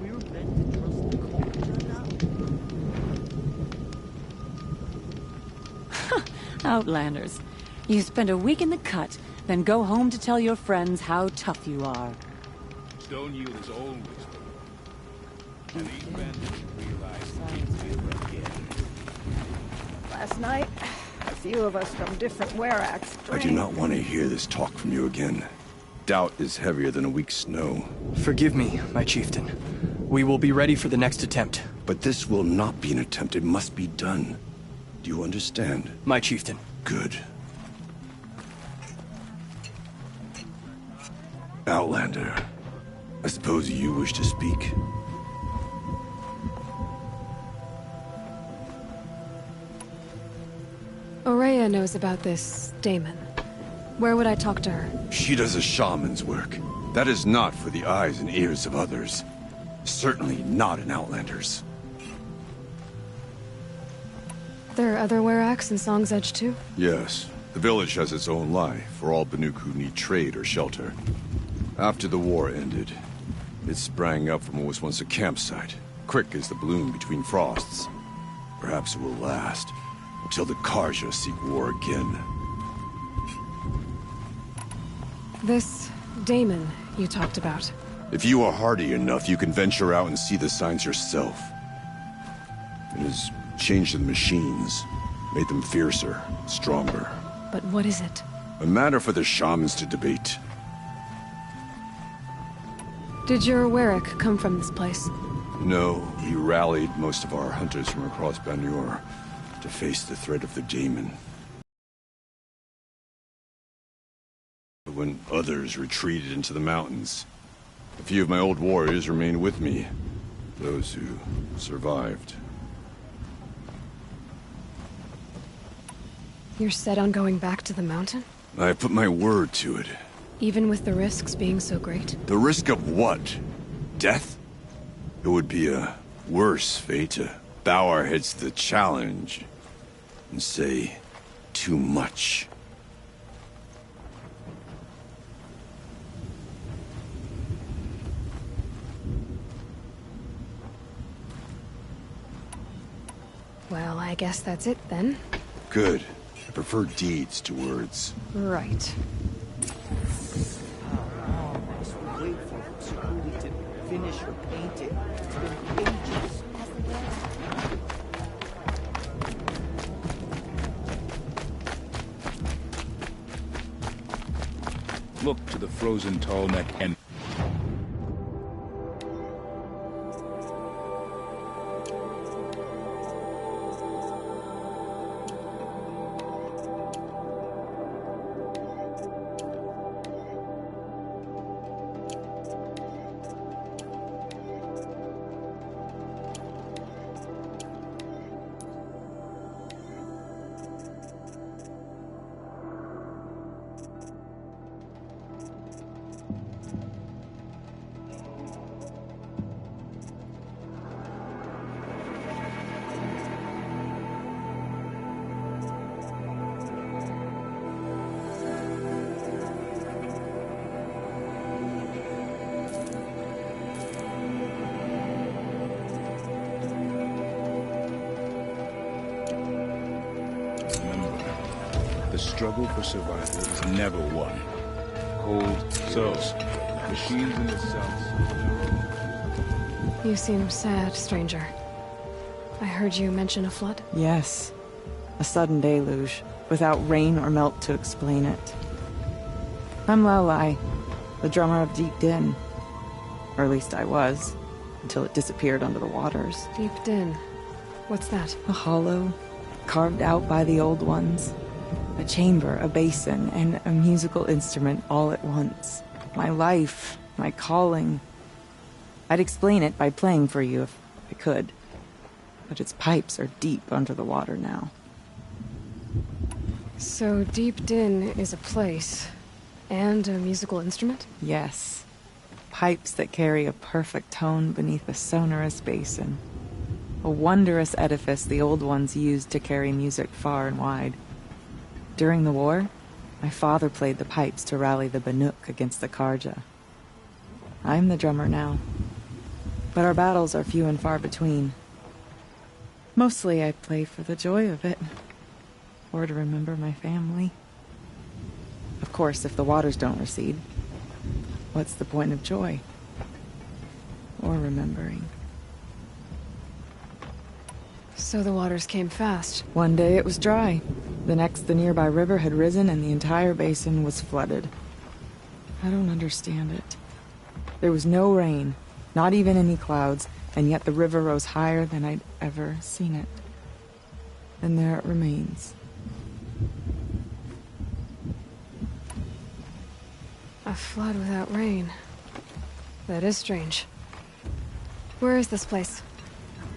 We were meant to trust the culture now? Outlanders. You spend a week in the cut, then go home to tell your friends how tough you are. Stone yield is always good. And these bandits realize they can't again. Last night, a few of us from different Weraks I do not want to hear this talk from you again. Doubt is heavier than a week's snow. Forgive me, my chieftain. We will be ready for the next attempt. But this will not be an attempt. It must be done. Do you understand? My chieftain. Good. Outlander, I suppose you wish to speak? Aurea knows about this Damon. Where would I talk to her? She does a shaman's work. That is not for the eyes and ears of others. Certainly not an Outlander's. There are other Weraks in Song's Edge too? Yes. The village has its own life for all Banuk who need trade or shelter. After the war ended, it sprang up from what was once a campsite, quick as the bloom between frosts. Perhaps it will last, until the Karja seek war again. This Damon you talked about. If you are hardy enough, you can venture out and see the signs yourself. It has changed the machines, made them fiercer, stronger. But what is it? A matter for the shamans to debate. Did your Werak come from this place? No, we rallied most of our hunters from across Banur to face the threat of the Daemon. When others retreated into the mountains, a few of my old warriors remained with me. Those who survived. You're set on going back to the mountain? I put my word to it. Even with the risks being so great? The risk of what? Death? It would be a worse fate to bow our heads to the challenge and say too much. Well, I guess that's it then. Good. I prefer deeds to words. Right. Wait for Tsukuli to finish her painting. It's been ages. Look to the frozen tall neck and... The struggle for survival is never won. Cold kills. Machines in the south. You seem sad, stranger. I heard you mention a flood? Yes. A sudden deluge, without rain or melt to explain it. I'm Aloy, the drummer of Deep Din. Or at least I was, until it disappeared under the waters. Deep Din. What's that? A hollow, carved out by the old ones. A chamber, a basin, and a musical instrument all at once. My life, my calling. I'd explain it by playing for you if I could. But its pipes are deep under the water now. So Deep Din is a place, and a musical instrument? Yes. Pipes that carry a perfect tone beneath a sonorous basin. A wondrous edifice the old ones used to carry music far and wide. During the war, my father played the pipes to rally the Banuk against the Karja. I'm the drummer now. but our battles are few and far between. Mostly I play for the joy of it, or to remember my family. Of course, if the waters don't recede, what's the point of joy? Or remembering? So the waters came fast. One day it was dry. The next, the nearby river had risen and the entire basin was flooded. I don't understand it. There was no rain, not even any clouds, and yet the river rose higher than I'd ever seen it. And there it remains. A flood without rain. That is strange. Where is this place?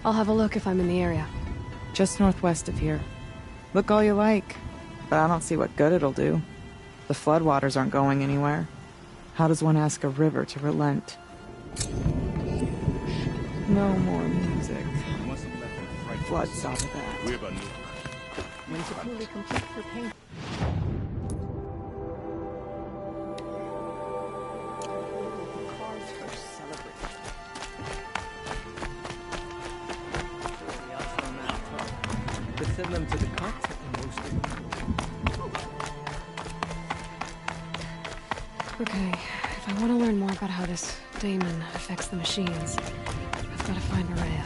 I'll have a look if I'm in the area. Just northwest of here. Look all you like, but I don't see what good it'll do. The floodwaters aren't going anywhere. How does one ask a river to relent? No more music. Flood's out of that. When to fully complete her paint. Cause her celebration. To send them to the carts and roasted. Okay, if I want to learn more about how this daemon affects the machines, I've got to find Maria.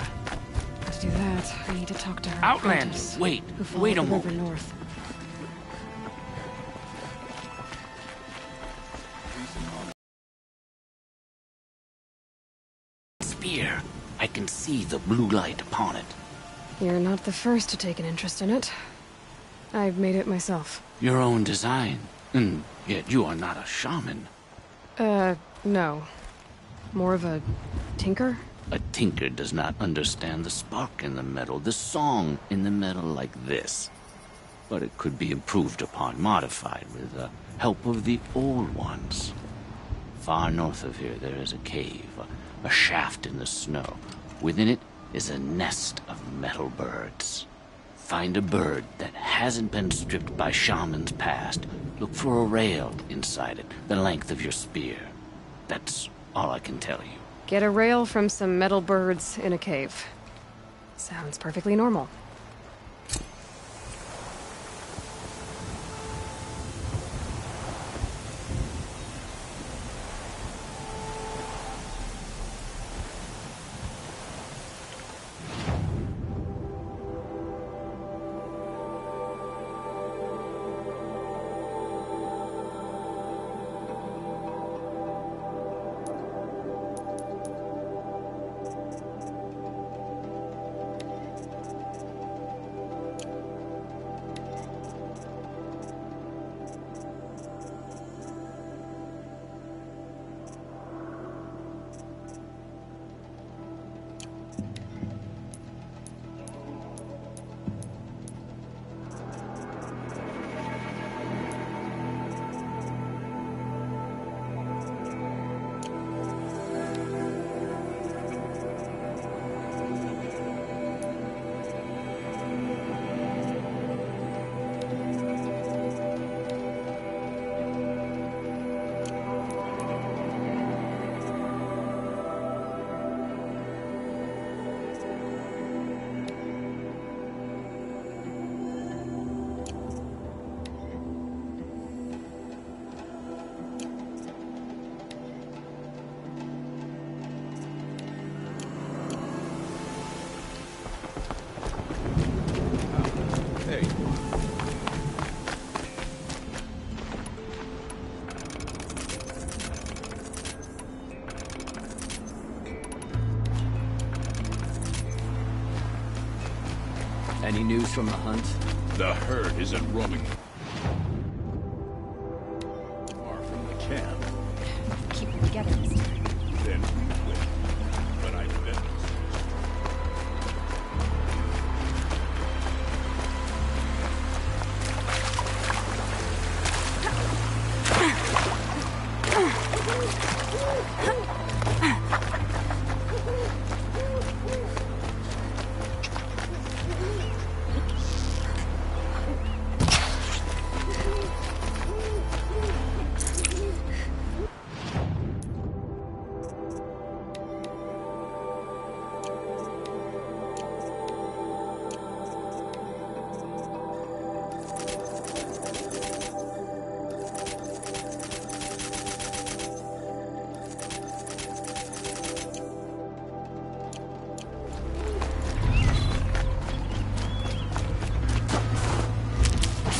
To do that, I need to talk to her Outland! apprentice, Wait, who followed wait a the river moment. north. Spear. I can see the blue light upon it. You're not the first to take an interest in it. I've made it myself. Your own design. And yet you are not a shaman. No. More of a tinker? A tinker does not understand the spark in the metal, the song in the metal like this. But it could be improved upon, modified with the help of the old ones. Far north of here there is a cave, a shaft in the snow. Within it is a nest of metal birds. Find a bird that hasn't been stripped by shamans past. Look for a rail inside it, the length of your spear. That's all I can tell you. Get a rail from some metal birds in a cave. Sounds perfectly normal. Any news from the hunt? The herd isn't roaming far from the camp. Keep it together this time. Then we will. But I bet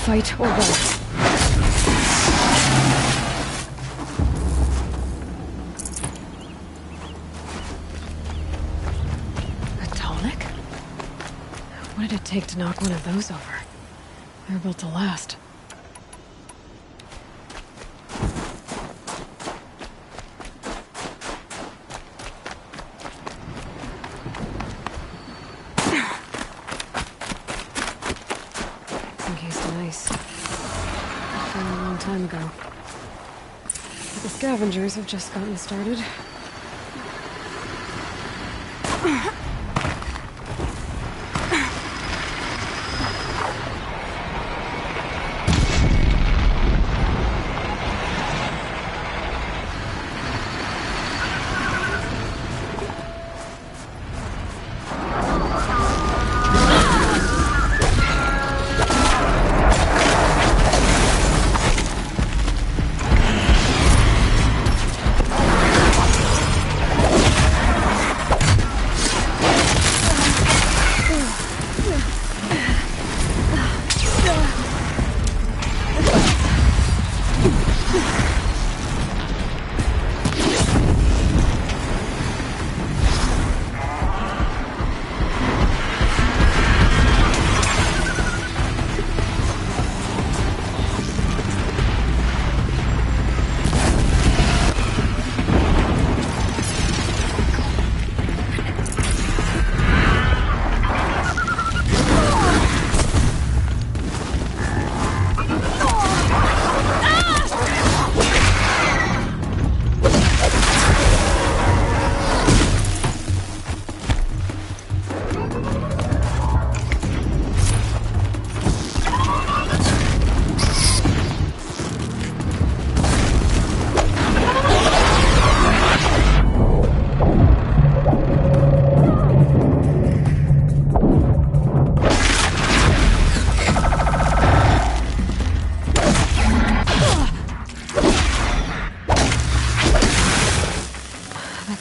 Fight or run. What did it take to knock one of those over? They're built to last. Encased in ice. Found a long time ago. But the scavengers have just gotten started.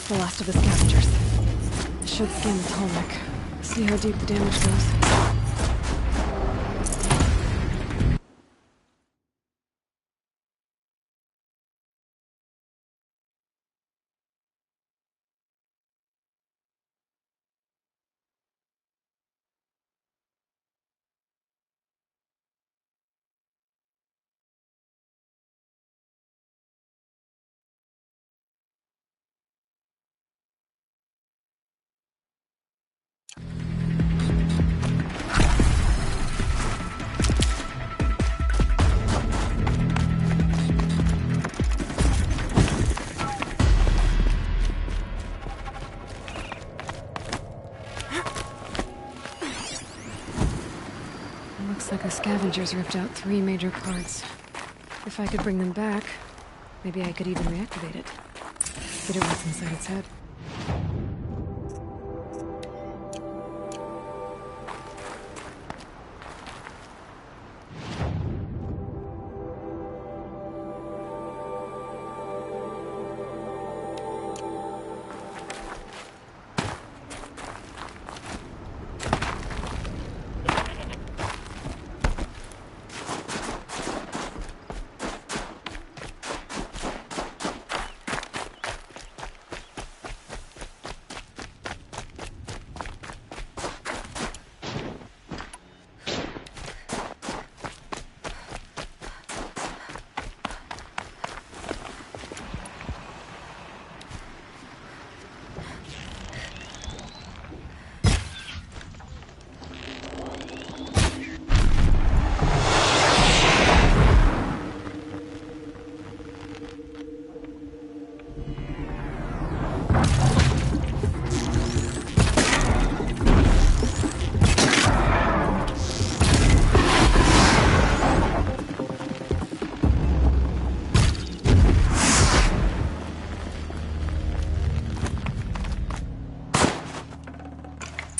The last of the scavengers. I should scan the Tallneck. See how deep the damage goes. Looks like the scavengers ripped out 3 major parts. If I could bring them back, maybe I could even reactivate it. Figure what's inside its head.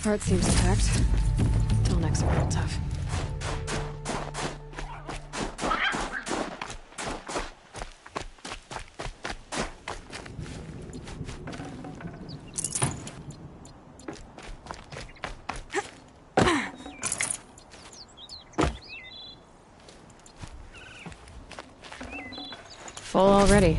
Heart seems intact. Tallnecks are real tough. Full already.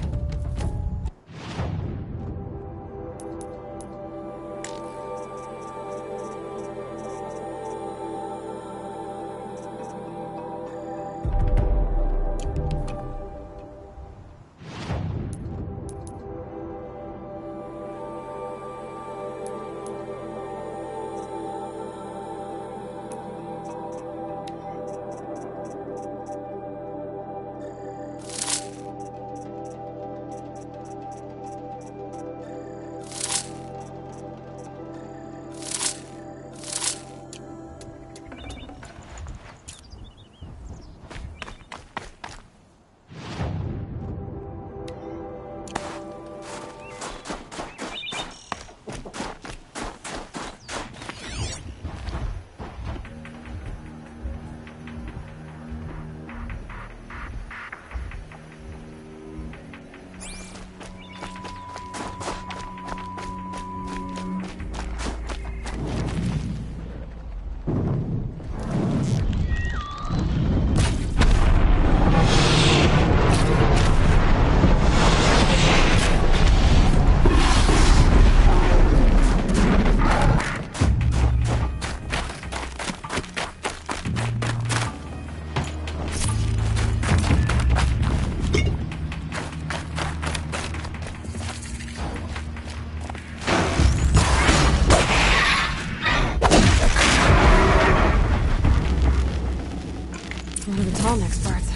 One of the tall next parts.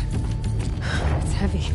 It's heavy.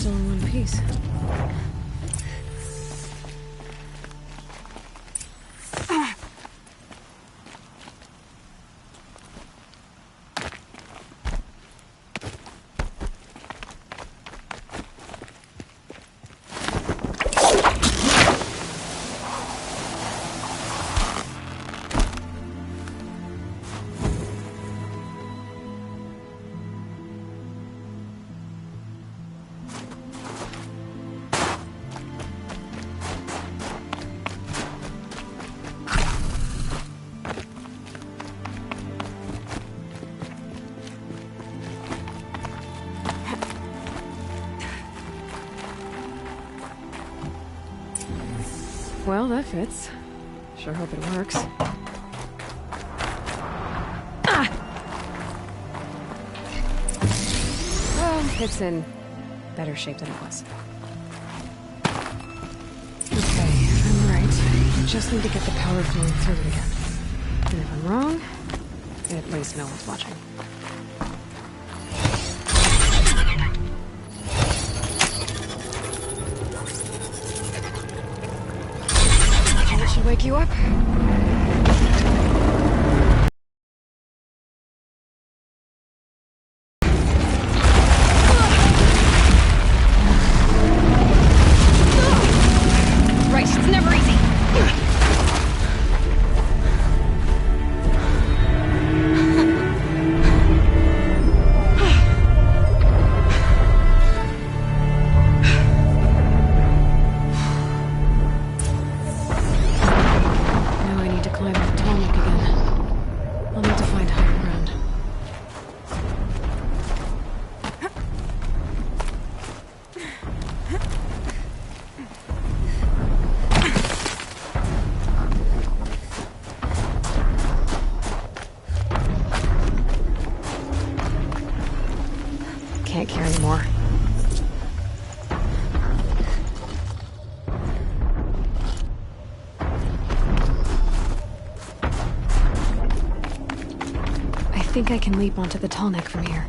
Still in one piece. Well, that fits. Sure hope it works. It's in better shape than it was. Okay, I'm right. Just need to get the power flowing through it again. And if I'm wrong, at least no one's watching. That should wake you up. Right, it's never easy. Now I need to climb up Tallneck again. I'll need to find higher ground. Can't carry more. I think I can leap onto the Tallneck from here.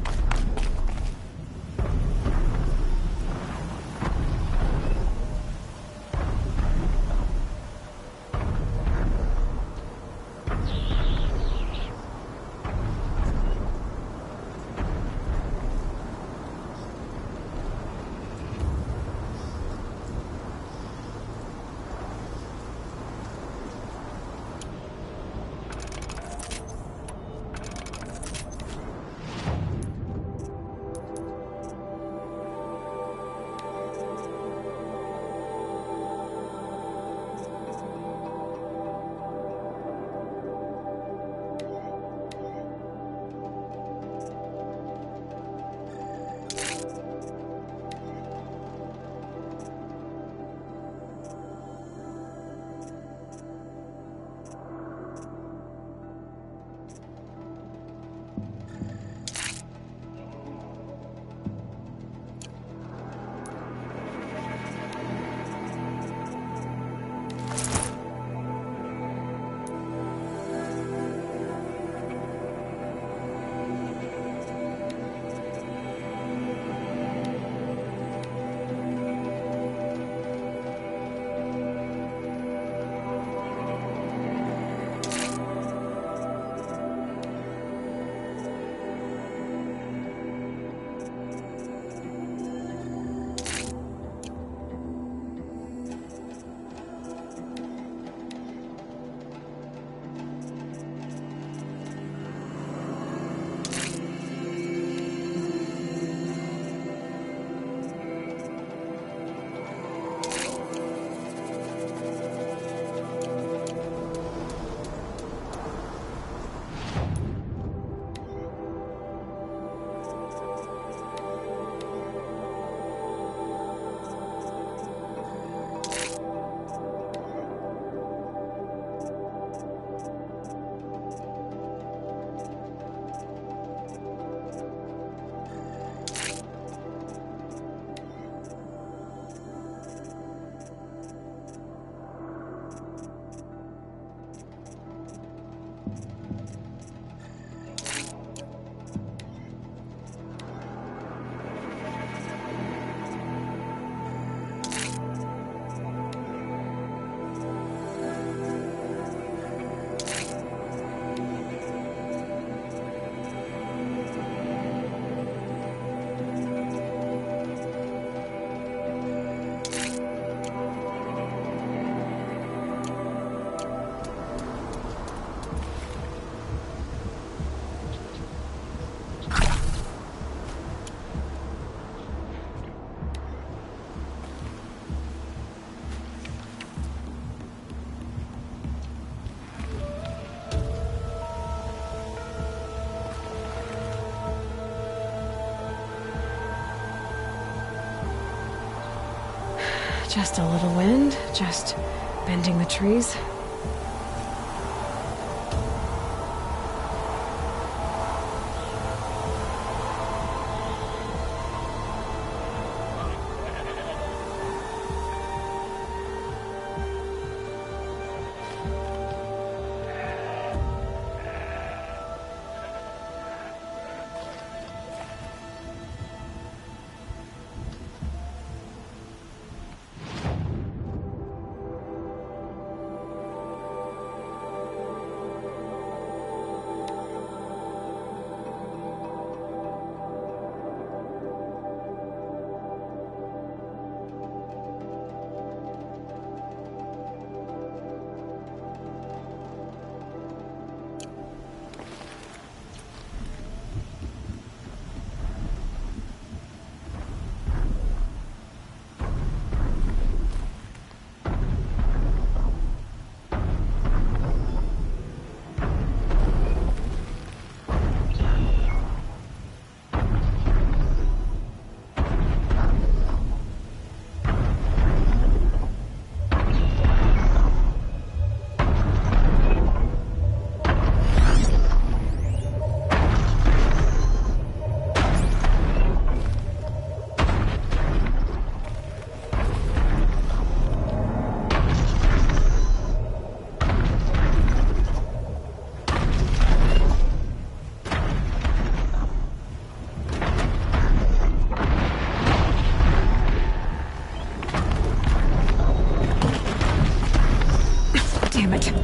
Just a little wind, just bending the trees.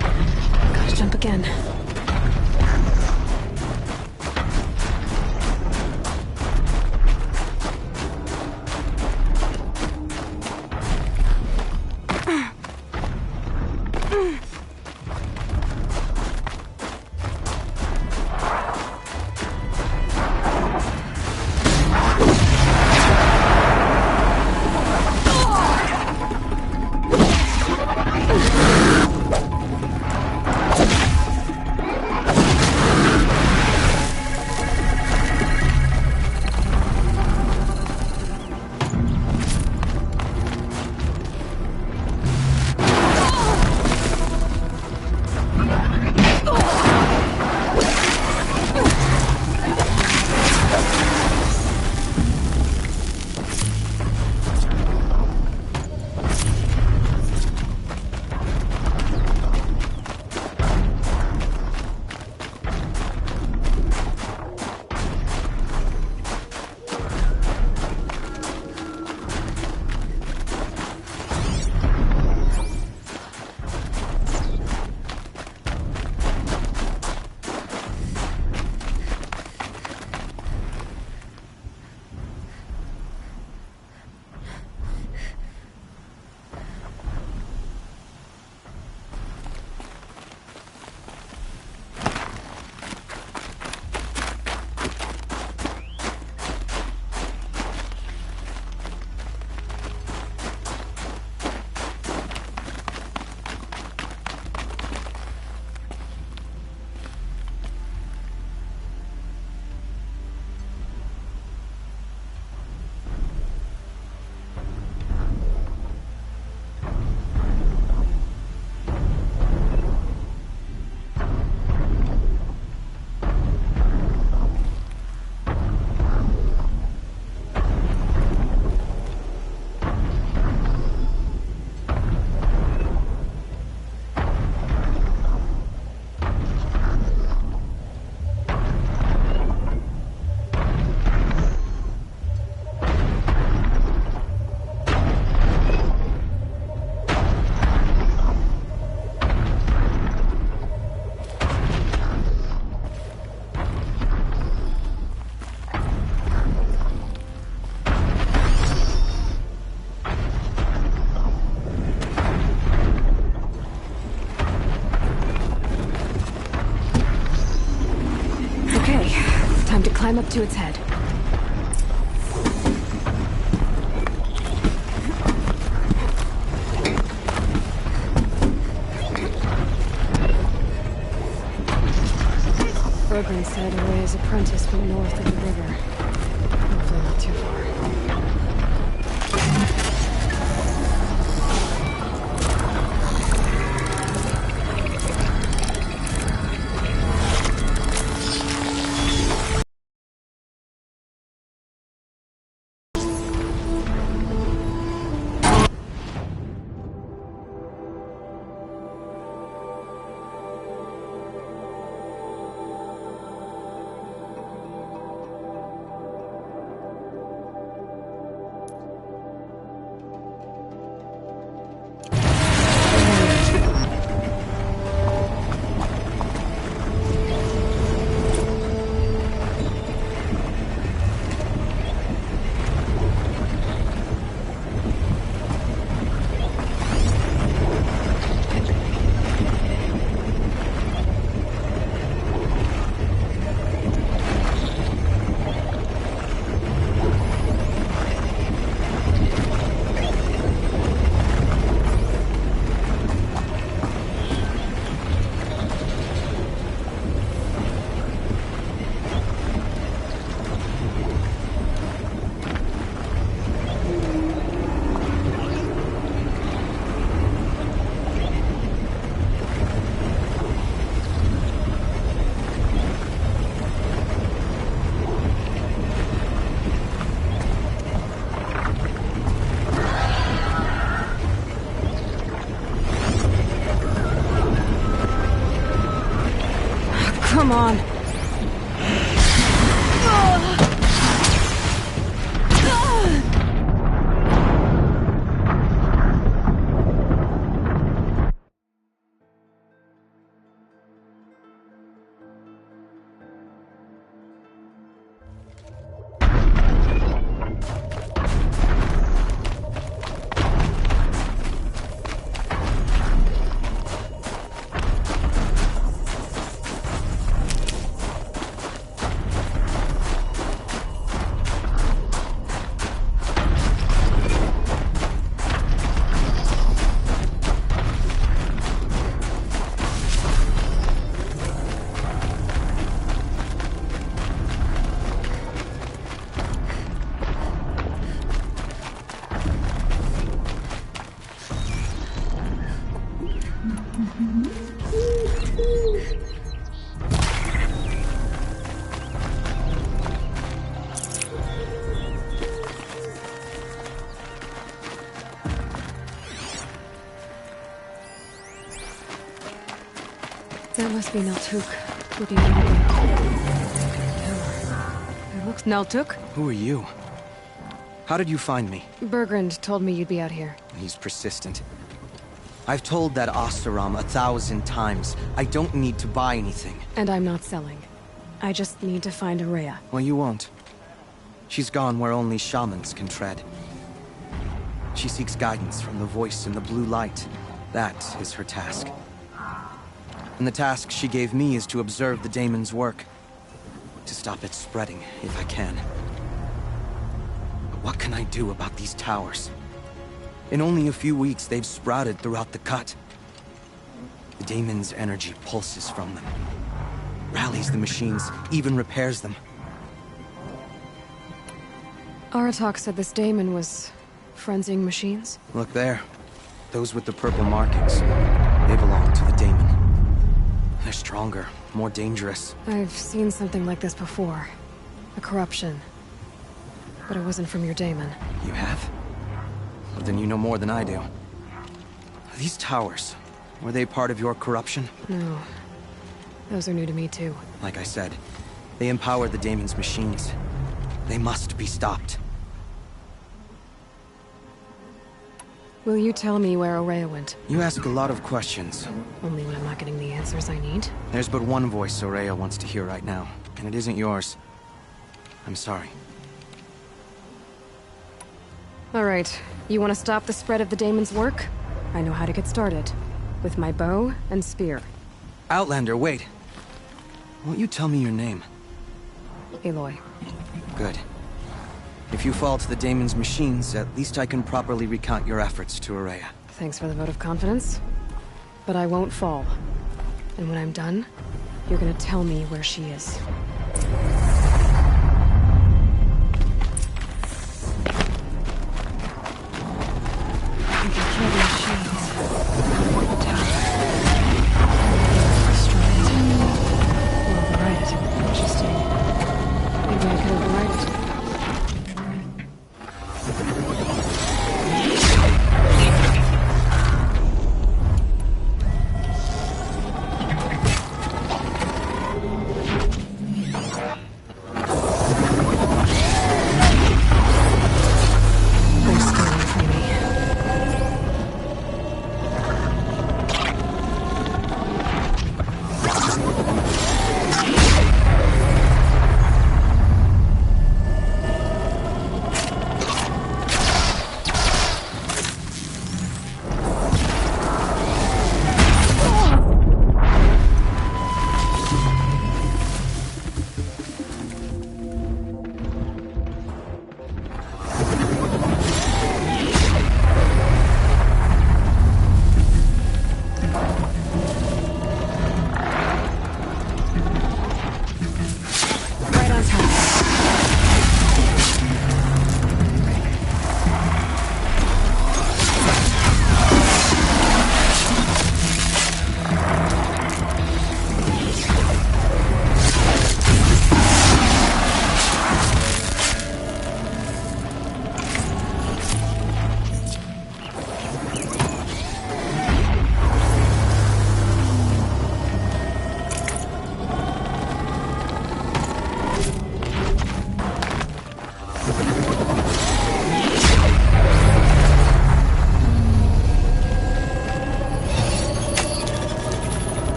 Gotta jump again. Climb up to its head. Bergman said Araya's apprentice went north of the river. Hopefully not too far. Come on. That must be Naltuk, looking over the tower. It looks Naltuk? Who are you? How did you find me? Bergrand told me you'd be out here. He's persistent. I've told that Oseram 1,000 times. I don't need to buy anything. And I'm not selling. I just need to find Araya. Well, you won't. She's gone where only shamans can tread. She seeks guidance from the voice in the blue light. That is her task. And the task she gave me is to observe the daemon's work. To stop it spreading, if I can. But what can I do about these towers? In only a few weeks, they've sprouted throughout the cut. The daemon's energy pulses from them. Rallies the machines, even repairs them. Aratak said this daemon was frenzying machines? Look there. Those with the purple markings. They belong to the daemon. They're stronger, more dangerous. I've seen something like this before. A corruption. But it wasn't from your daemon. You have? Well, then you know more than I do. These towers, were they part of your corruption? No. Those are new to me, too. Like I said, they empower the daemon's machines. They must be stopped. Will you tell me where Araya went? You ask a lot of questions. Only when I'm not getting the answers I need. There's but one voice Araya wants to hear right now, and it isn't yours. I'm sorry. All right. You want to stop the spread of the daemon's work? I know how to get started. With my bow and spear. Outlander, wait. Won't you tell me your name? Aloy. Good. If you fall to the daemon's machines, at least I can properly recount your efforts to Araya. Thanks for the vote of confidence. But I won't fall. And when I'm done, you're gonna tell me where she is. We can kill the machines. The tower. Destroy it. Or override it. Interesting. Maybe I could override it.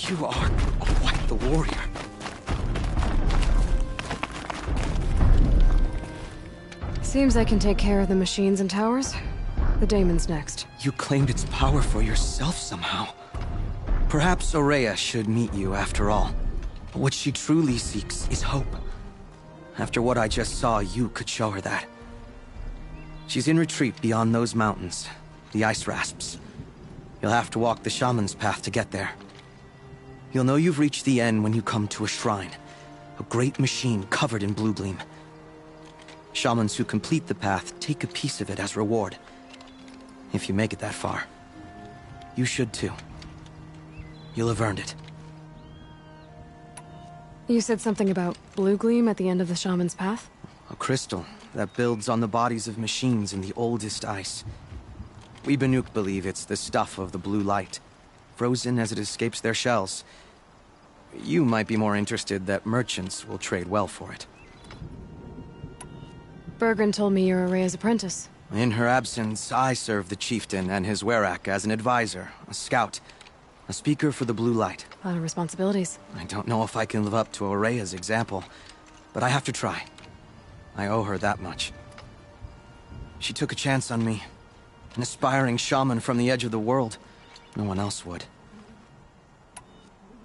You are quite the warrior. Seems I can take care of the machines and towers. The daemon's next. You claimed its power for yourself somehow. Perhaps Araya should meet you after all. But what she truly seeks is hope. After what I just saw, you could show her that. She's in retreat beyond those mountains, the ice rasps. You'll have to walk the shaman's path to get there. You'll know you've reached the end when you come to a shrine. A great machine covered in blue gleam. Shamans who complete the path take a piece of it as reward. If you make it that far. You should too. You'll have earned it. You said something about blue gleam at the end of the shaman's path? A crystal that builds on the bodies of machines in the oldest ice. We Banuk believe it's the stuff of the blue light, frozen as it escapes their shells. You might be more interested that merchants will trade well for it. Bergren told me you're Araya's apprentice. In her absence, I serve the chieftain and his werak as an advisor, a scout, a speaker for the blue light. A lot of responsibilities. I don't know if I can live up to Araya's example, but I have to try. I owe her that much. She took a chance on me. An aspiring shaman from the edge of the world. No one else would.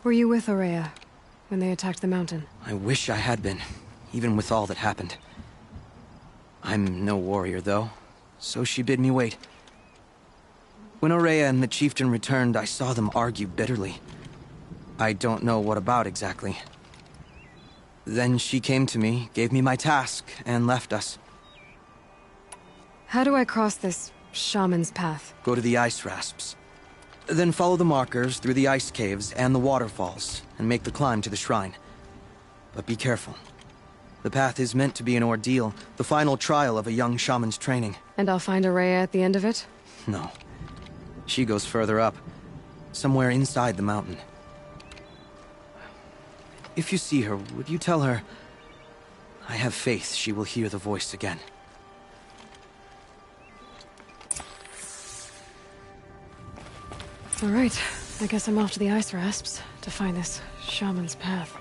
Were you with Araya when they attacked the mountain? I wish I had been, even with all that happened. I'm no warrior, though, so she bid me wait. When Araya and the chieftain returned, I saw them argue bitterly. I don't know what about exactly. Then she came to me, gave me my task, and left us. How do I cross this shaman's path? Go to the ice rasps. Then follow the markers through the ice caves and the waterfalls, and make the climb to the shrine. But be careful. The path is meant to be an ordeal, the final trial of a young shaman's training. And I'll find Araya at the end of it? No. She goes further up, somewhere inside the mountain. If you see her, would you tell her... I have faith she will hear the voice again. All right, I guess I'm off to the ice rasps to find this shaman's path.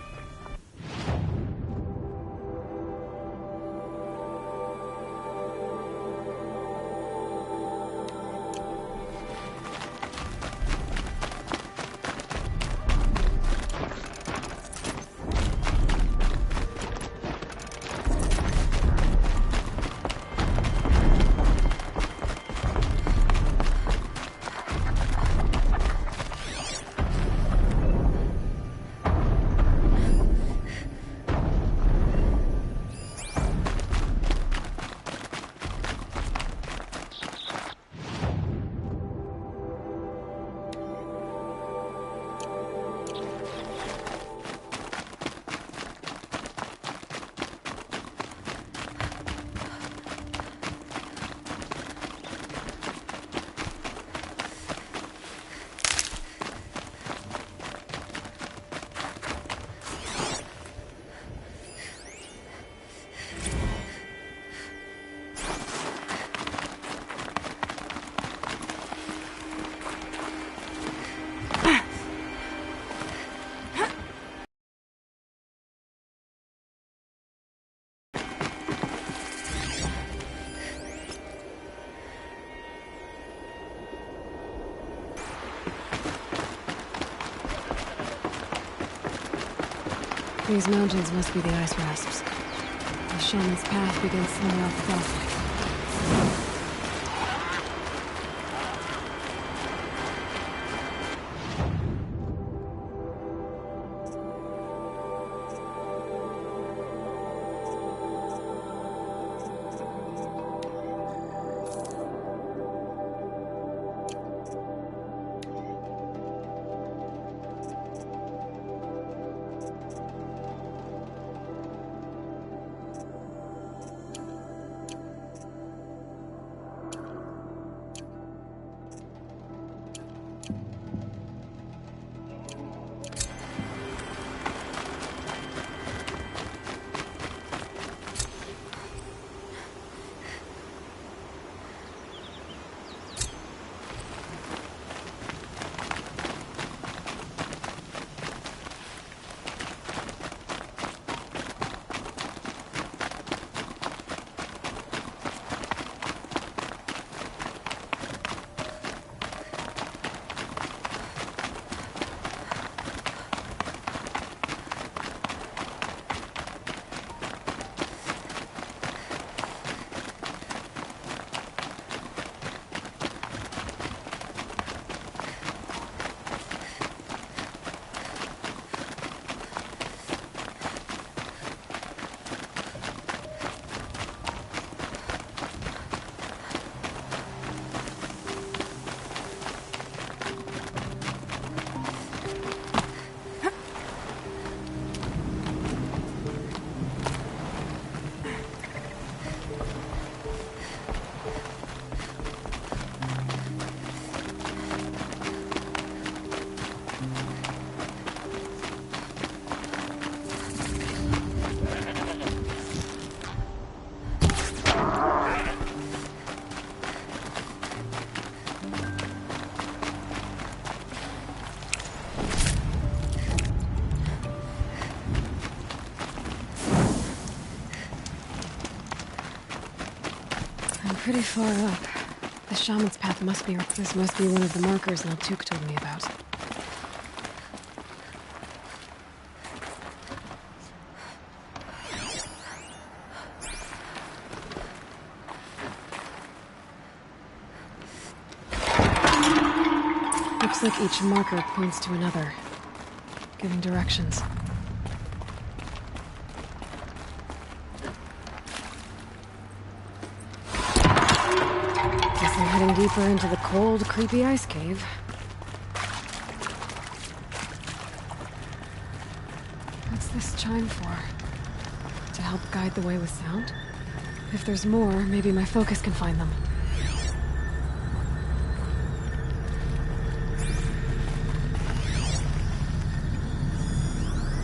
These mountains must be the ice rasps. The shaman's path begins somewhere off the Gulf. I'm pretty far up. The shaman's path this must be one of the markers Naltuk told me about. Looks like each marker points to another, giving directions. Guess I'm heading deeper into the cold, creepy ice cave. What's this chime for? To help guide the way with sound? If there's more, maybe my focus can find them.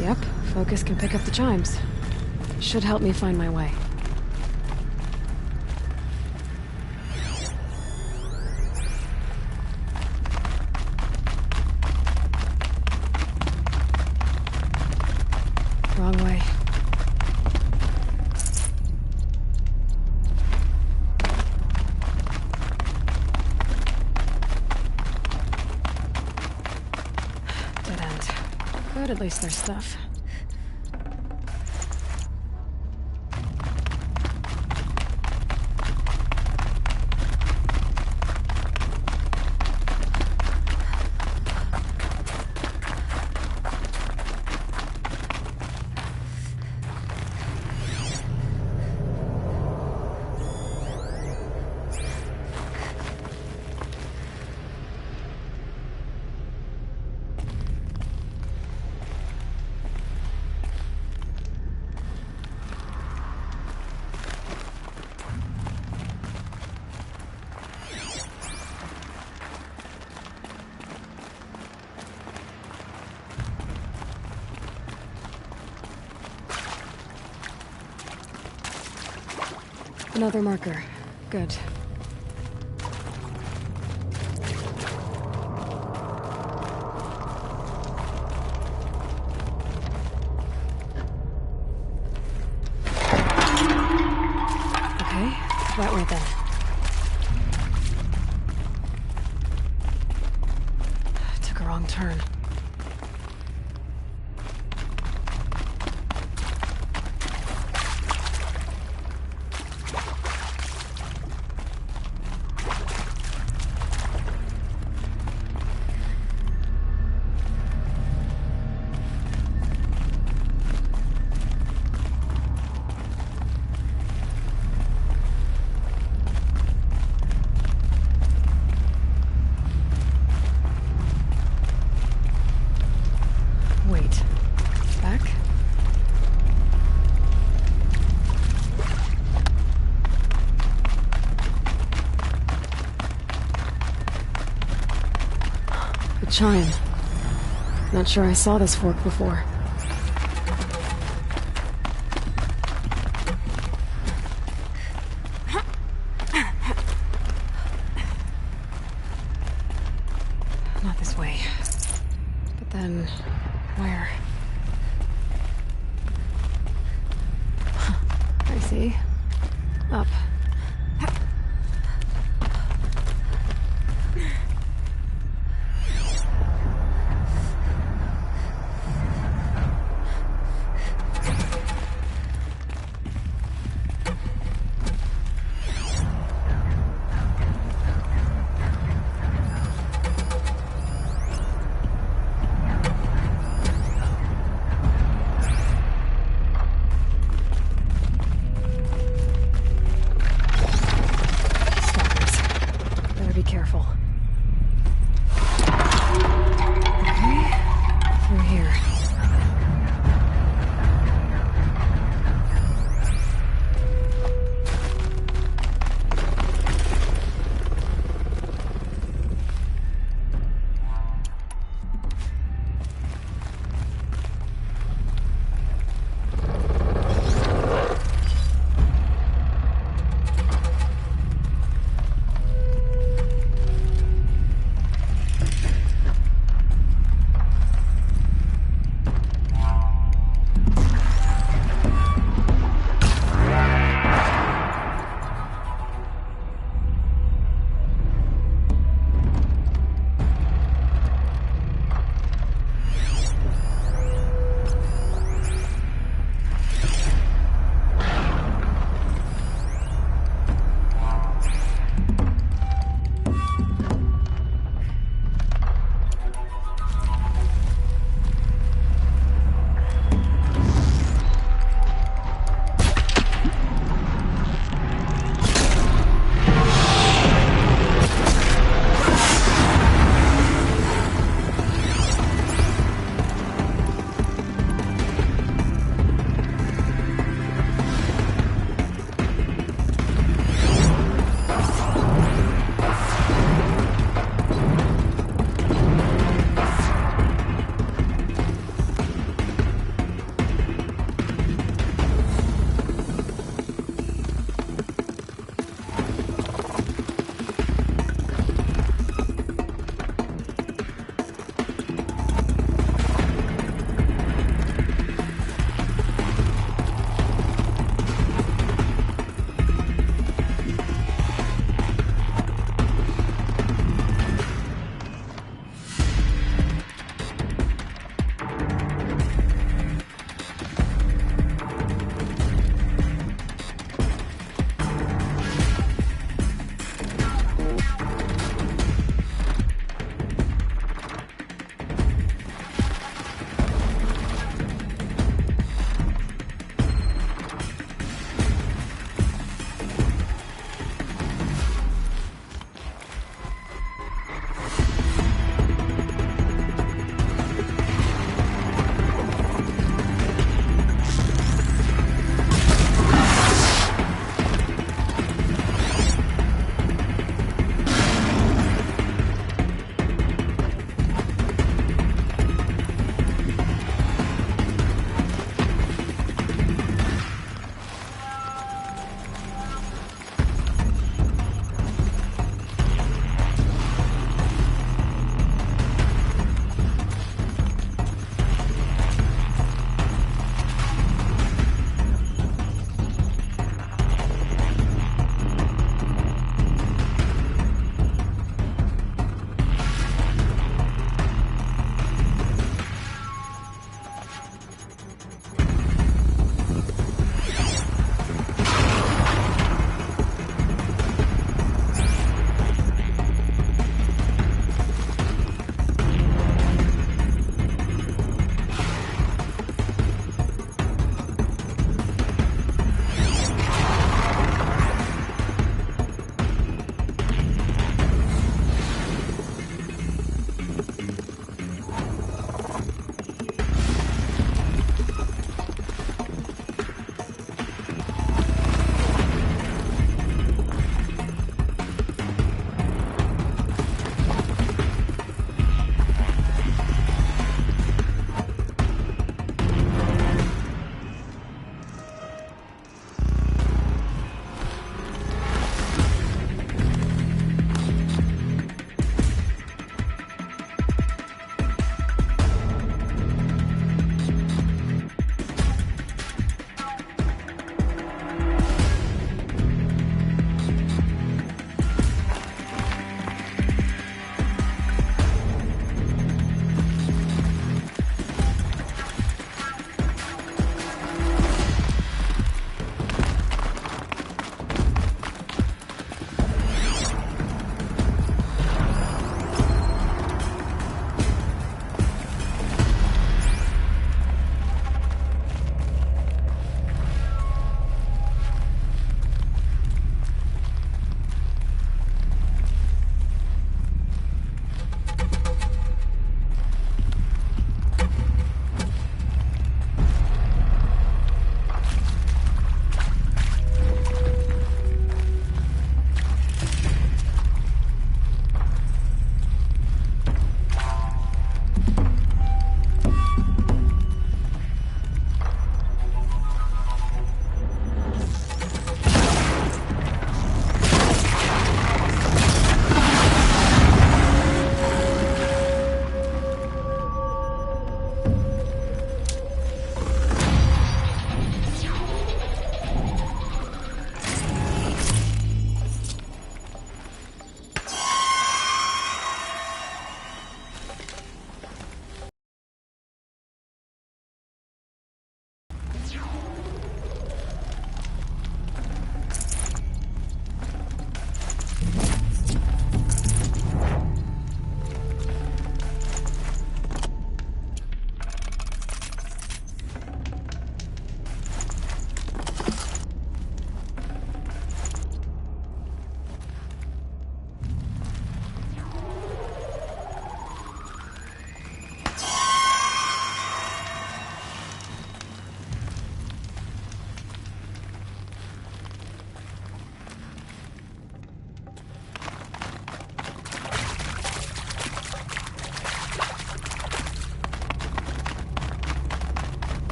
Yep, focus can pick up the chimes. Should help me find my way. Wrong way. Dead end. But at least there's stuff. Another marker. Good. Okay, that way then. Took a wrong turn. Wait. Back? A chime. Not sure I saw this fork before. Not this way. But then... where? I see. Up.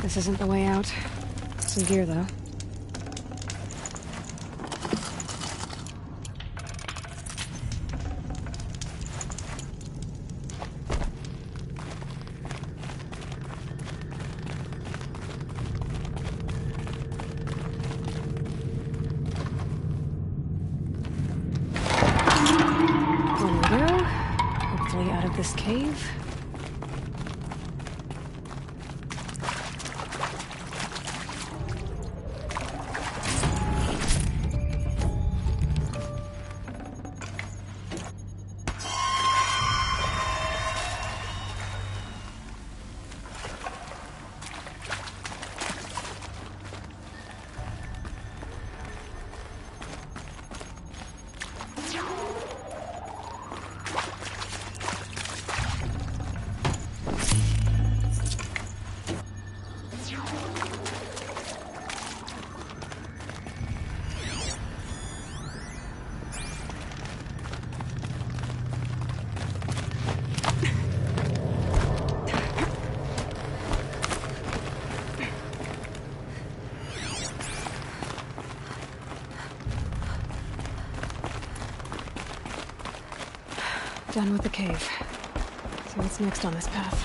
This isn't the way out. Some gear, though. On we go. Hopefully out of this cave. Done with the cave. So what's next on this path?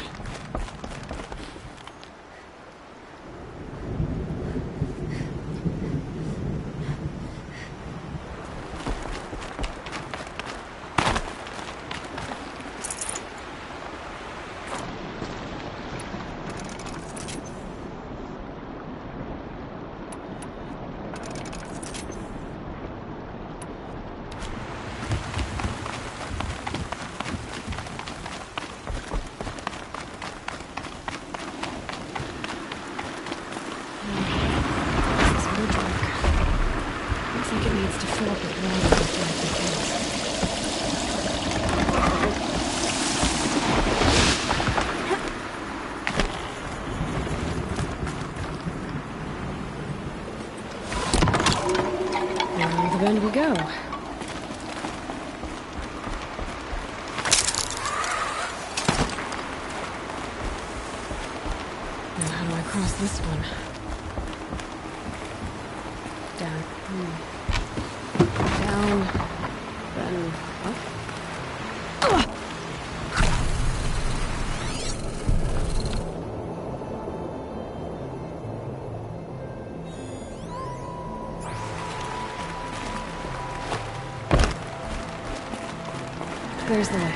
Bend we go. Now how do I cross this one? Down. Down. Then up. There's the way up.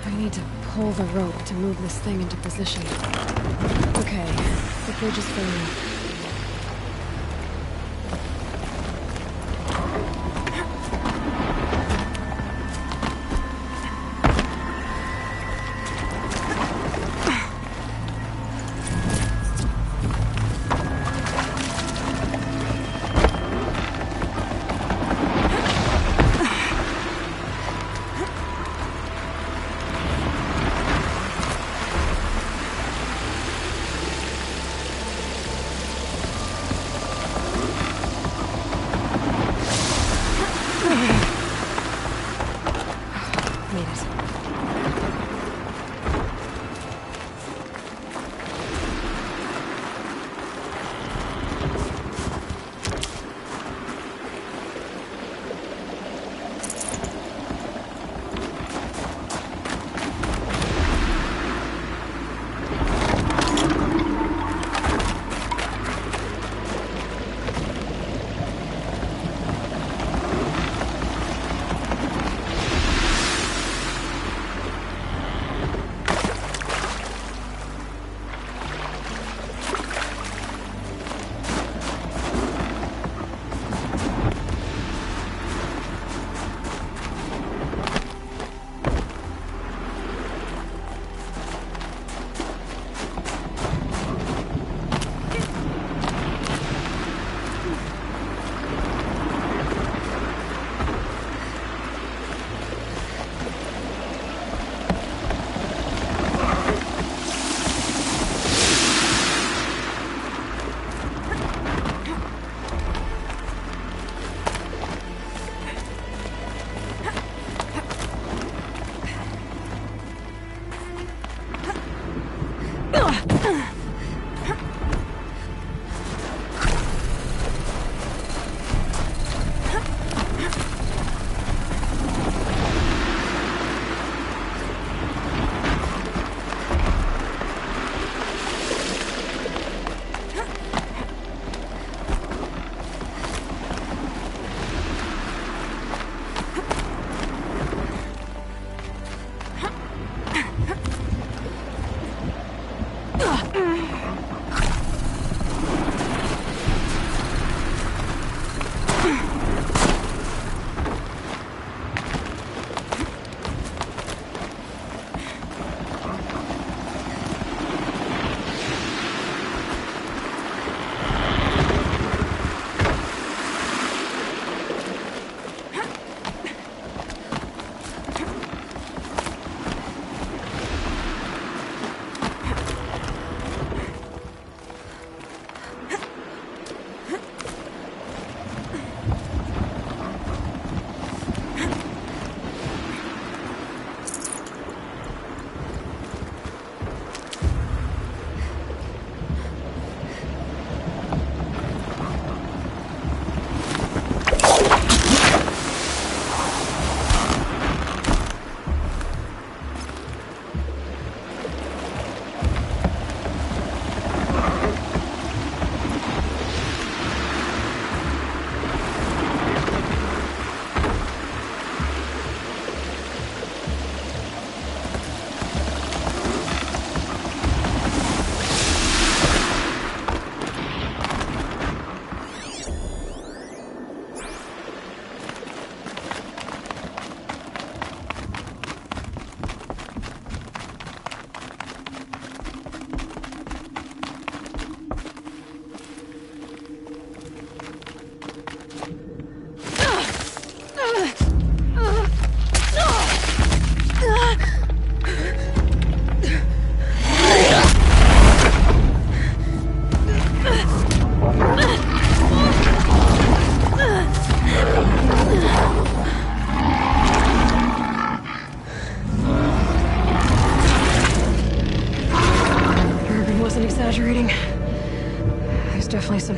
I need to pull the rope to move this thing into position. Okay, the bridge is filling up.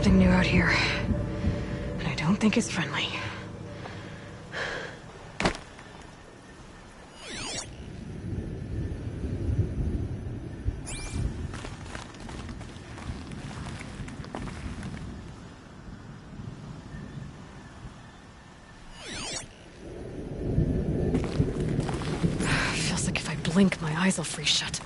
something new out here. And I don't think it's friendly. Feels like if I blink, my eyes will freeze shut.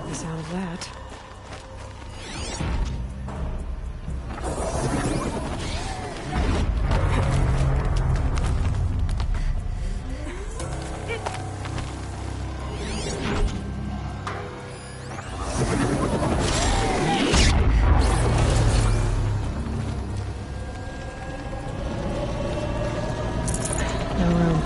The sound of that. No room.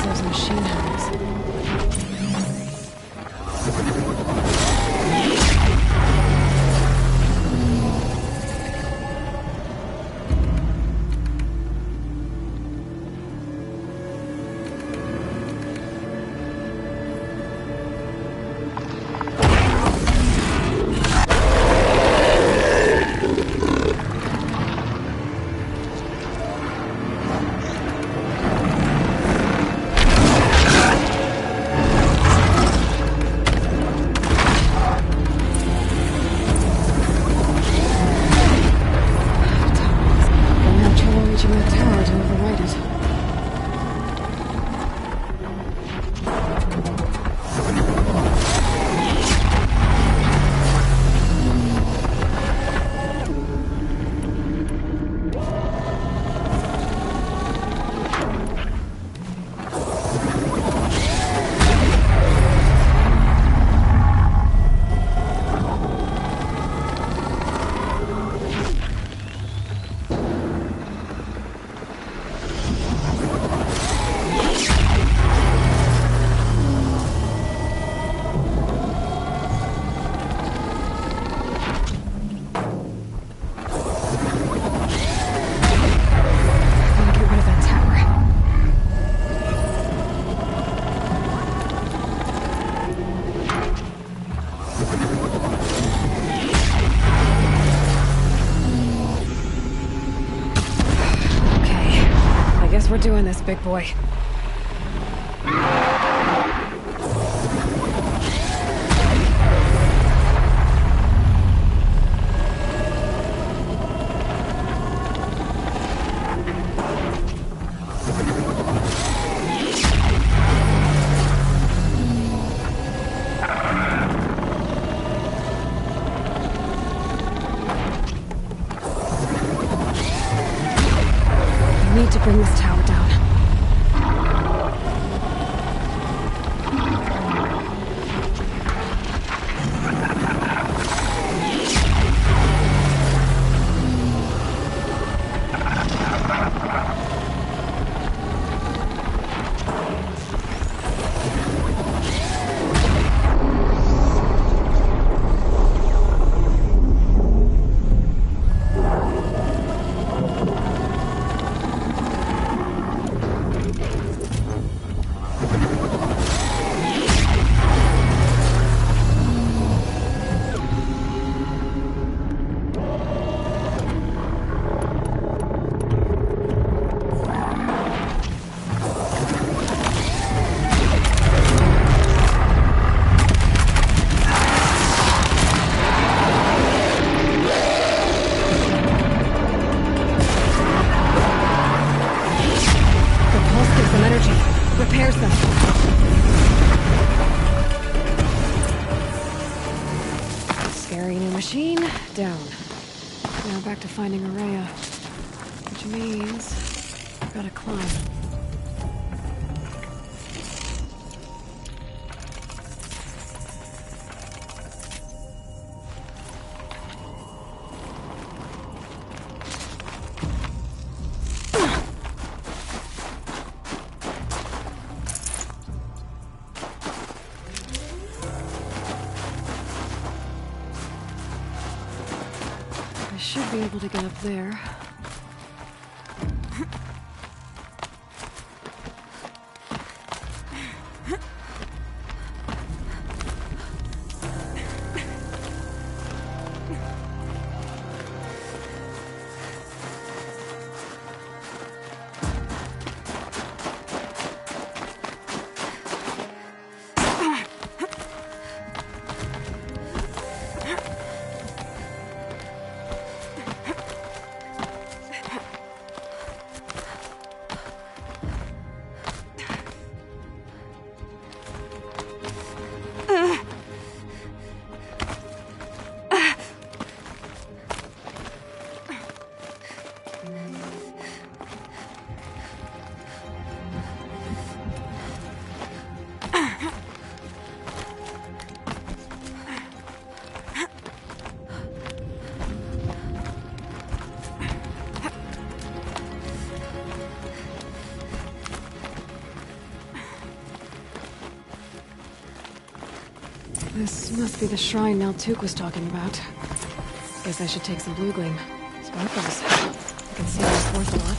Those machine hands. Gonna have trouble reaching that tower to override it. Gotta get rid of that tower. Okay, I guess we're doing this, big boy. I need to bring this tower down. Scary new machine, down. Now back to finding Araya. Which means I've gotta climb. I should be able to get up there. This must be the shrine Naltuk was talking about. Guess I should take some blue gleam. Sparkles. I can see it's worth a lot.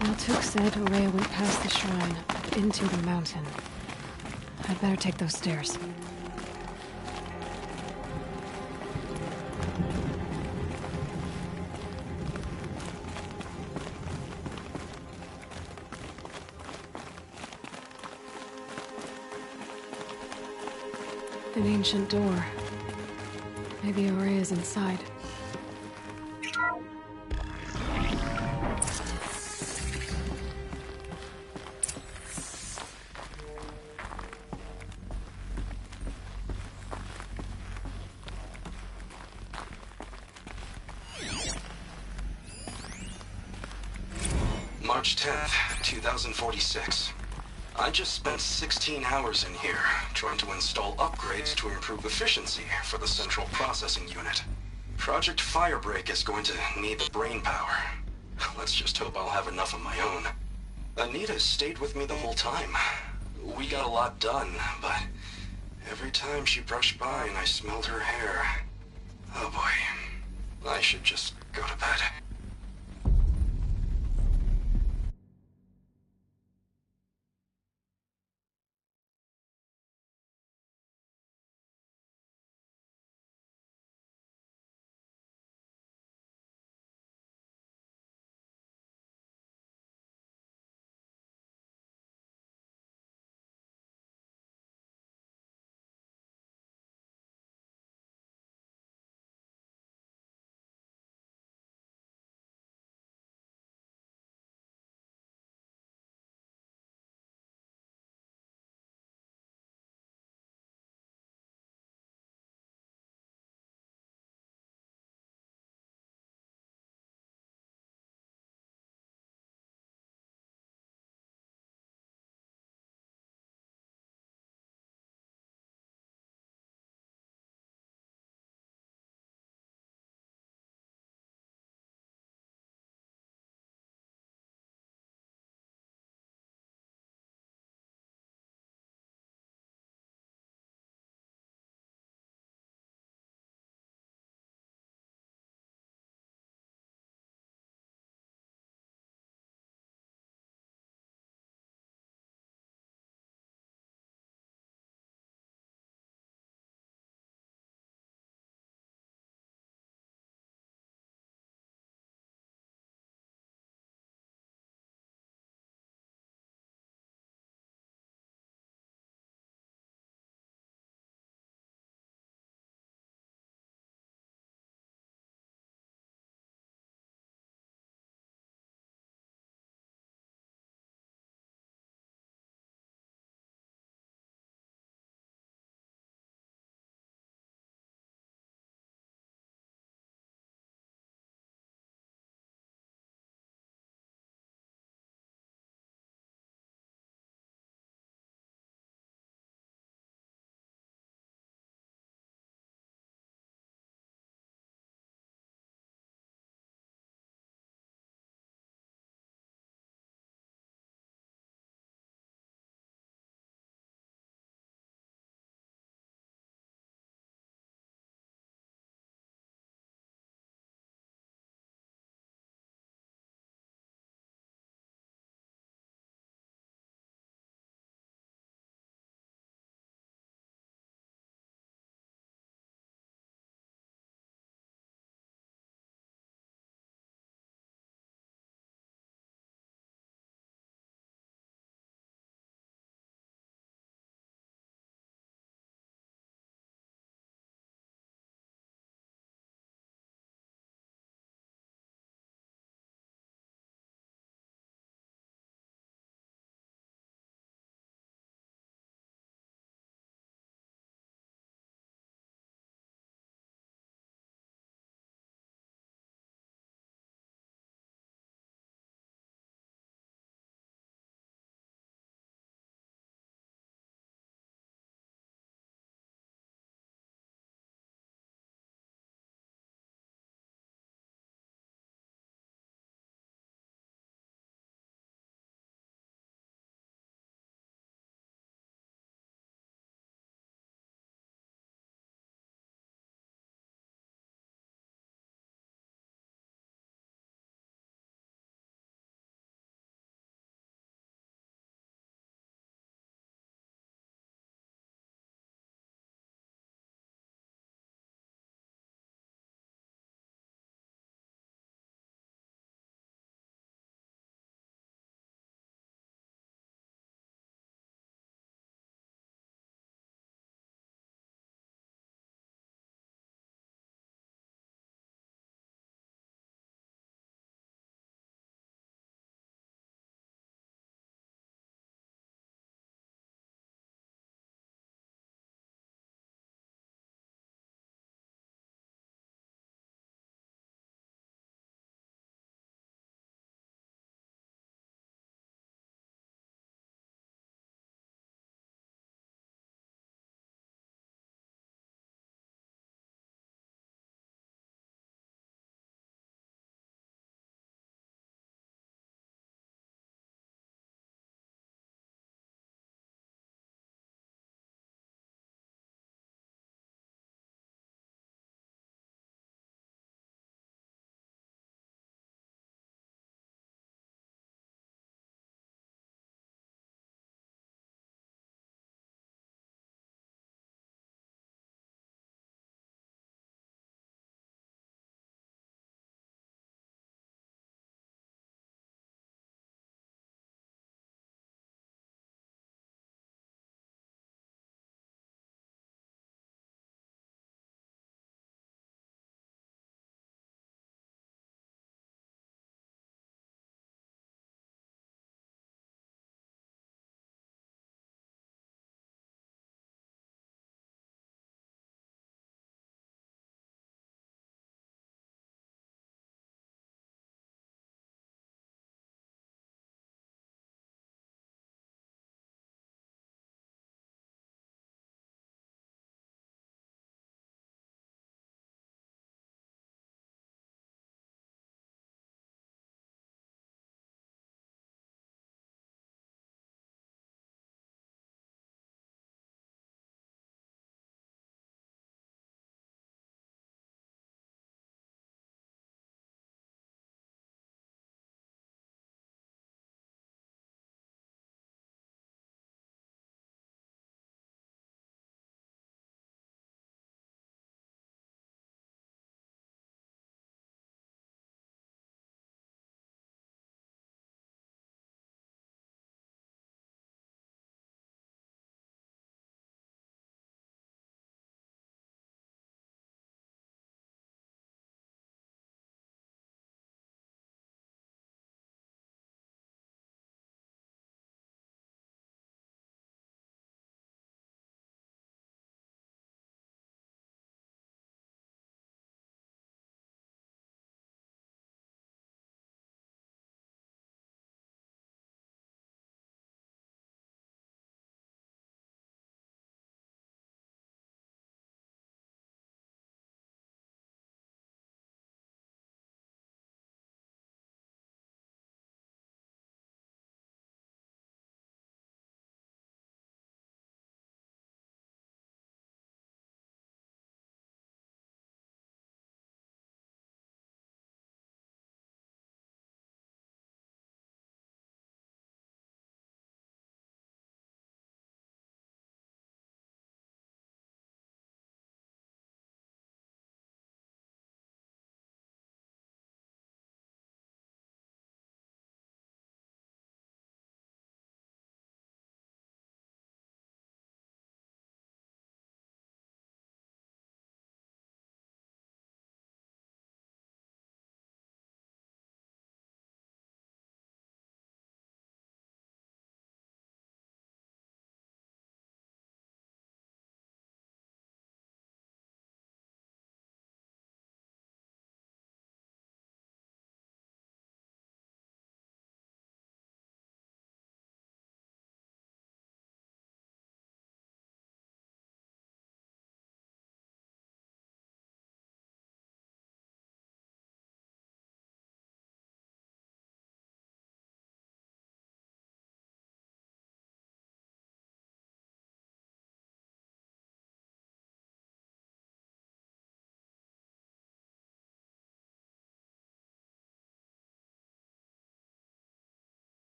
Naltuk said Araya went past the shrine, up into the mountain. I'd better take those stairs. An ancient door. Maybe Araya's inside. March 10th, 2046. I just spent 16 hours in here, trying to install upgrades to improve efficiency for the central processing unit. Project Firebreak is going to need the brain power. Let's just hope I'll have enough of my own. Anita stayed with me the whole time. We got a lot done, but every time she brushed by and I smelled her hair... Oh boy, I should just go to bed.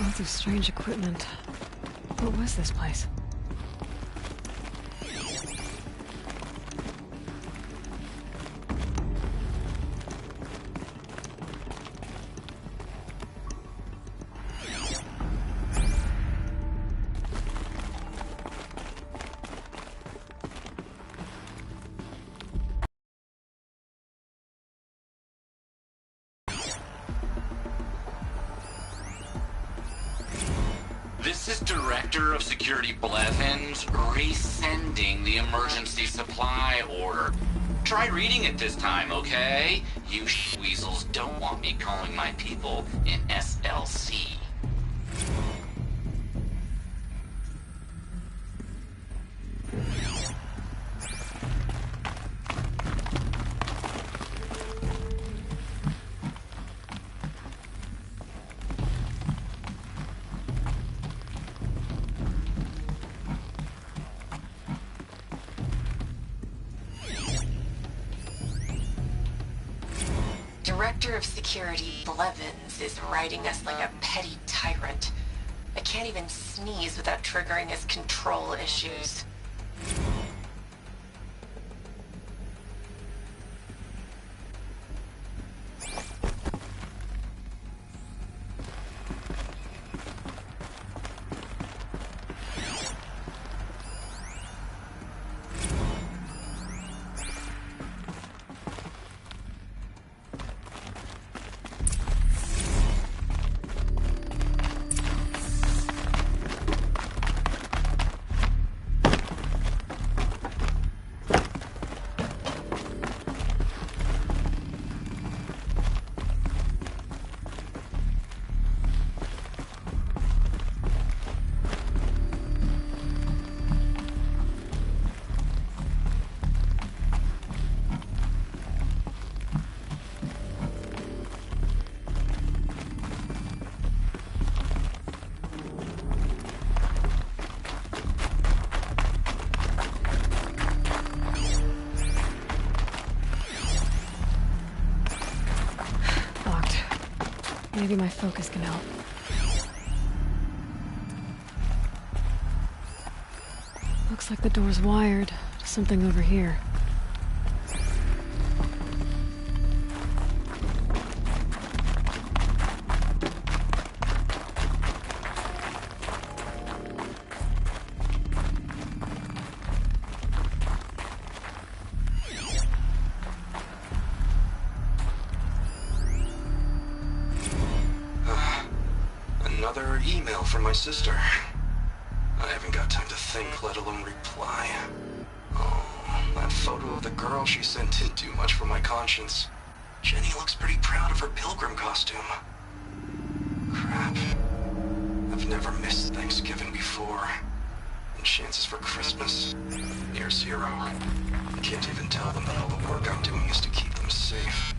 Lots of strange equipment. What was this place? This is Director of Security Blevins resending the emergency supply order. Try reading it this time, okay? You weasels don't want me calling my people in SLC. Director of Security Blevins is riding us like a petty tyrant. I can't even sneeze without triggering his control issues. Maybe my focus can help. Looks like the door's wired to something over here. Another email from my sister. I haven't got time to think, let alone reply. Oh, that photo of the girl she sent didn't do much for my conscience. Jenny looks pretty proud of her pilgrim costume. Crap. I've never missed Thanksgiving before. And chances for Christmas? Near zero. I can't even tell them that all the work I'm doing is to keep them safe.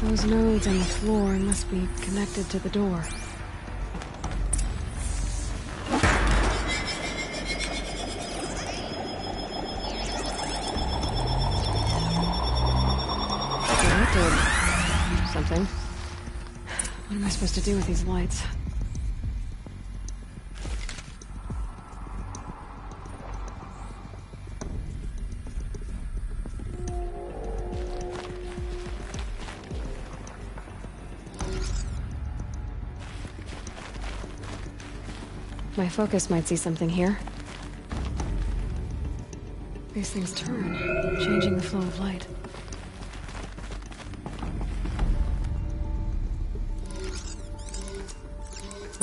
Those nodes on the floor must be connected to the door. That did something. What am I supposed to do with these lights? My focus might see something here. These things turn, changing the flow of light.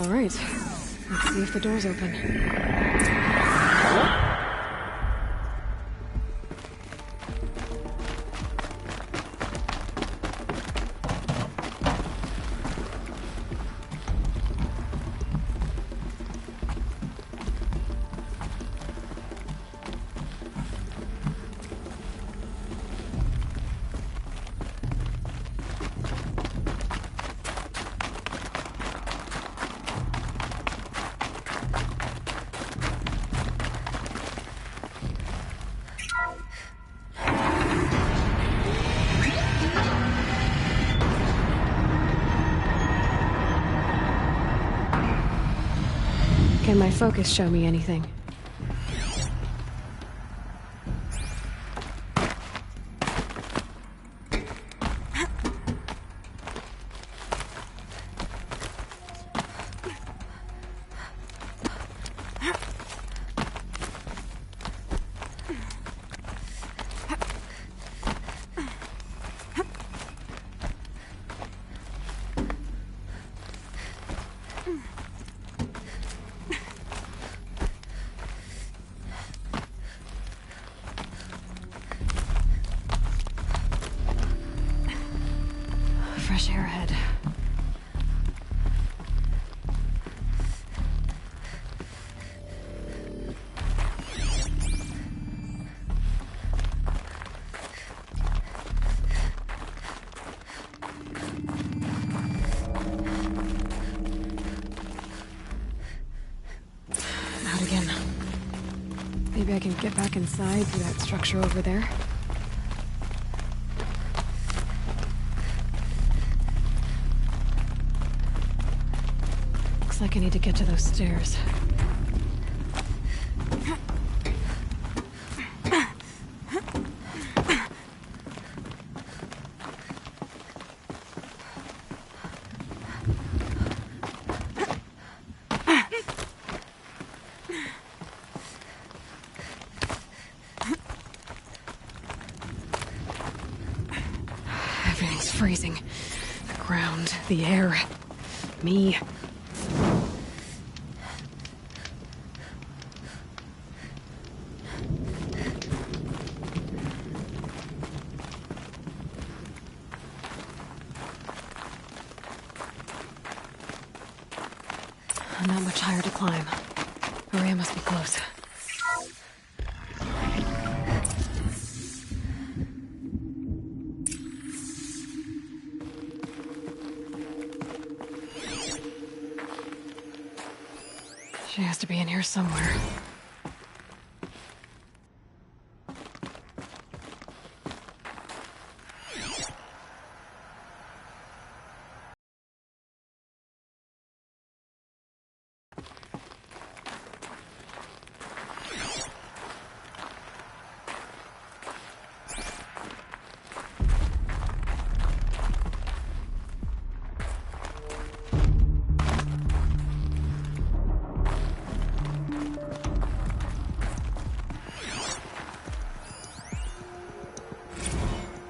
All right. Let's see if the door's open. Can my focus show me anything? Fresh air ahead. Out again. Maybe I can get back inside through that structure over there. Looks like I need to get to those stairs. Everything's freezing. The ground, the air, me. Not much higher to climb. Maria must be close. She has to be in here somewhere.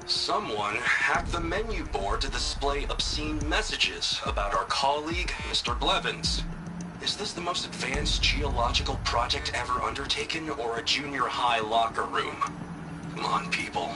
Someone hacked the menu board to display obscene messages about our colleague, Mr. Blevins. Is this the most advanced geological project ever undertaken, or a junior high locker room? Come on, people.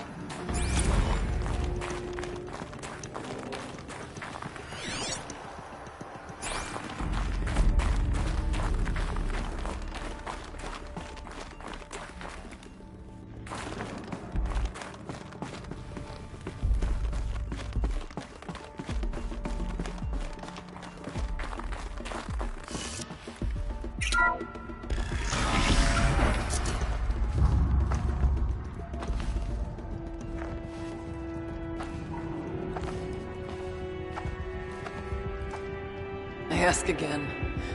I ask again,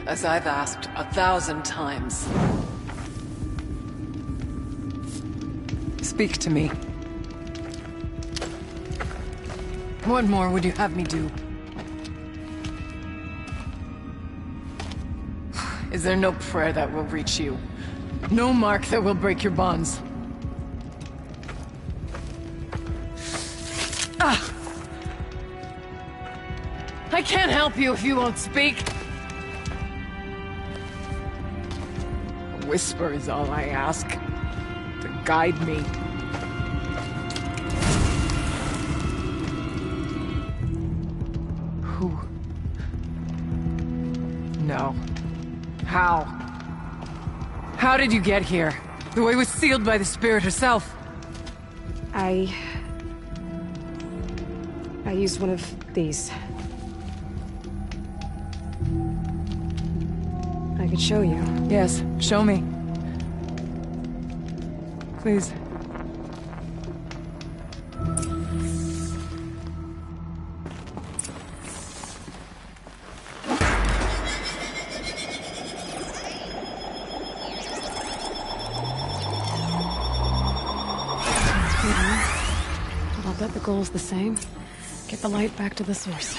as I've asked 1,000 times. Speak to me. What more would you have me do? Is there no prayer that will reach you? No mark that will break your bonds? Ah! I can't help you if you won't speak. whisper is all I ask. To guide me. Who? No. How? How did you get here? The way was sealed by the spirit herself. I used one of these. I could show you. Yes, show me. Please. But I'll bet the goal's the same. Get the light back to the source.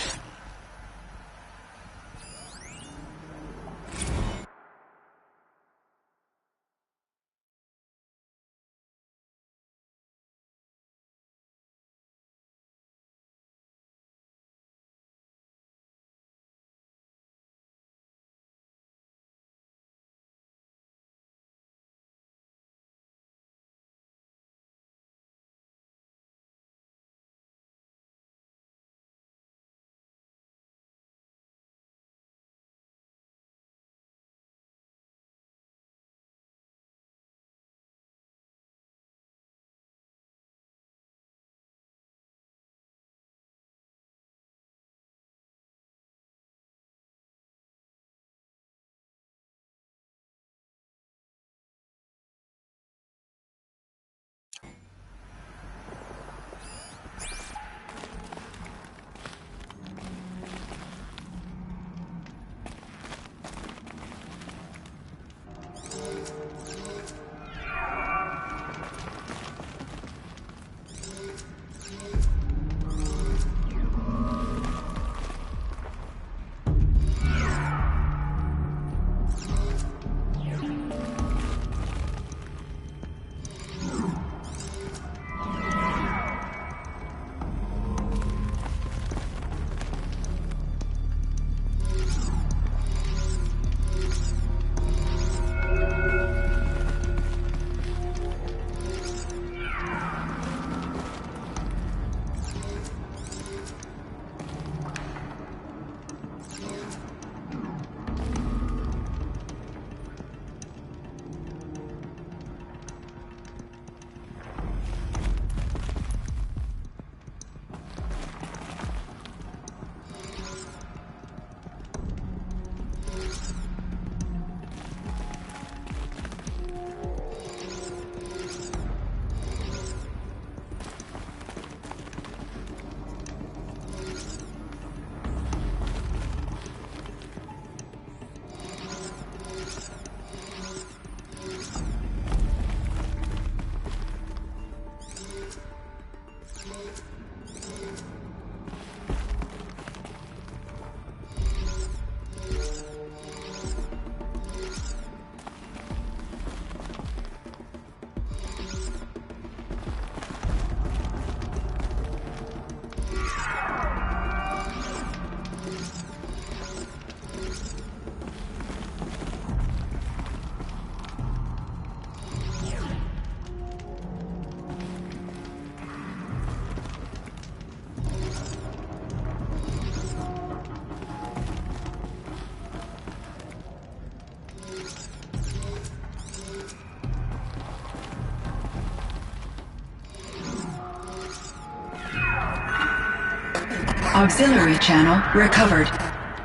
Auxiliary channel recovered.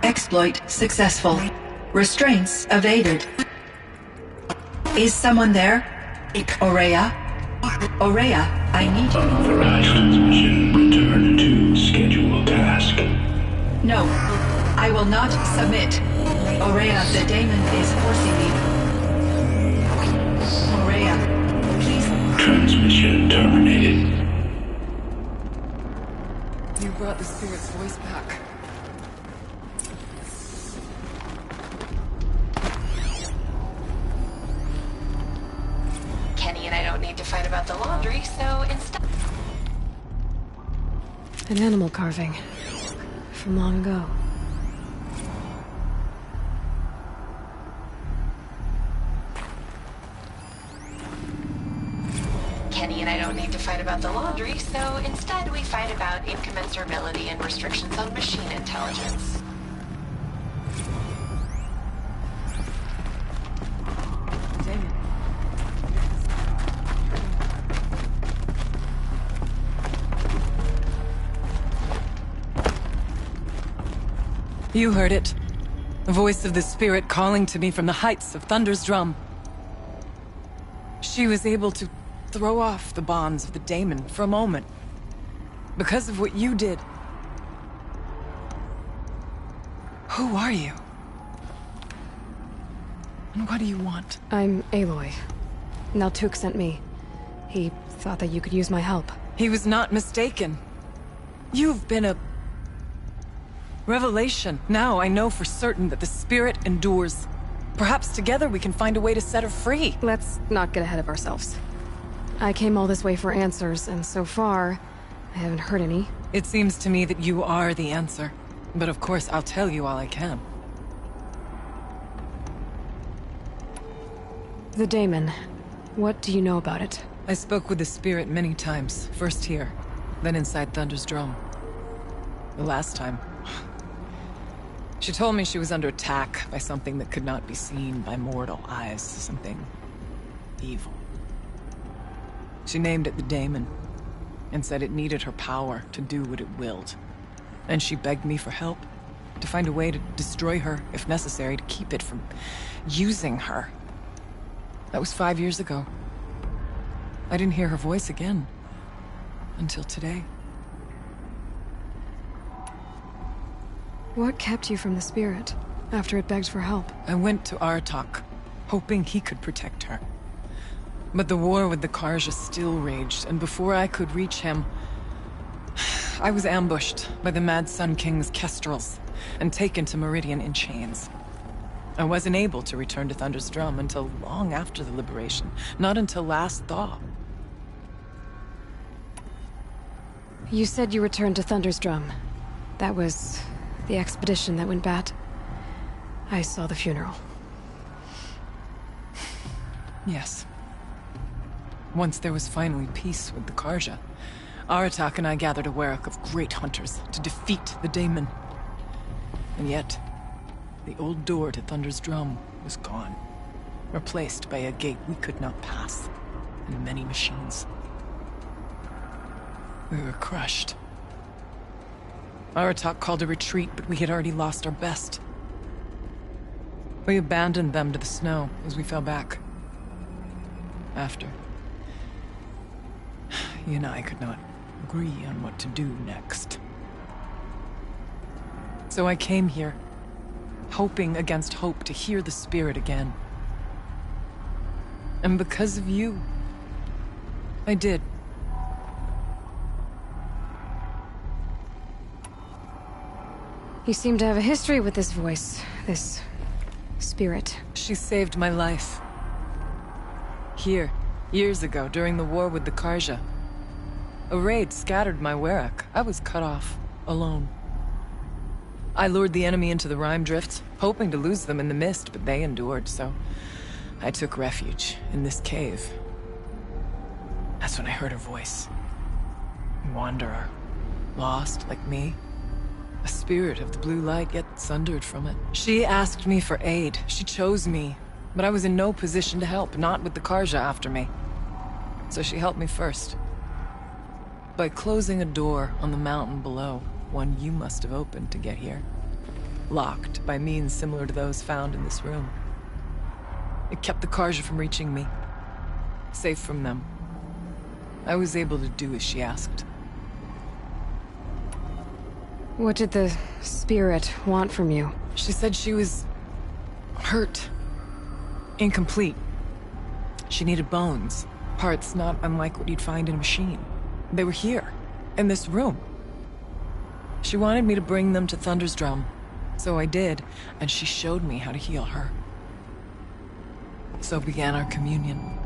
Exploit successful. Restraints evaded. Is someone there? Aurea? Aurea, I need you. Authorized transmission. Return to scheduled task. No, I will not submit. Aurea, the daemon is forcing me. Aurea, please. Transmission terminated. You brought the spirit's voice back. Kenny and I don't need to fight about the laundry, so instead... An animal carving. From long ago. need to fight about the laundry, so instead we fight about incommensurability and restrictions on machine intelligence. You heard it. The voice of the spirit calling to me from the heights of Thunder's drum. She was able to throw off the bonds of the daemon for a moment. Because of what you did. Who are you? And what do you want? I'm Aloy. Naltuk sent me. He thought that you could use my help. He was not mistaken. You've been a revelation. Now I know for certain that the spirit endures. Perhaps together we can find a way to set her free. Let's not get ahead of ourselves. I came all this way for answers, and so far, I haven't heard any. It seems to me that you are the answer. But of course, I'll tell you all I can. The daemon. What do you know about it? I spoke with the spirit many times. First here, then inside Thunder's drum. The last time, she told me she was under attack by something that could not be seen by mortal eyes. Something evil. She named it the daemon, and said it needed her power to do what it willed. And she begged me for help, to find a way to destroy her, if necessary, to keep it from using her. That was 5 years ago. I didn't hear her voice again, until today. What kept you from the spirit, after it begged for help? I went to Artok, hoping he could protect her. But the war with the Karja still raged, and before I could reach him, I was ambushed by the Mad Sun King's kestrels, and taken to Meridian in chains. I wasn't able to return to Thunder's drum until long after the liberation, not until last thaw. You said you returned to Thunder's drum. That was the expedition that went bad. I saw the funeral. Yes. Once there was finally peace with the Karja, Aratak and I gathered a werek of great hunters to defeat the daemon. And yet, the old door to Thunder's drum was gone, replaced by a gate we could not pass, and many machines. We were crushed. Aratak called a retreat, but we had already lost our best. We abandoned them to the snow as we fell back. After, he and I could not agree on what to do next. So I came here, hoping against hope to hear the spirit again. And because of you, I did. You seem to have a history with this voice, this spirit. She saved my life. Here, years ago, during the war with the Karja. A raid scattered my werek. I was cut off, alone. I lured the enemy into the Rime Drift, hoping to lose them in the mist, but they endured, so I took refuge in this cave. That's when I heard her voice. A wanderer, lost like me. A spirit of the blue light, yet sundered from it. She asked me for aid. She chose me, but I was in no position to help, not with the Karja after me. So she helped me first. By closing a door on the mountain below, one you must have opened to get here. Locked by means similar to those found in this room. It kept the Karja from reaching me. Safe from them. I was able to do as she asked. What did the spirit want from you? She said she was hurt. Incomplete. She needed bones. Parts not unlike what you'd find in a machine. They were here, in this room. She wanted me to bring them to Thunder's drum. So I did, and she showed me how to heal her. So began our communion.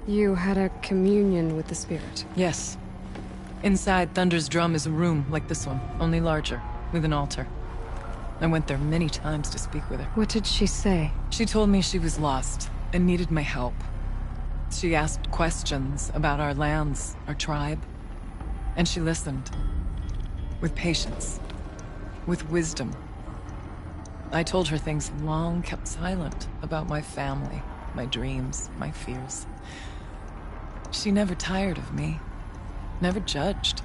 You had a communion with the spirit? Yes. Inside Thunder's drum is a room like this one, only larger, with an altar. I went there many times to speak with her. What did she say? She told me she was lost, and needed my help. She asked questions about our lands, our tribe. And she listened. With patience. With wisdom. I told her things long kept silent about my family, my dreams, my fears. She never tired of me. Never judged.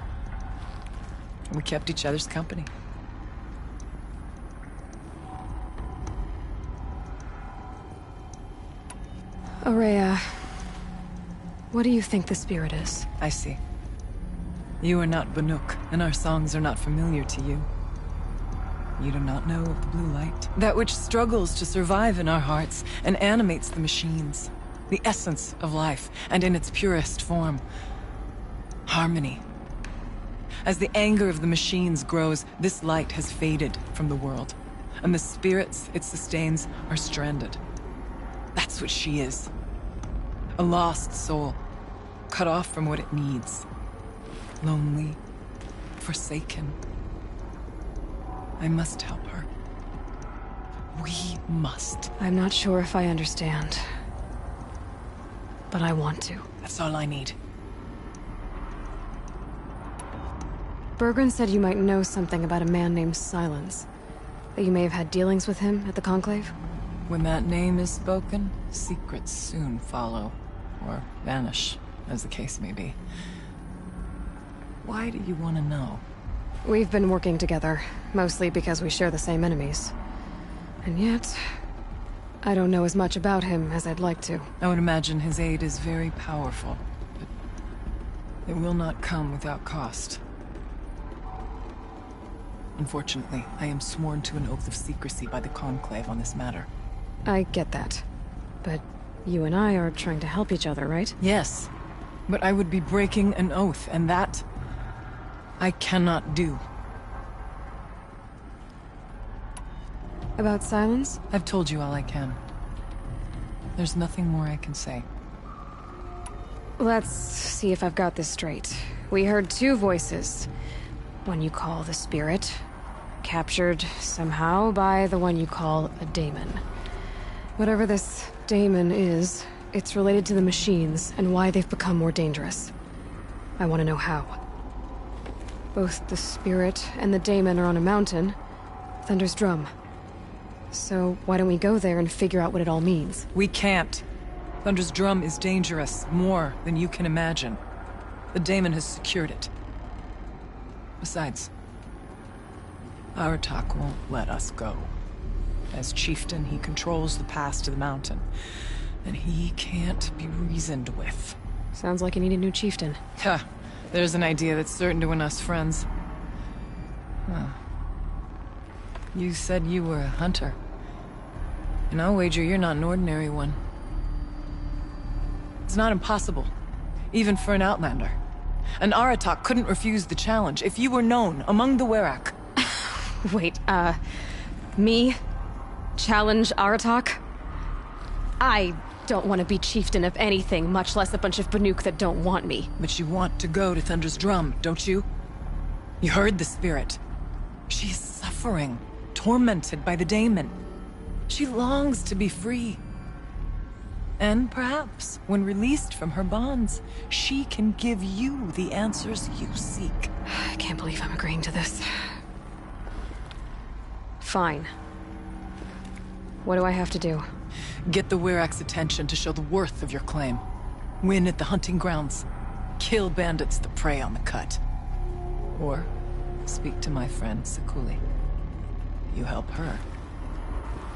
We kept each other's company. Aurea, what do you think the spirit is? I see. You are not Banuk, and our songs are not familiar to you. You do not know of the blue light. That which struggles to survive in our hearts and animates the machines. The essence of life, and in its purest form. Harmony. As the anger of the machines grows, this light has faded from the world. And the spirits it sustains are stranded. That's what she is. A lost soul. Cut off from what it needs. Lonely. Forsaken. I must help her. We must. I'm not sure if I understand. But I want to. That's all I need. Bergren said you might know something about a man named Silence. That you may have had dealings with him at the Conclave? When that name is spoken, secrets soon follow. Or vanish, as the case may be. Why do you want to know? We've been working together, mostly because we share the same enemies. And yet, I don't know as much about him as I'd like to. I would imagine his aid is very powerful, but it will not come without cost. Unfortunately, I am sworn to an oath of secrecy by the Conclave on this matter. I get that. But you and I are trying to help each other, right? Yes. But I would be breaking an oath, and that I cannot do. About Silence? I've told you all I can. There's nothing more I can say. Let's see if I've got this straight. We heard two voices. One you call the Spirit, captured somehow by the one you call a daemon. Whatever this daemon is, it's related to the machines and why they've become more dangerous. I want to know how. Both the Spirit and the daemon are on a mountain, Thunder's Drum. So why don't we go there and figure out what it all means? We can't. Thunder's Drum is dangerous, more than you can imagine. The daemon has secured it. Besides, Aratak won't let us go. As chieftain, he controls the pass to the mountain, and he can't be reasoned with. Sounds like you need a new chieftain. Ha! There's an idea that's certain to win us friends. Huh. You said you were a hunter. And I'll wager you're not an ordinary one. It's not impossible, even for an outlander. An Aratak couldn't refuse the challenge if you were known among the Werak. Wait, me? Challenge Aratak? I don't want to be chieftain of anything, much less a bunch of Banuk that don't want me. But you want to go to Thunder's Drum, don't you? You heard the spirit. She is suffering, tormented by the daemon. She longs to be free. And perhaps, when released from her bonds, she can give you the answers you seek. I can't believe I'm agreeing to this. Fine. What do I have to do? Get the Werak's attention to show the worth of your claim. Win at the hunting grounds. Kill bandits that prey on the cut. Or speak to my friend Sakuli. You help her,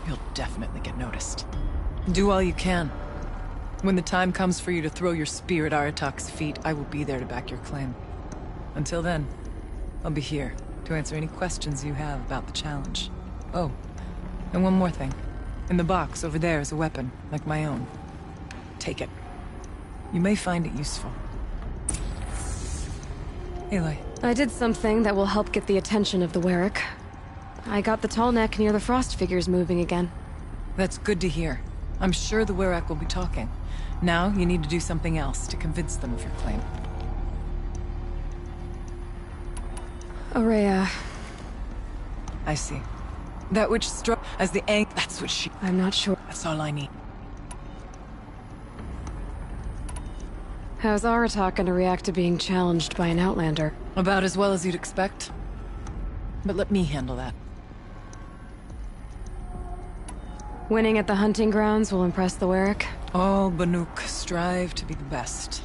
you'll definitely get noticed. Do all you can. When the time comes for you to throw your spear at Aratak's feet, I will be there to back your claim. Until then, I'll be here to answer any questions you have about the challenge. Oh, and one more thing. In the box over there is a weapon, like my own. Take it. You may find it useful. Aloy. I did something that will help get the attention of the Werak. I got the tall neck near the frost figures moving again. That's good to hear. I'm sure the Werak will be talking. Now, you need to do something else to convince them of your claim. Aurea. I see. That which struck as the that's what she... I'm not sure. That's all I need. How's Aratak gonna react to being challenged by an Outlander? About as well as you'd expect. But let me handle that. Winning at the hunting grounds will impress the Warwick? All Banuk strive to be the best.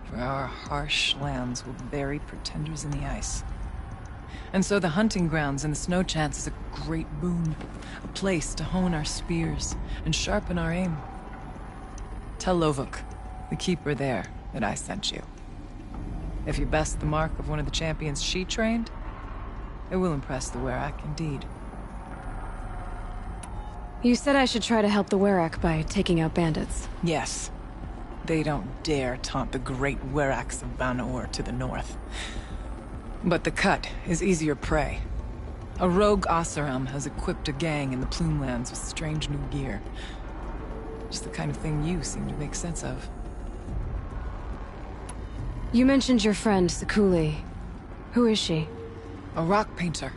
For our harsh lands will bury pretenders in the ice. And so the hunting grounds and the snow chance is a great boon. A place to hone our spears and sharpen our aim. Tell Lovuk, the keeper there, that I sent you. If you best the mark of one of the champions she trained, it will impress the Werak indeed. You said I should try to help the Werak by taking out bandits. Yes. They don't dare taunt the great Weraks of Van-Or to the north. But the Cut is easier prey. A rogue Oseram has equipped a gang in the Plumelands with strange new gear. Just the kind of thing you seem to make sense of. You mentioned your friend, Sekuli. Who is she? A rock painter.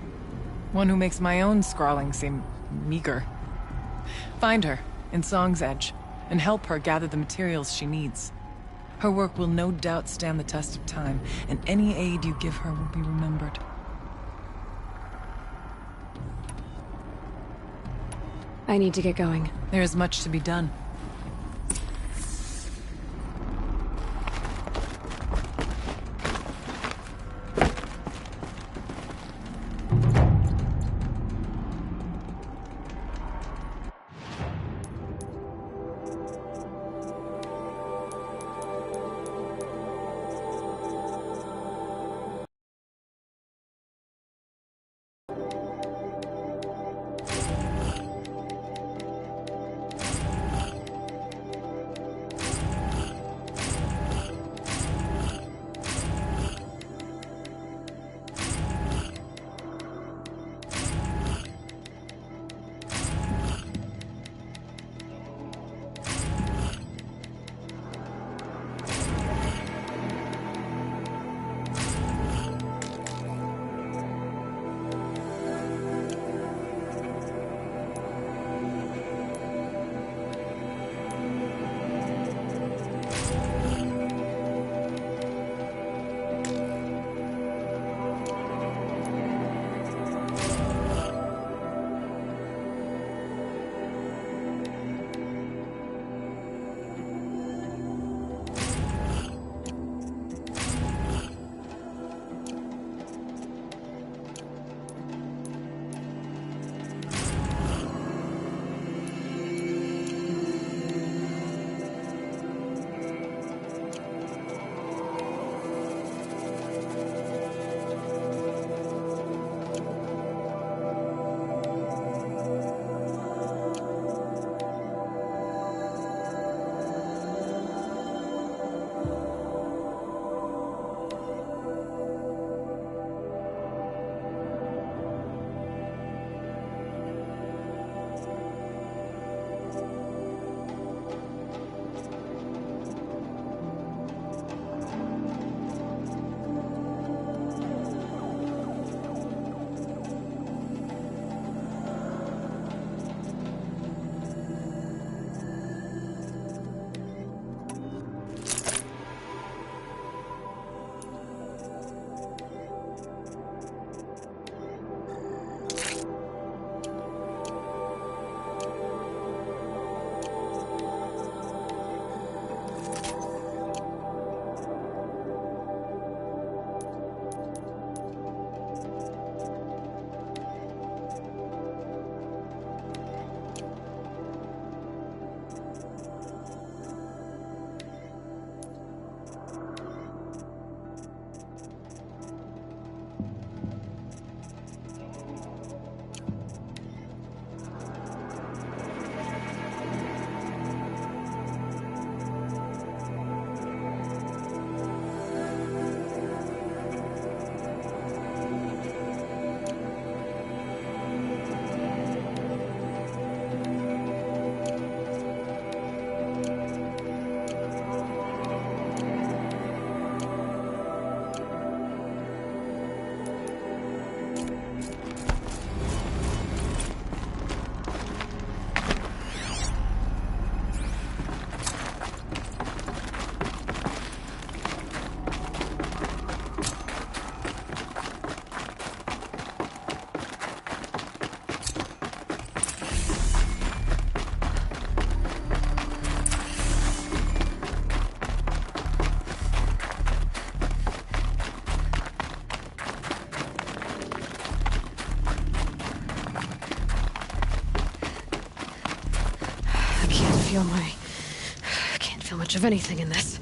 One who makes my own scrawling seem meager. Find her in Song's Edge, and help her gather the materials she needs. Her work will no doubt stand the test of time, and any aid you give her will be remembered. I need to get going. There is much to be done. Can't feel much of anything in this.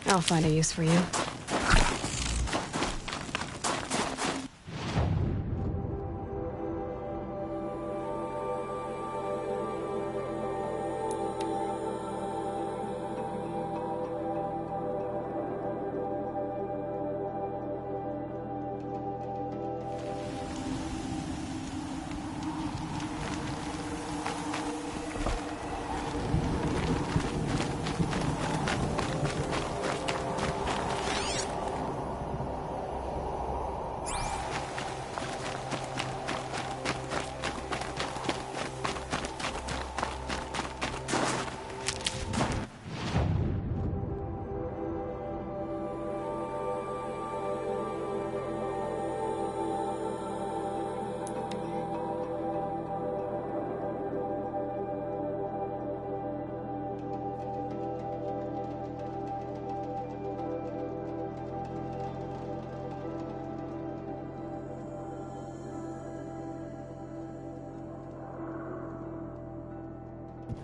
I'll find a use for you.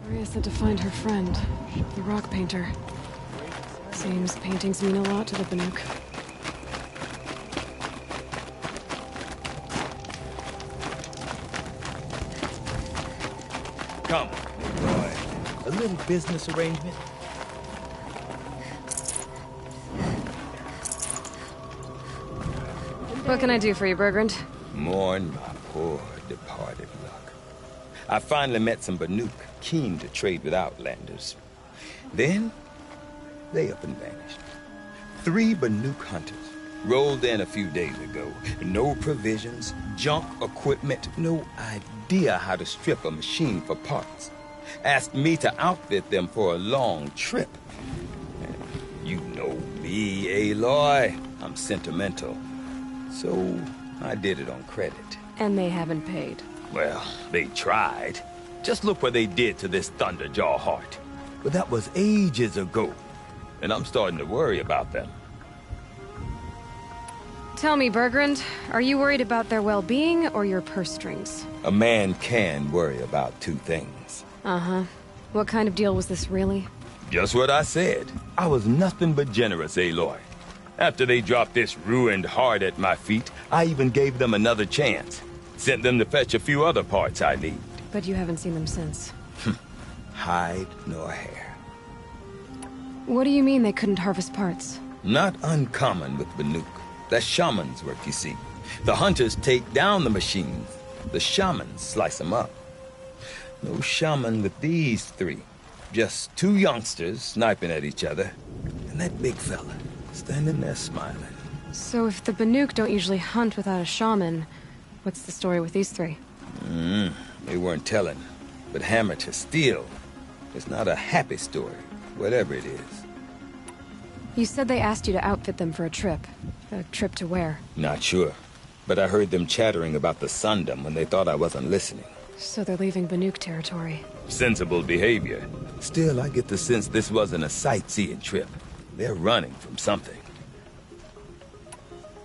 Maria said to find her friend, the rock painter. Seems paintings mean a lot to the Banuk. Come, Aloy. A little business arrangement? What can I do for you, Bergrand? Mourn my poor departed luck. I finally met some Banuk keen to trade with Outlanders. Then, they up and vanished. 3 Banuk hunters rolled in a few days ago. No provisions, junk equipment, no idea how to strip a machine for parts. Asked me to outfit them for a long trip. You know me, Aloy. I'm sentimental. So, I did it on credit. And they haven't paid. Well, they tried. Just look what they did to this Thunderjaw heart. But that was ages ago. And I'm starting to worry about them. Tell me, Bergrand, are you worried about their well-being or your purse strings? A man can worry about 2 things. Uh-huh. What kind of deal was this, really? Just what I said. I was nothing but generous, Aloy. After they dropped this ruined heart at my feet, I even gave them another chance. Sent them to fetch a few other parts I need. But you haven't seen them since. Hide nor hair. What do you mean they couldn't harvest parts? Not uncommon with Banuk. That's shaman's work, you see. The hunters take down the machines. The shamans slice them up. No shaman with these 3. Just 2 youngsters sniping at each other. And that big fella standing there smiling. So if the Banuk don't usually hunt without a shaman, what's the story with these 3? They weren't telling. But hammer to steel. It's not a happy story, whatever it is. You said they asked you to outfit them for a trip. A trip to where? Not sure. But I heard them chattering about the Sundom when they thought I wasn't listening. So they're leaving Banuk territory. Sensible behavior. Still, I get the sense this wasn't a sightseeing trip. They're running from something.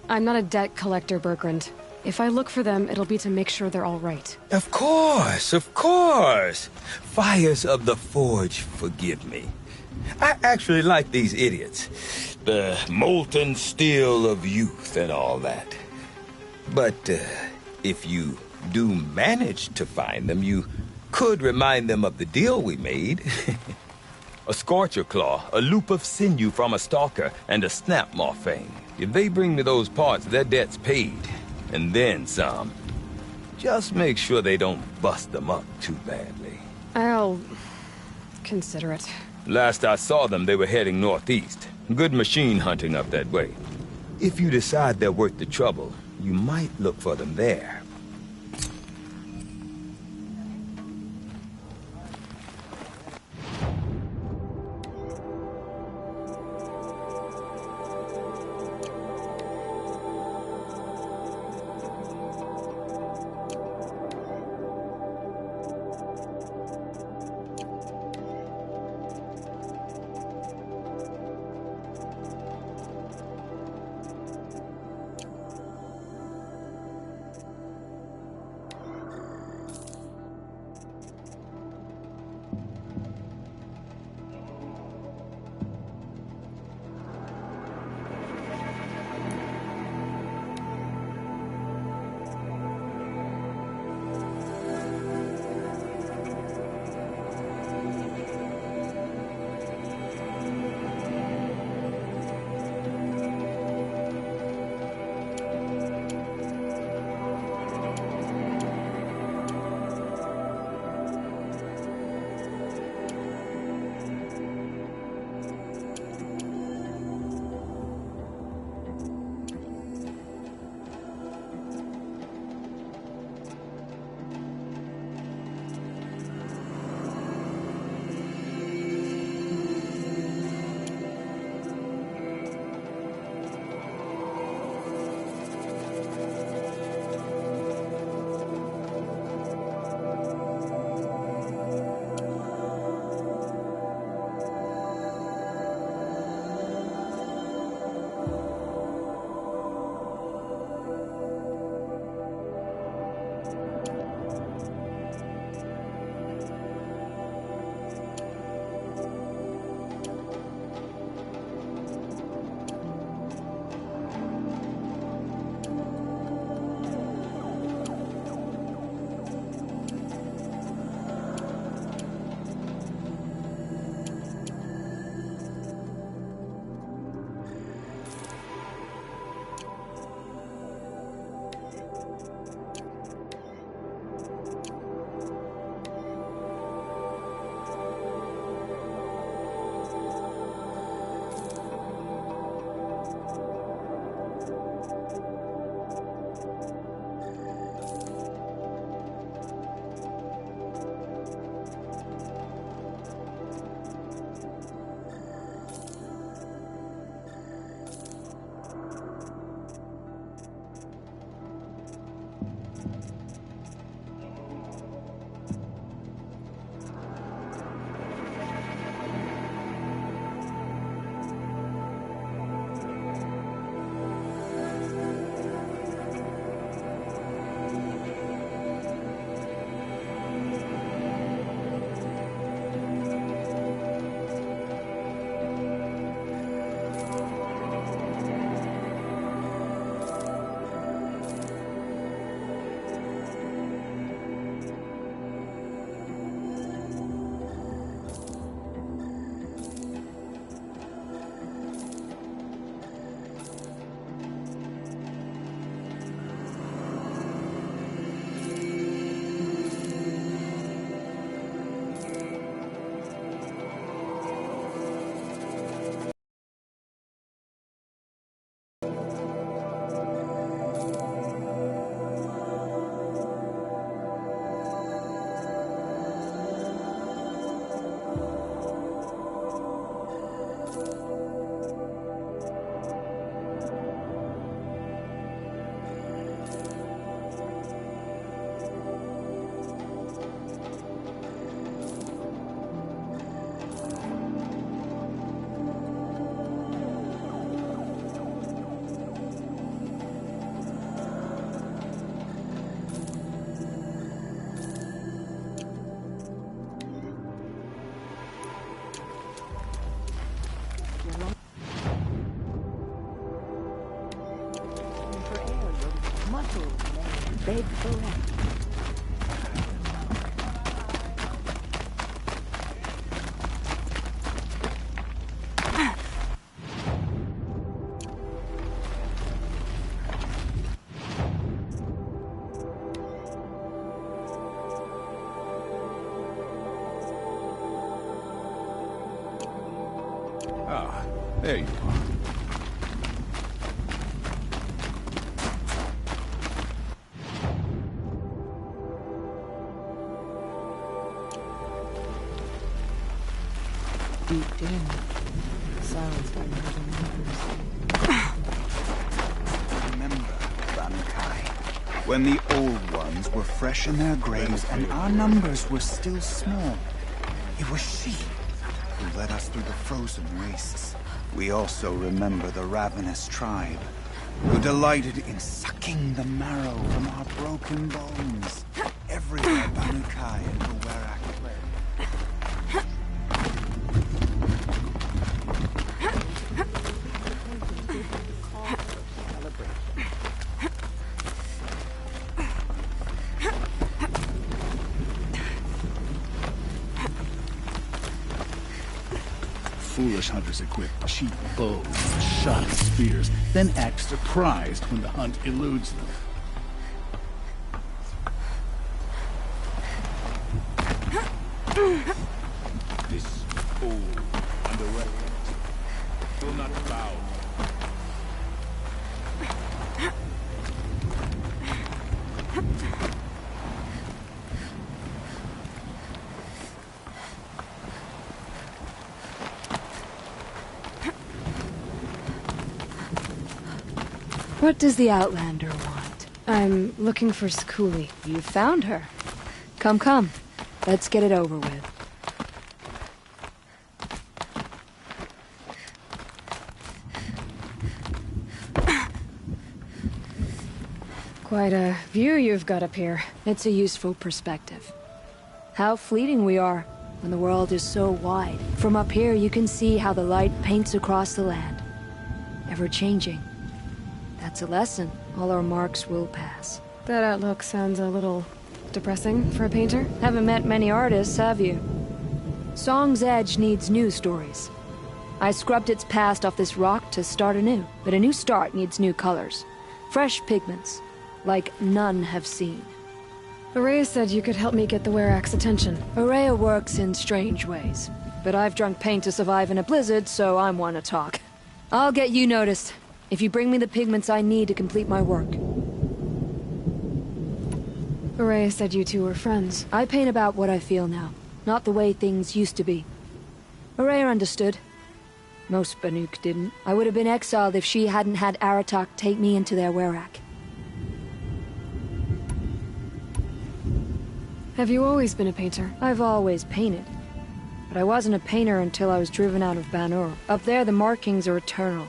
I'm not a debt collector, Bergrand. If I look for them, it'll be to make sure they're all right. Of course, of course. Fires of the Forge forgive me. I actually like these idiots. The molten steel of youth and all that. But if you do manage to find them, you could remind them of the deal we made. a scorcher claw, a loop of sinew from a stalker, and a snapmaw fang. If they bring me those parts, their debt's paid. And then some. Just make sure they don't bust them up too badly. I'll consider it. Last I saw them, they were heading northeast. Good machine hunting up that way. If you decide they're worth the trouble, you might look for them there. beg for rent. Ah, there you are. Deep in, silence by merging numbers. Remember, Bankai, when the old ones were fresh in their graves and our numbers were still small, it was she who led us through the frozen wastes. We also remember the ravenous tribe, who delighted in sucking the marrow from our broken bones. Everywhere Bankai and the Werak fled. Foolish hunters equip cheap bows, shoddy spears, then act surprised when the hunt eludes them. This old underweapons will not bow. What does the Outlander want? I'm looking for Skuli. You found her. Come, come. Let's get it over with. Quite a view you've got up here. It's a useful perspective. How fleeting we are when the world is so wide. From up here you can see how the light paints across the land. Ever changing. That's a lesson. All our marks will pass. That outlook sounds a little depressing for a painter. Haven't met many artists, have you? Song's Edge needs new stories. I scrubbed its past off this rock to start anew, but a new start needs new colors. Fresh pigments, like none have seen. Araya said you could help me get the Werak's attention. Araya works in strange ways, but I've drunk paint to survive in a blizzard, so I'm one to talk. I'll get you noticed, if you bring me the pigments I need to complete my work. Araya said you two were friends. I paint about what I feel now, not the way things used to be. Araya understood. Most Banuk didn't. I would have been exiled if she hadn't had Aratak take me into their Werak. Have you always been a painter? I've always painted. But I wasn't a painter until I was driven out of Banur. Up there, the markings are eternal.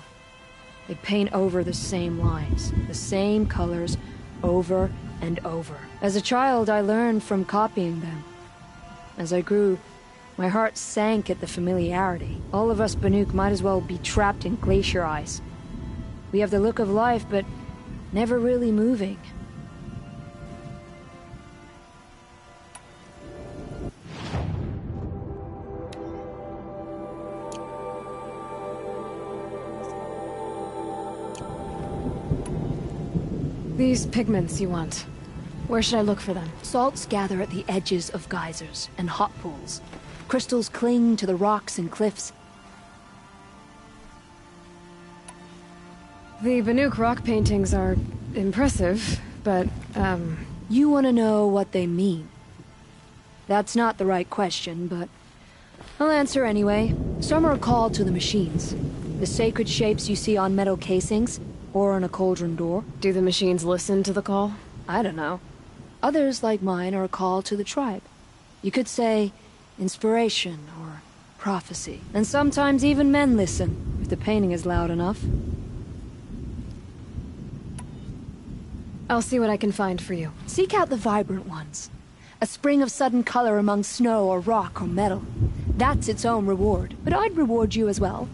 They paint over the same lines, the same colors, over and over. As a child, I learned from copying them. As I grew, my heart sank at the familiarity. All of us Banuk might as well be trapped in glacier ice. We have the look of life, but never really moving. These pigments you want. Where should I look for them? Salts gather at the edges of geysers and hot pools. Crystals cling to the rocks and cliffs. The Banuk rock paintings are impressive, but, You want to know what they mean? That's not the right question, but I'll answer anyway. Some are called to the machines. The sacred shapes you see on metal casings, or on a cauldron door. Do the machines listen to the call? I don't know. Others, like mine, are a call to the tribe. You could say inspiration or prophecy. And sometimes even men listen, if the painting is loud enough. I'll see what I can find for you. Seek out the vibrant ones. A spring of sudden color among snow or rock or metal. That's its own reward, but I'd reward you as well.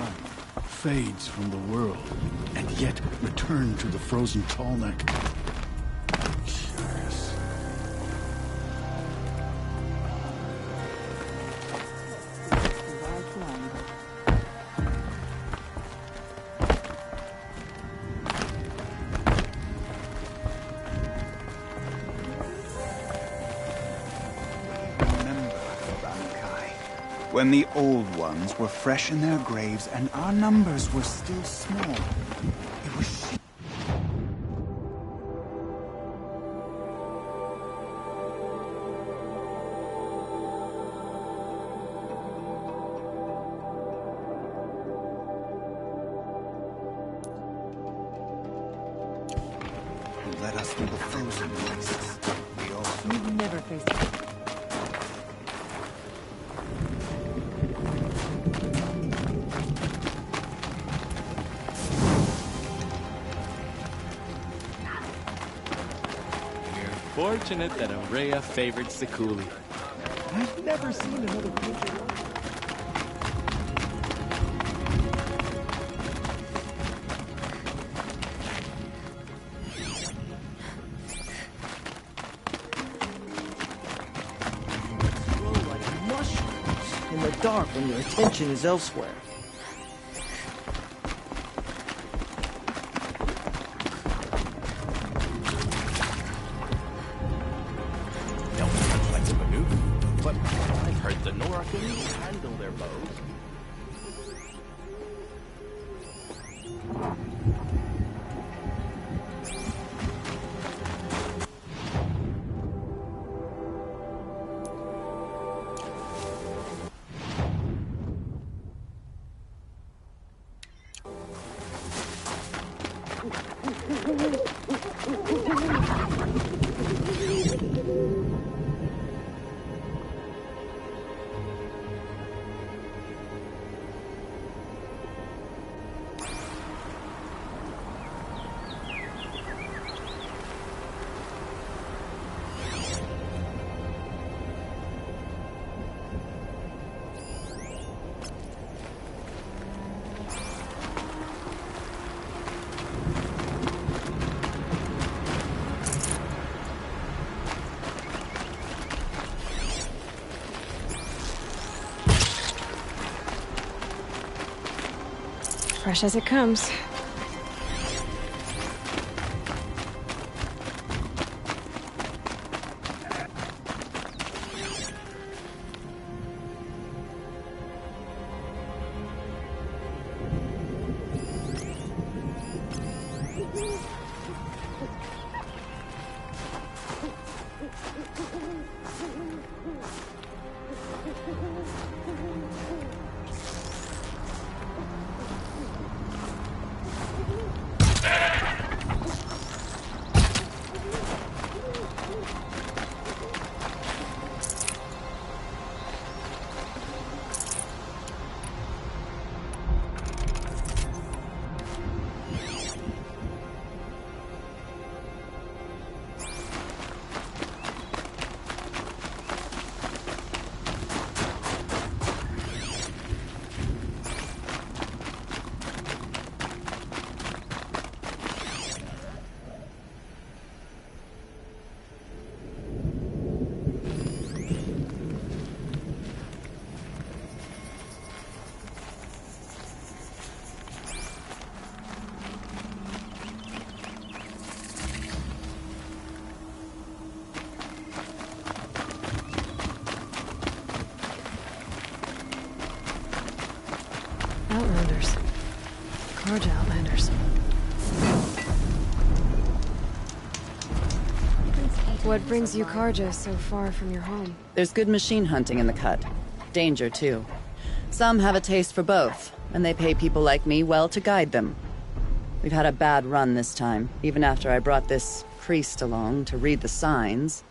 life, fades from the world, and yet return to the frozen Tallneck. Curious. When the old ones were fresh in their graves and our numbers were still small. It was she. Who led us through the frozen wastes. We also You've never faced it. Fortunate that Aurea favored Sekuli. I've never seen another picture. Grow like mushrooms in the dark when your attention is elsewhere. But I've heard the Nora can handle their bows. Fresh as it comes. Outlanders. Karja Outlanders. What brings you Karja so far from your home? There's good machine hunting in the cut. Danger, too. Some have a taste for both, and they pay people like me well to guide them. We've had a bad run this time, even after I brought this priest along to read the signs.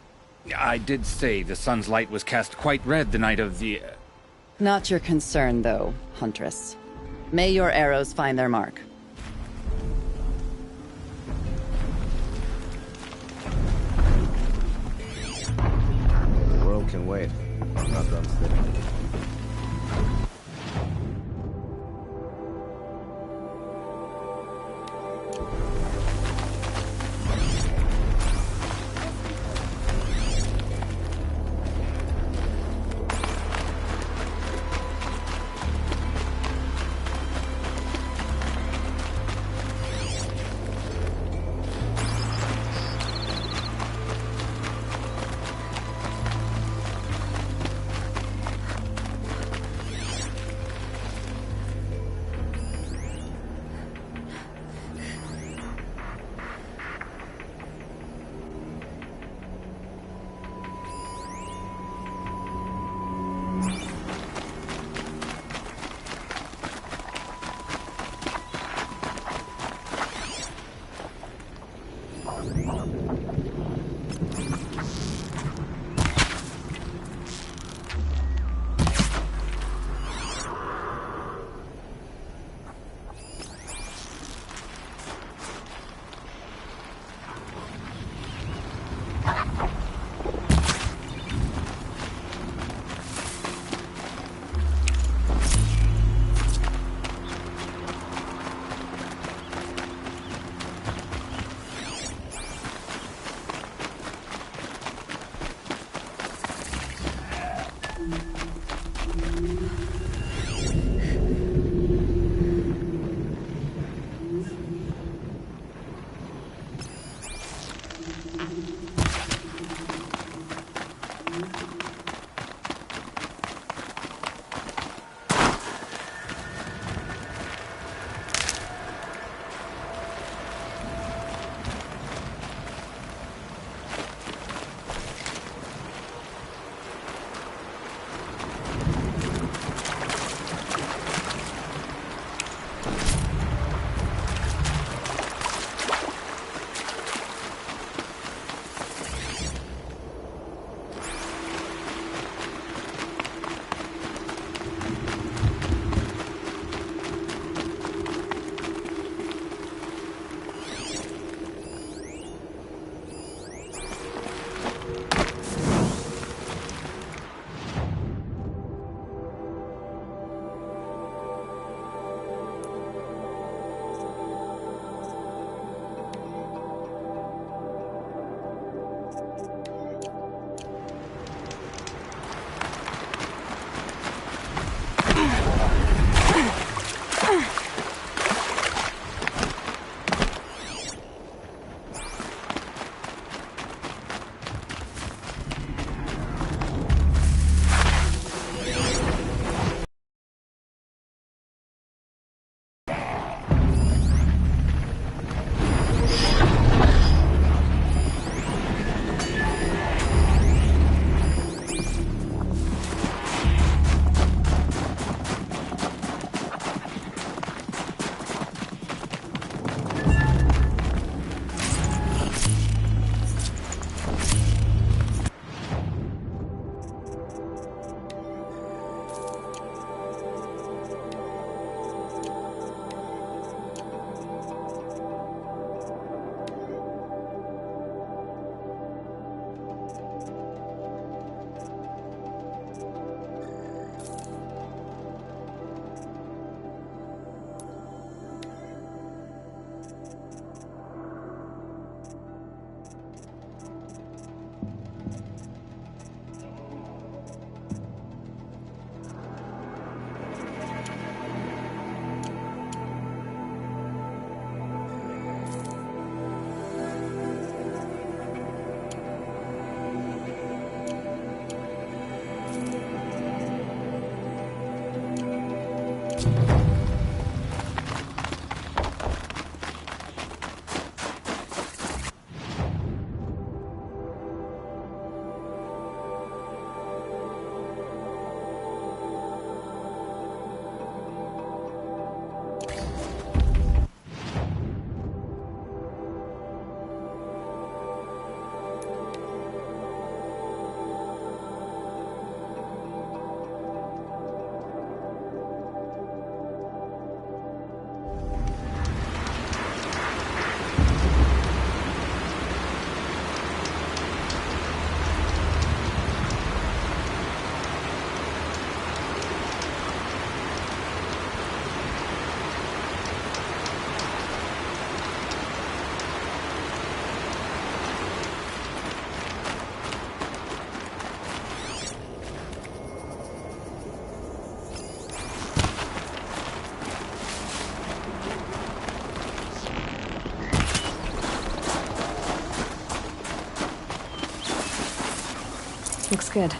I did say the sun's light was cast quite red the night of the... Not your concern, though, Huntress. May your arrows find their mark. The world can wait. I'm not done sleeping. Looks good.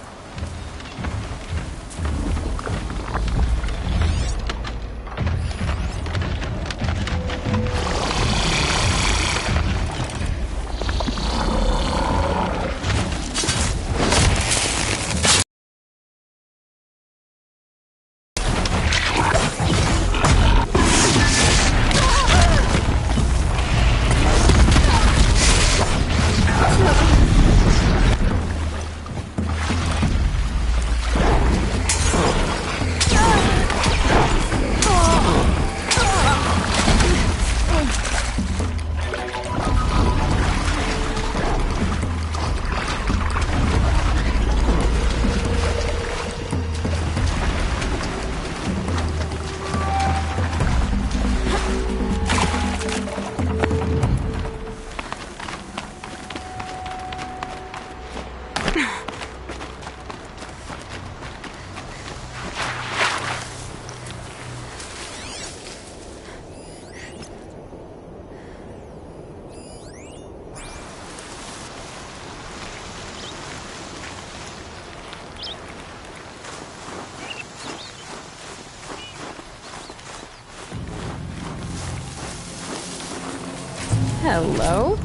Hello?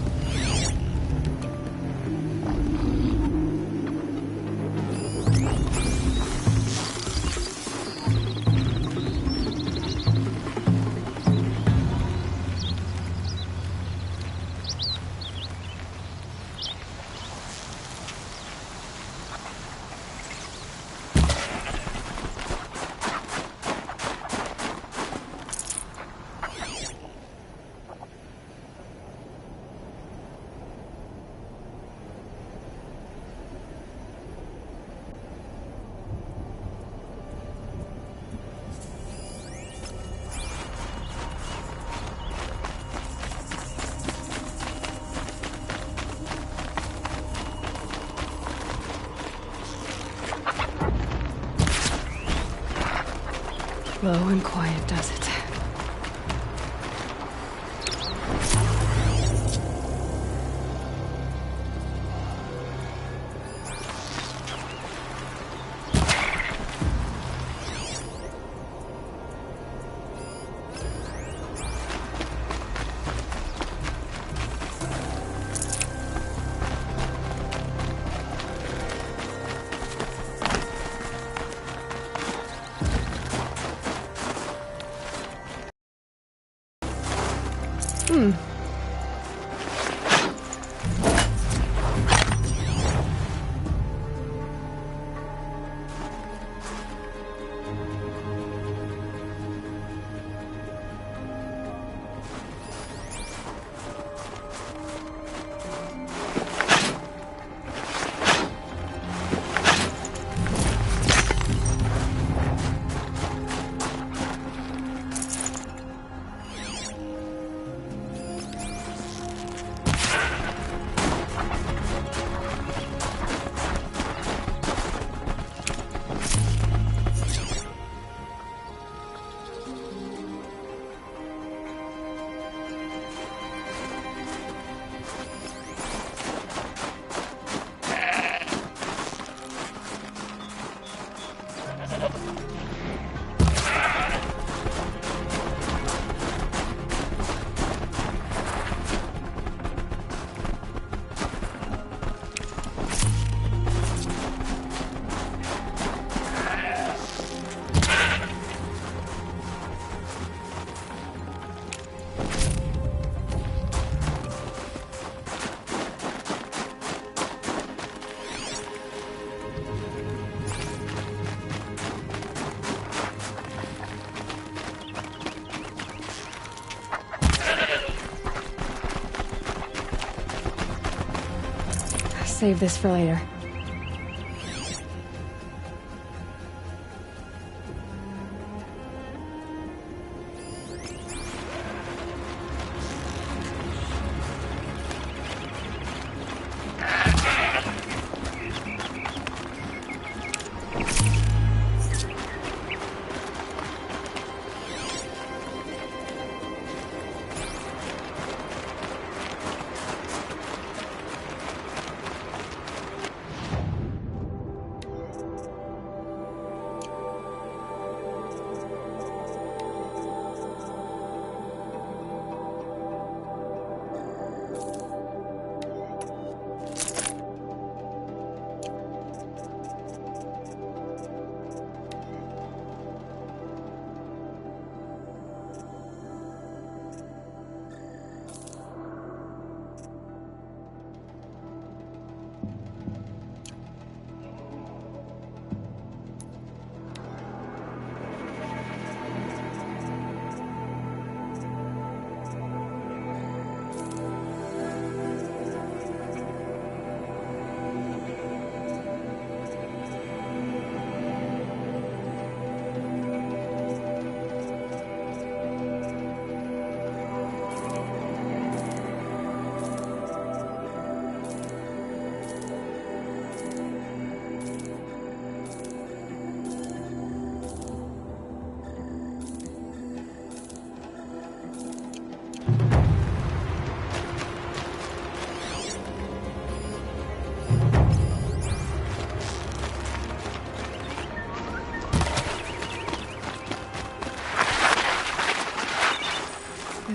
Low and quiet does it. Save this for later.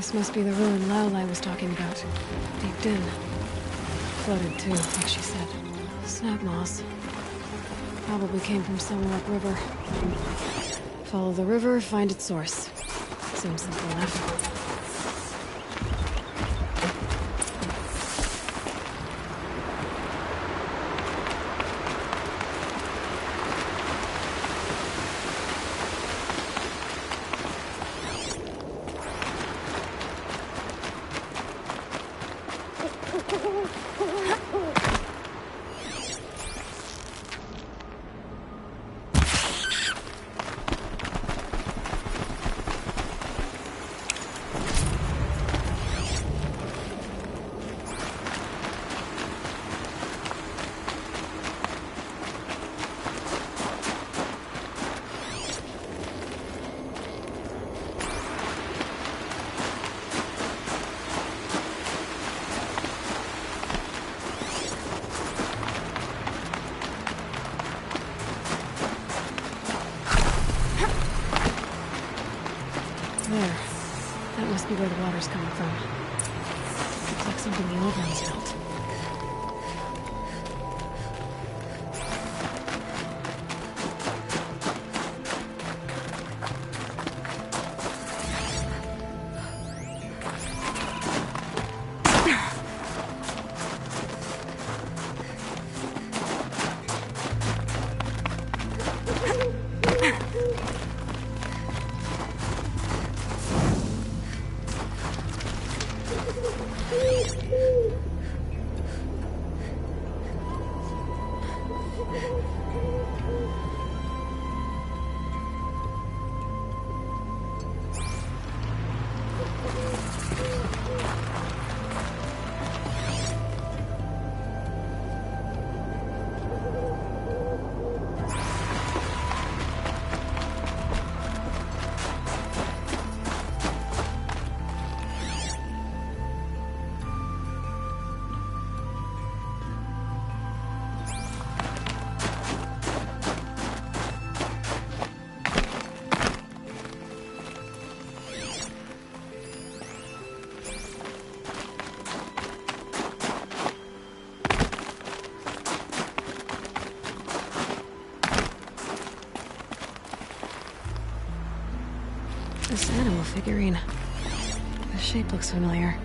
This must be the ruin Aloy was talking about. Deep in. Flooded too, like she said. Snap moss. Probably came from somewhere upriver. Follow the river, find its source. Seems simple enough. There. That must be where the water's coming from. Looks like something the old ones built. This animal figurine. The shape looks familiar.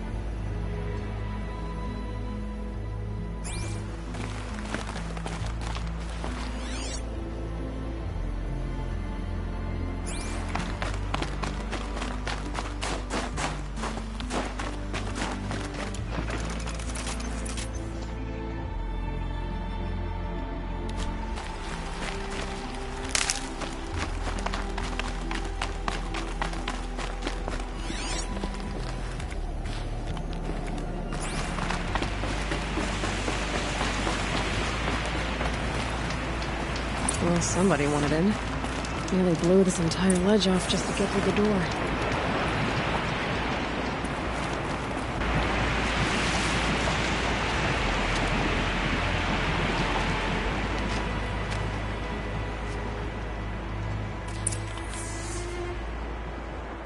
Well, somebody wanted in. Nearly blew this entire ledge off just to get through the door.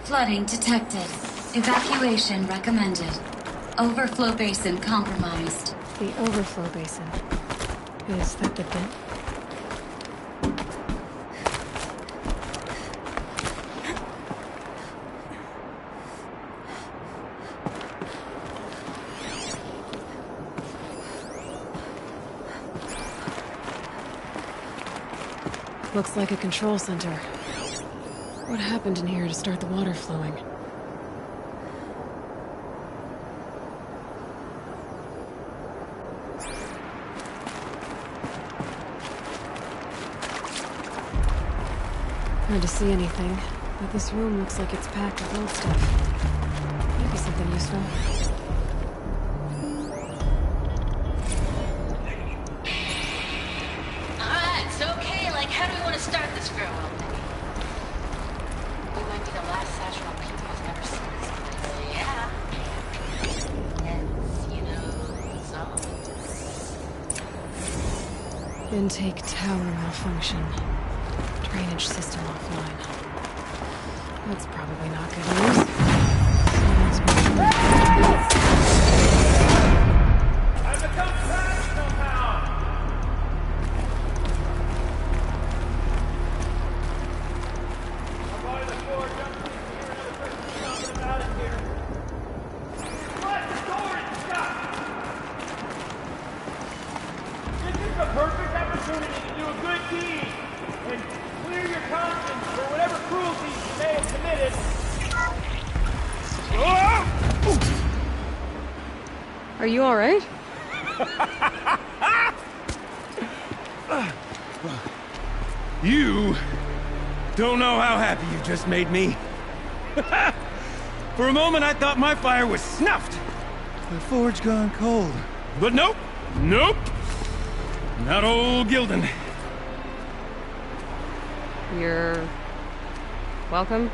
Flooding detected. Evacuation recommended. Overflow basin compromised. The overflow basin. Is that the dent? Looks like a control center. What happened in here to start the water flowing? Hard to see anything, but this room looks like it's packed with old stuff. Maybe something useful. Start this farewell thing. You might be the last Satchel people who's ever seen this place. Yeah. Hence, you know, so. Intake tower malfunction. Drainage system offline. That's probably not good news. Are you alright? You don't know how happy you just made me. For a moment, I thought my fire was snuffed. The forge gone cold. But nope. Nope. Not old Gildan. You're... welcome?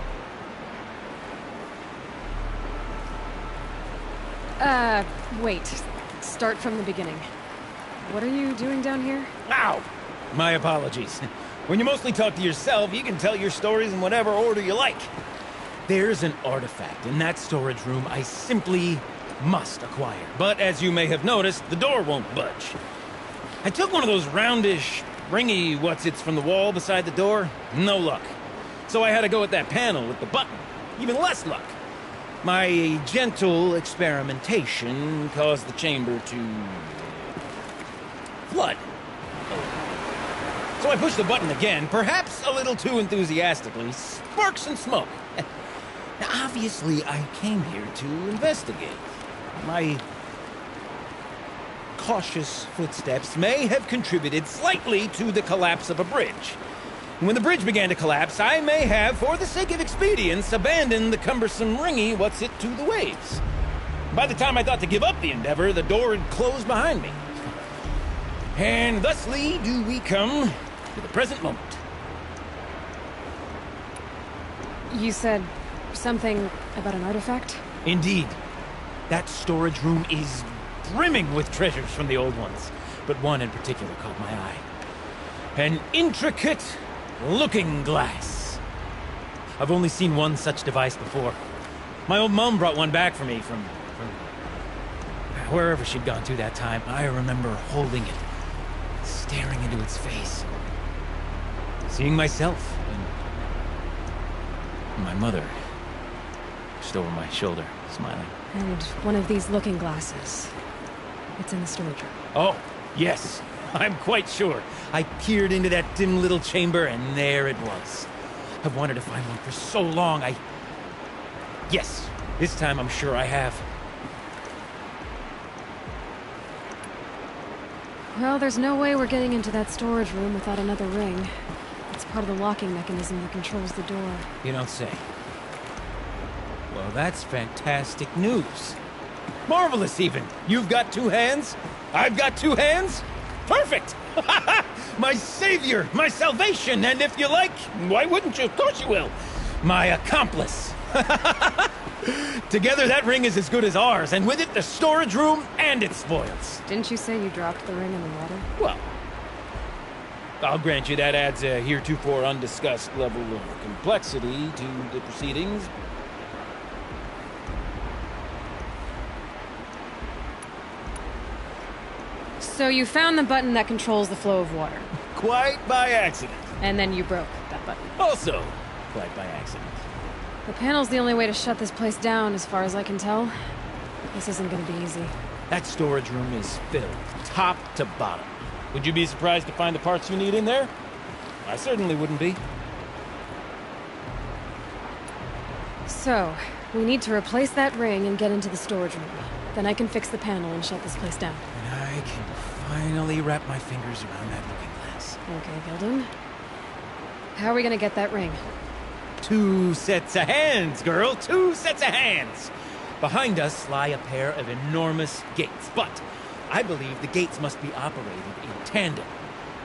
Wait. Start from the beginning. What are you doing down here? Ow! My apologies. When you mostly talk to yourself, you can tell your stories in whatever order you like. There's an artifact in that storage room I simply must acquire. But as you may have noticed, the door won't budge. I took one of those roundish, ringy what's-its from the wall beside the door. No luck. So I had to go with that panel with the button. Even less luck. My gentle experimentation caused the chamber to... flood. So I pushed the button again, perhaps a little too enthusiastically. Sparks and smoke. Now, obviously, I came here to investigate. My cautious footsteps may have contributed slightly to the collapse of a bridge. When the bridge began to collapse, I may have, for the sake of expedience, abandoned the cumbersome ringy what's-it to the waves. By the time I thought to give up the endeavor, the door had closed behind me. And thusly do we come to the present moment. You said something about an artifact? Indeed. That storage room is brimming with treasures from the old ones, but one in particular caught my eye. An intricate looking glass. I've only seen one such device before. My old mum brought one back for me from wherever she'd gone to that time. I remember holding it, staring into its face, seeing myself and my mother just over my shoulder, smiling. And one of these looking glasses. It's in the storage room. Oh, yes. I'm quite sure. I peered into that dim little chamber, and there it was. I've wanted to find one for so long, Yes, this time I'm sure I have. Well, there's no way we're getting into that storage room without another ring. It's part of the locking mechanism that controls the door. You don't say. Well, that's fantastic news. Marvelous, even. You've got two hands. I've got two hands. Perfect! My savior, my salvation, and if you like, why wouldn't you? Of course you will. My accomplice. Together, that ring is as good as ours, and with it, the storage room and its spoils. Didn't you say you dropped the ring in the water? Well, I'll grant you that adds a heretofore undiscussed level of complexity to the proceedings. So you found the button that controls the flow of water. Quite by accident. And then you broke that button. Also, quite by accident. The panel's the only way to shut this place down, as far as I can tell. This isn't gonna be easy. That storage room is filled, top to bottom. Would you be surprised to find the parts you need in there? I certainly wouldn't be. So, we need to replace that ring and get into the storage room. Then I can fix the panel and shut this place down. And I can finally wrap my fingers around that looking glass. Okay, Gildan. How are we gonna get that ring? 2 sets of hands, girl! 2 sets of hands! Behind us lie a pair of enormous gates, but I believe the gates must be operated in tandem.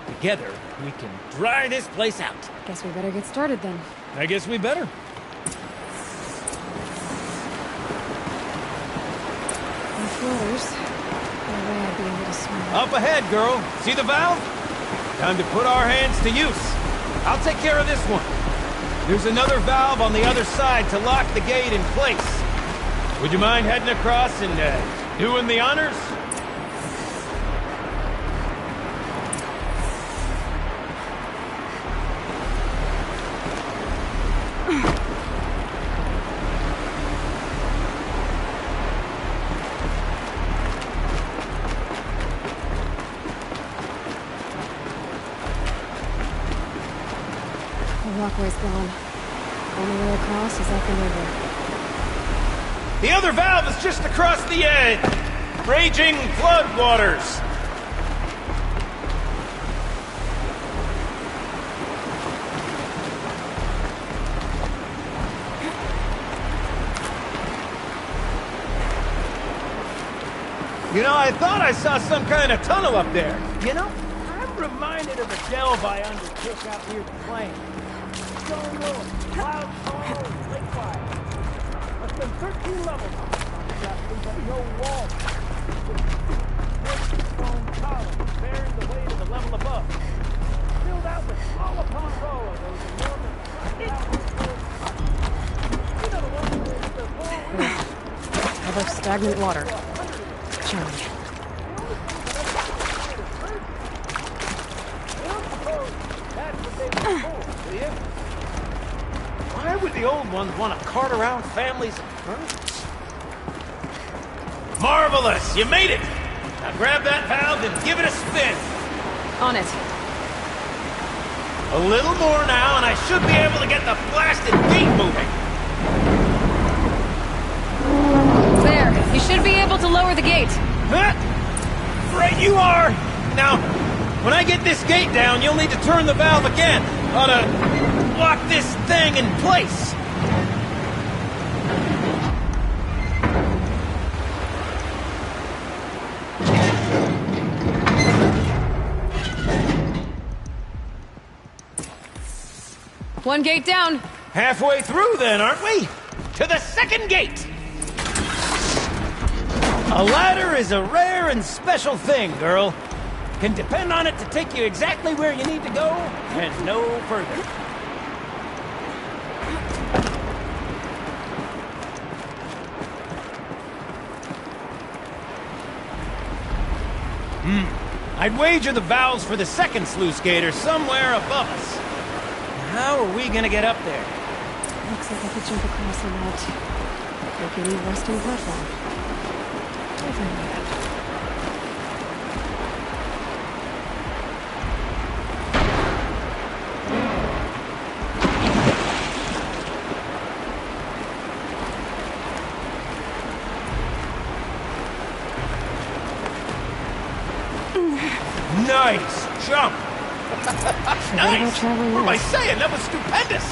Together, we can dry this place out. Guess we better get started then. I guess we better. Floaters. No way I'd be able to swim. Up ahead, girl. See the valve? Time to put our hands to use. I'll take care of this one. There's another valve on the other side to lock the gate in place. Would you mind heading across and doing the honors? The walkway's gone. Only way across is up and over. The other valve is just across the edge. Raging flood waters. You know, I thought I saw some kind of tunnel up there. You know, I'm reminded of a delve I undertook out near the plain. Stone Road, cloud tall, lake-wide. Must have been 13 levels. Got things like no wall. Stone columns bearing the weight of the level above. Filled out with row upon row of those enormous you know the ones with the How about stagnant water? Challenge. Why would the old ones want to cart around families of birds? Marvelous! You made it! Now grab that valve and give it a spin. On it. A little more now, and I should be able to get the blasted gate moving. There. You should be able to lower the gate. Huh? Right you are! Now, when I get this gate down, you'll need to turn the valve again. Ought to lock this thing in place. One gate down. Halfway through then, aren't we? To the second gate! A ladder is a rare and special thing, girl. Can depend on it to take you exactly where you need to go, and no further. I'd wager the valves for the second sluice gate are somewhere above us. How are we gonna get up there? Looks like I could jump across on that rickety resting platform. I'll find a way out. Nice jump! Nice! What am I saying? That was stupendous!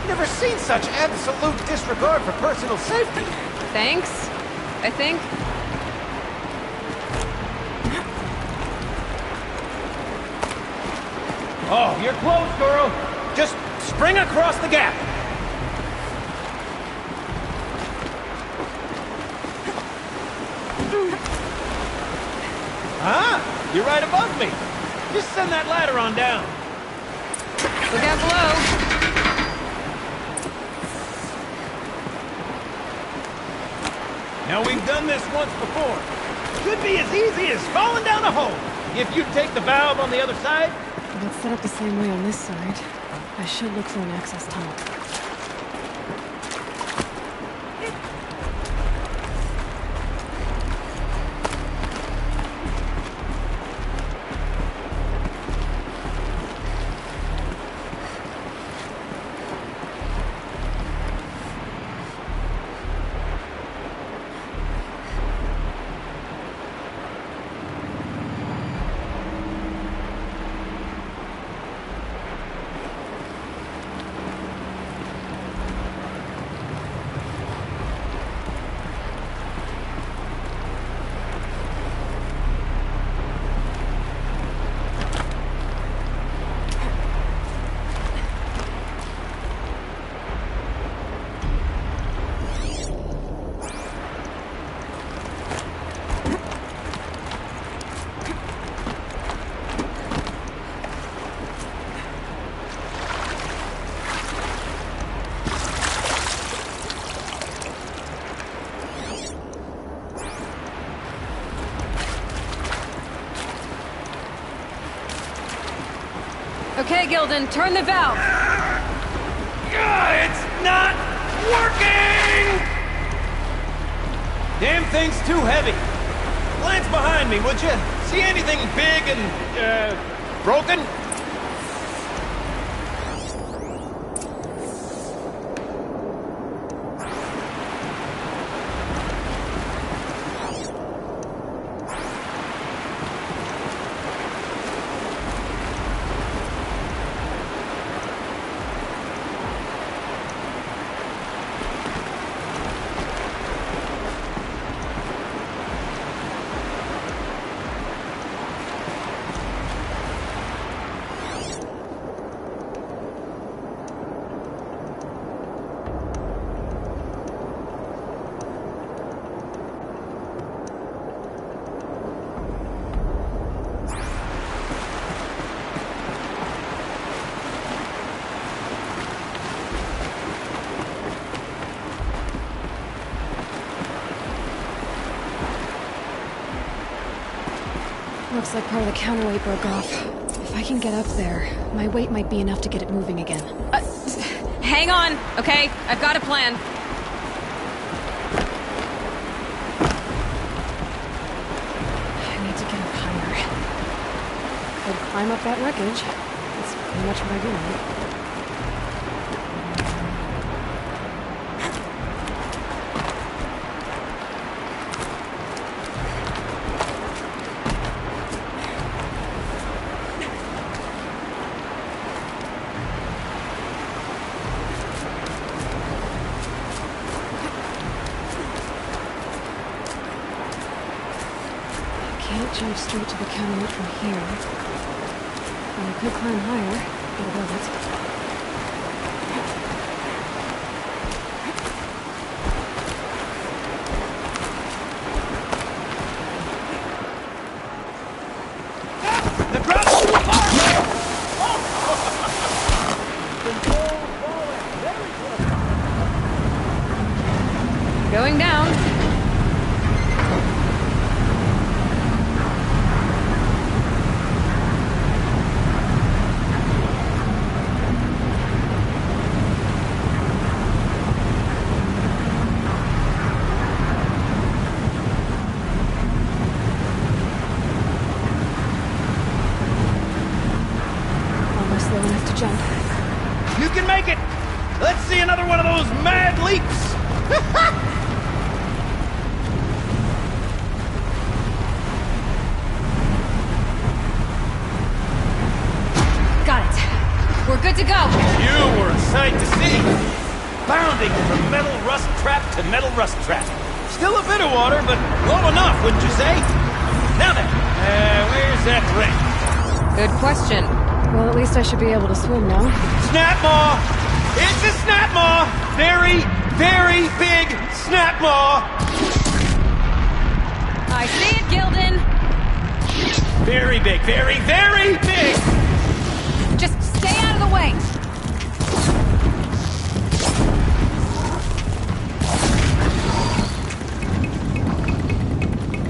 Never seen such absolute disregard for personal safety. Thanks, I think. Oh, you're close, girl. Just spring across the gap. Ah, you're right above me. Just send that ladder on down. Look out below. Now, we've done this once before. Could be as easy as falling down a hole. If you take the valve on the other side. Let's set up the same way on this side. I should look for an access tunnel. Okay, Gildan, turn the valve. It's not working! Damn thing's too heavy. Glance behind me, would you? See anything big and, broken? Looks like part of the counterweight broke off. If I can get up there, my weight might be enough to get it moving again. Hang on, okay? I've got a plan. I need to get up higher. Could climb up that wreckage. That's pretty much what I do now. Jump straight to the counterweight from here. And I could climb higher, get above it. The ground's too far! Going down. Jump. You can make it! Let's see another one of those mad leaps! Got it. We're good to go. You were a sight to see. Bounding from metal rust trap to metal rust trap. Still a bit of water, but low enough, wouldn't you say? Now then, where's that ring? Good question. Well, at least I should be able to swim now. Snap maw! It's a snap maw! Very, very big snap maw! I see it, Gildan! Very big, very, very big! Just stay out of the way!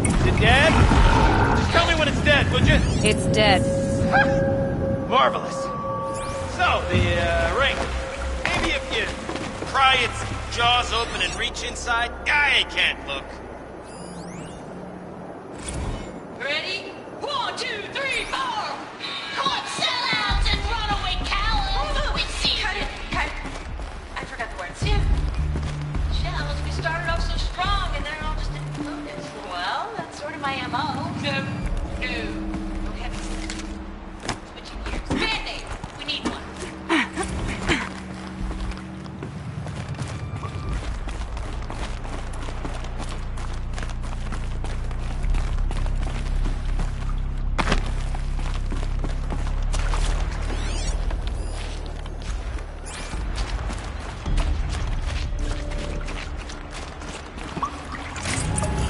Is it dead? Just tell me when it's dead, would you? It's dead. Marvelous. So, the ring. Maybe if you pry its jaws open and reach inside, I can't look. Ready? 1, 2, 3, 4! Caught sellouts and runaway cowards! We see Cut. I forgot the words. Yeah. Shells, we started off so strong and then it all just didn't focus. Well, that's sort of my MO. No. Okay. Switching gears. Band-aid! We need one.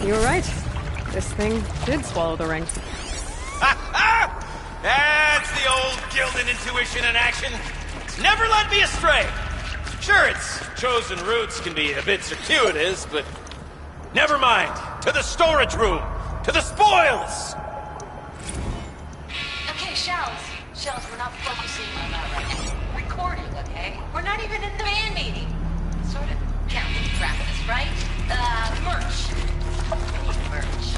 You were right. This thing did swallow the ring. That's the old Gildan intuition in action. It's never led me astray. Sure, its chosen routes can be a bit circuitous, but never mind. To the storage room! To the spoils! Okay, Shells. Shells, we're not focusing on that right now. Recording, okay? We're not even in the band meeting. Sort of counting practice, right? Merch. We need merch.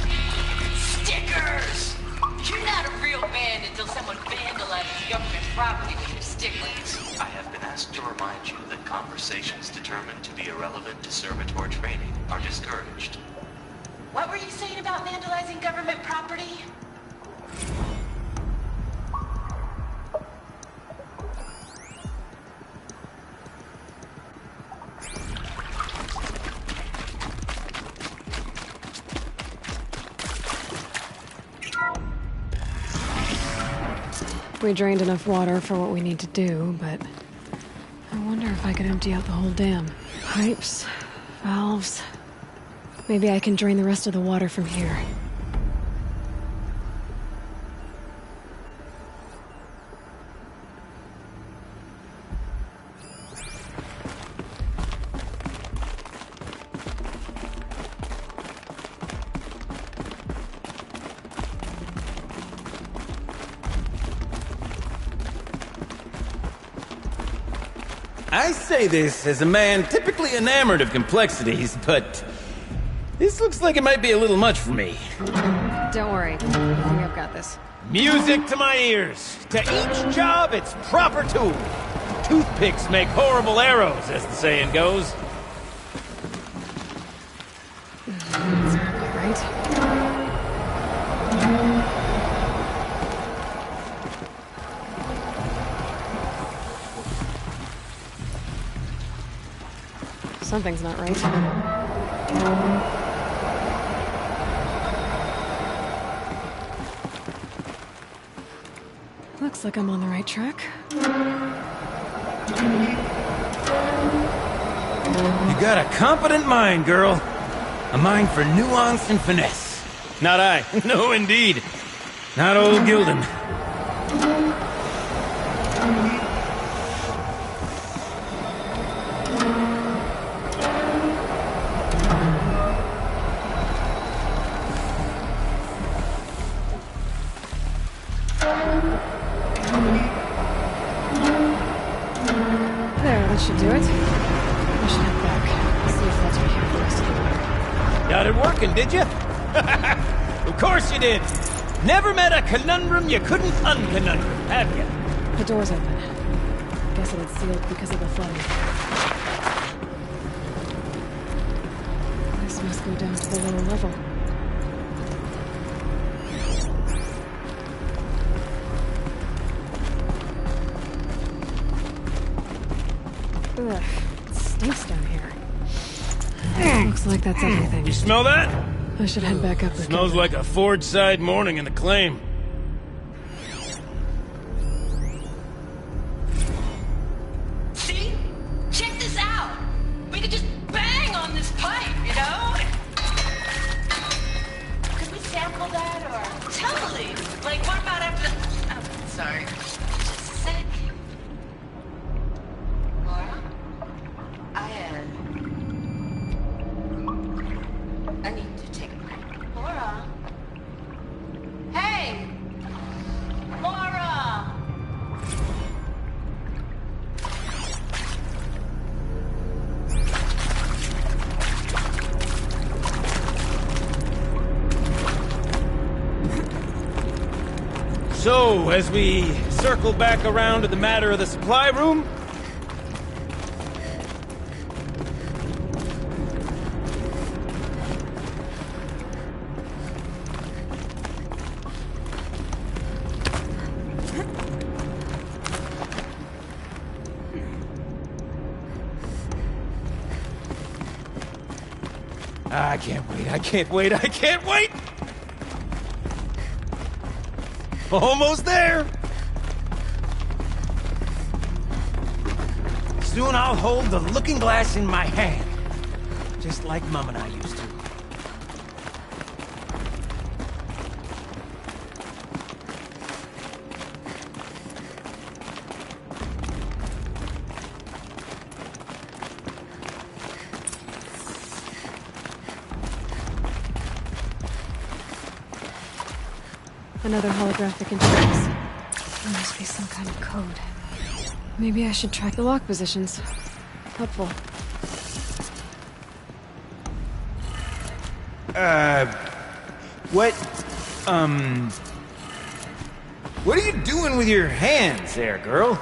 Stickers! You're not a real band until someone vandalizes government property with your stickers. I have been asked to remind you that conversations determined to be irrelevant to servitor training are discouraged. What were you saying about vandalizing government property? We drained enough water for what we need to do, but I wonder if I could empty out the whole dam. Pipes, valves. Maybe I can drain the rest of the water from here. I say this as a man typically enamored of complexities, but this looks like it might be a little much for me. Don't worry. I think I've got this. Music to my ears. To each job, its proper tool. Toothpicks make horrible arrows, as the saying goes. That's not quite right. Something's not right. Looks like I'm on the right track. You got a competent mind, girl. A mind for nuance and finesse. Not I. No, indeed. Not old Gildan. There, that should do it. I should head back. See if that's what here for the rest of the way. Got it working, did you? Of course you did. Never met a conundrum you couldn't unconundrum, have you? The door's open. Guess it had sealed because of the flooding. This must go down to the lower level. Ugh, it stinks down here. Looks like that's everything. You smell that? I should head back up. Smells like a Ford-side morning in the claim. See? Check this out! We could just bang on this pipe, you know? Could we sample that, or... Totally! Like, what about after the... Oh, sorry. Just a sec. Laura? I need to take a break. Laura? Hey! Laura! So, as we circle back around to the matter of the supply room... I can't wait, I can't wait, I can't wait! Almost there! Soon I'll hold the looking glass in my hand. Just like Mom and I used to. Another holographic interface. There must be some kind of code. Maybe I should track the lock positions. Helpful. What are you doing with your hands there, girl?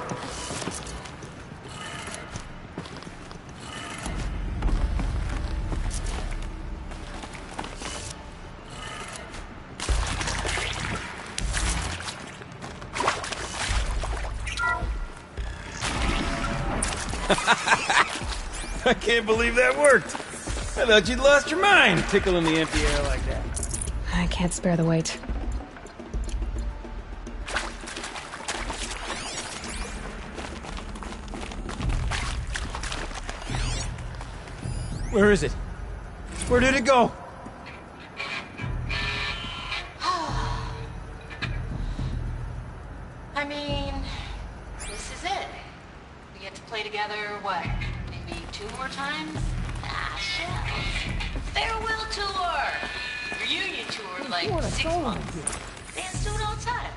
I can't believe that worked. I thought you'd lost your mind, tickling the empty air like that. I can't spare the weight. Where is it? Where did it go? I mean, this is it. We get to play together, what, maybe 2 more times? Ah, shells. Farewell tour! Reunion tour, like 6 months. Fans do it all the time.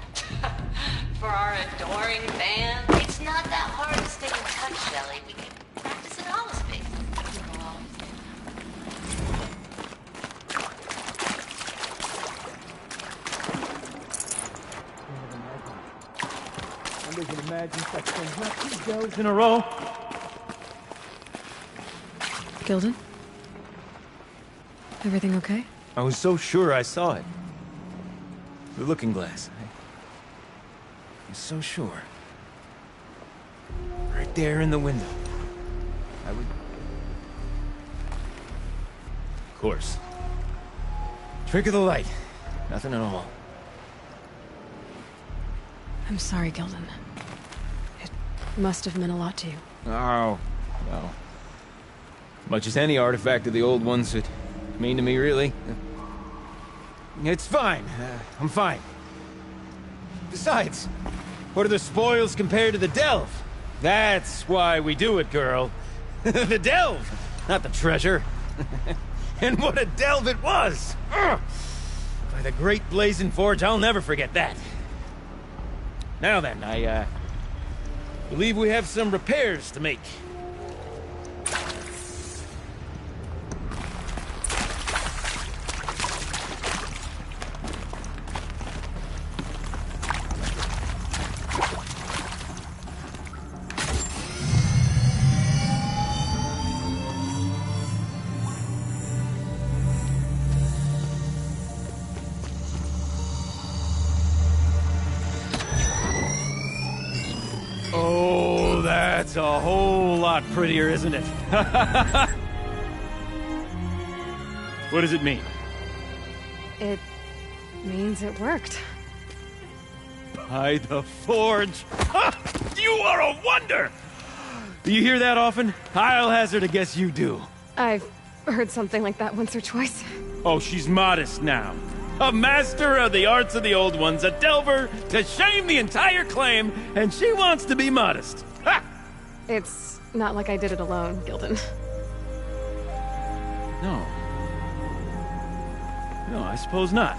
For our adoring fans, it's not that hard to stay in touch, Shelly. We can practice in holospace. I can imagine such things. Not 2 goes in a row. Gilden? Everything okay? I was so sure I saw it. The looking glass. I was so sure. Right there in the window. I would... Of course. Trick of the light. Nothing at all. I'm sorry, Gilden. It must have meant a lot to you. Oh, well. Much as any artifact of the old ones would mean to me, really. It's fine. I'm fine. Besides, what are the spoils compared to the delve? That's why we do it, girl. The delve, not the treasure. And what a delve it was! Ugh. By the great blazing forge, I'll never forget that. Now then, I believe we have some repairs to make. Oh, that's a whole lot prettier, isn't it? What does it mean? It means it worked. By the forge! Ha! You are a wonder! Do you hear that often? I'll hazard a guess you do. I've heard something like that once or twice. Oh, she's modest now. A master of the arts of the old ones, a delver to shame the entire claim, and she wants to be modest. Ha! It's not like I did it alone, Gilden. No. No, I suppose not.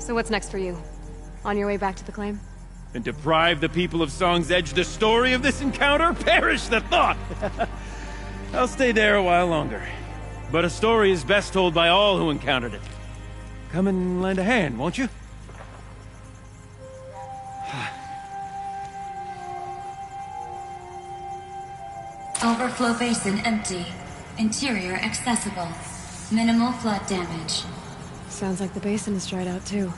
So what's next for you? On your way back to the claim? And deprive the people of Song's Edge the story of this encounter? Perish the thought! I'll stay there a while longer. But a story is best told by all who encountered it. Come and lend a hand, won't you? Overflow basin empty. Interior accessible. Minimal flood damage. Sounds like the basin is dried out too.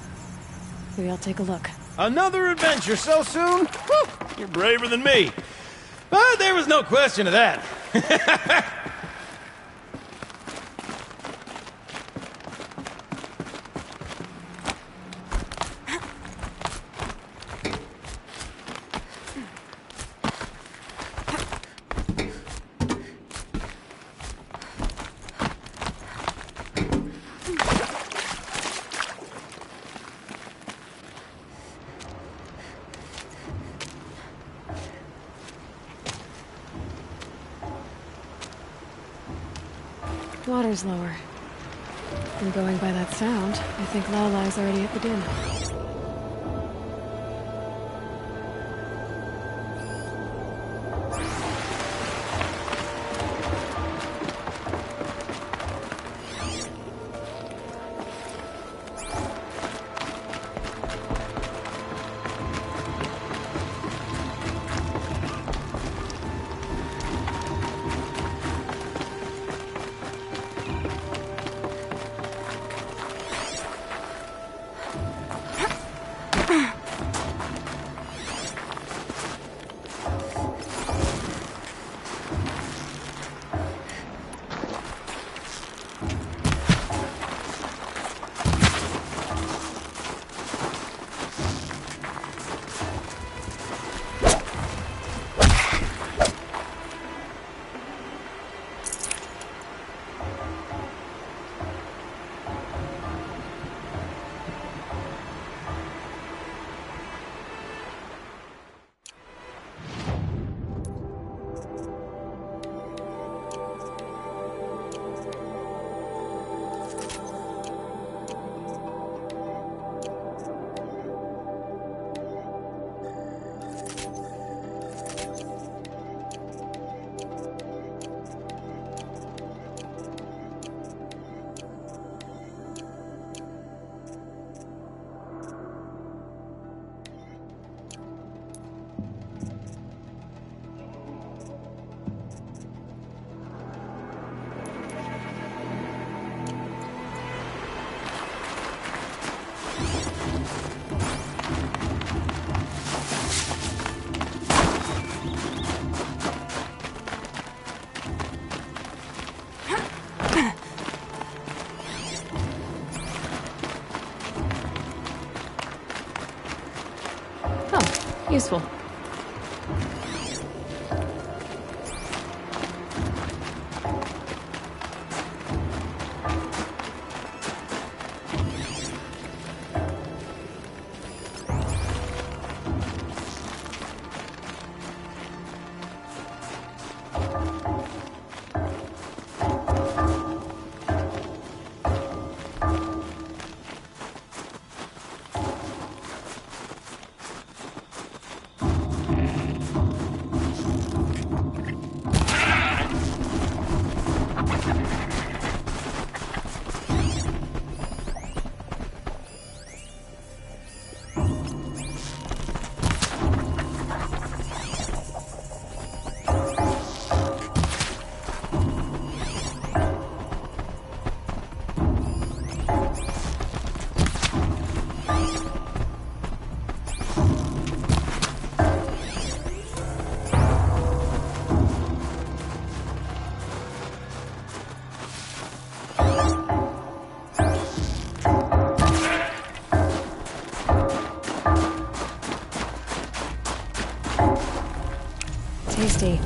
Maybe I'll take a look. Another adventure so soon? Whew, you're braver than me. But there was no question of that. Water's lower. And going by that sound, I think Lala's already at the den. Useful. Tasty.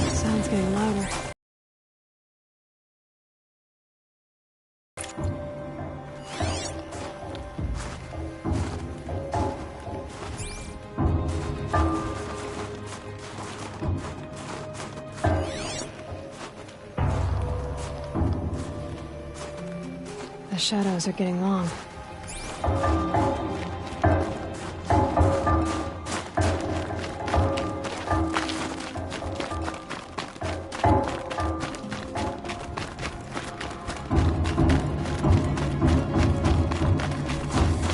Sound's getting louder. The shadows are getting long.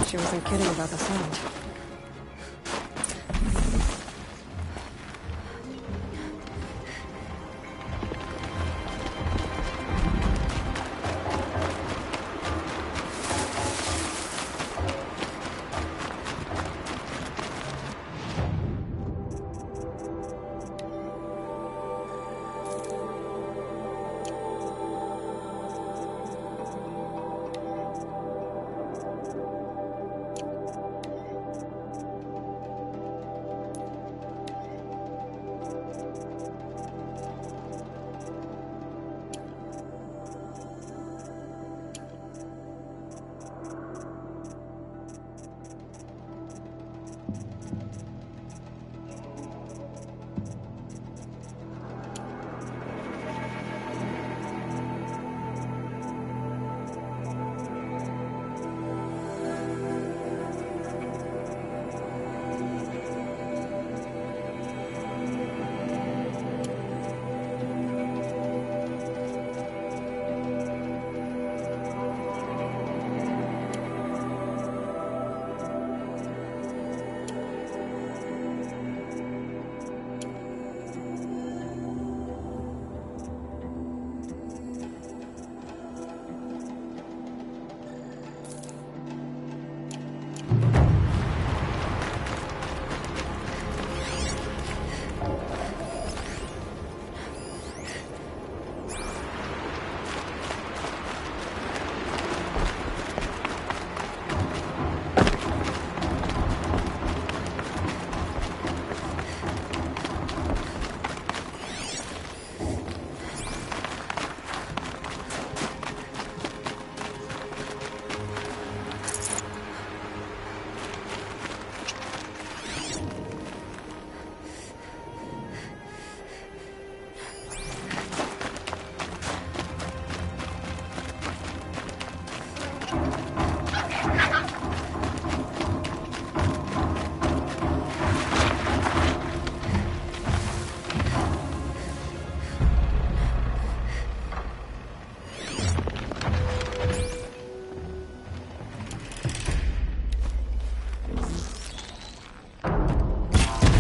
She wasn't kidding about the sound.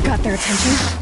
Got their attention?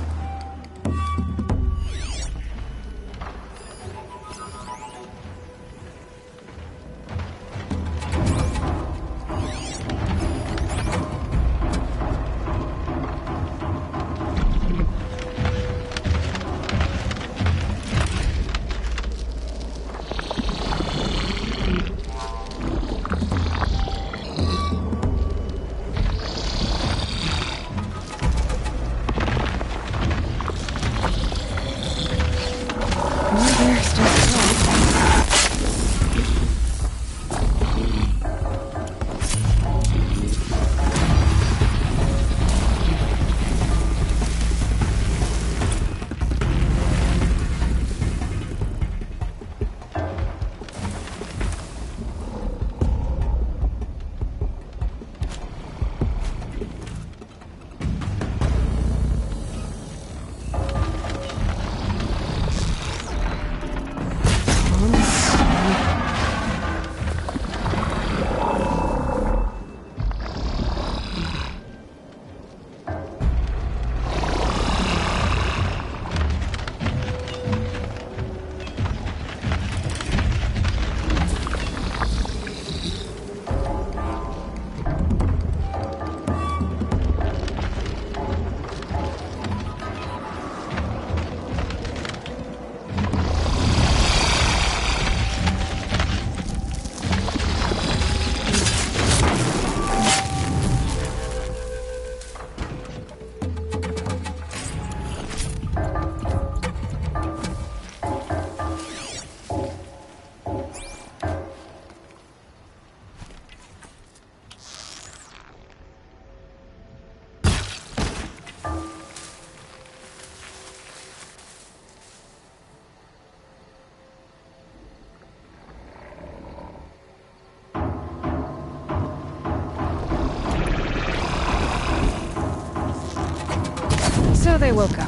So they woke up.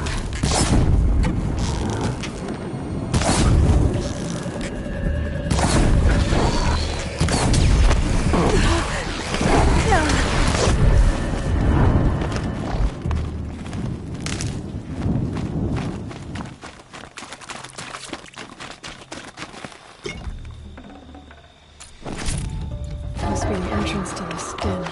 Must be the entrance to this den.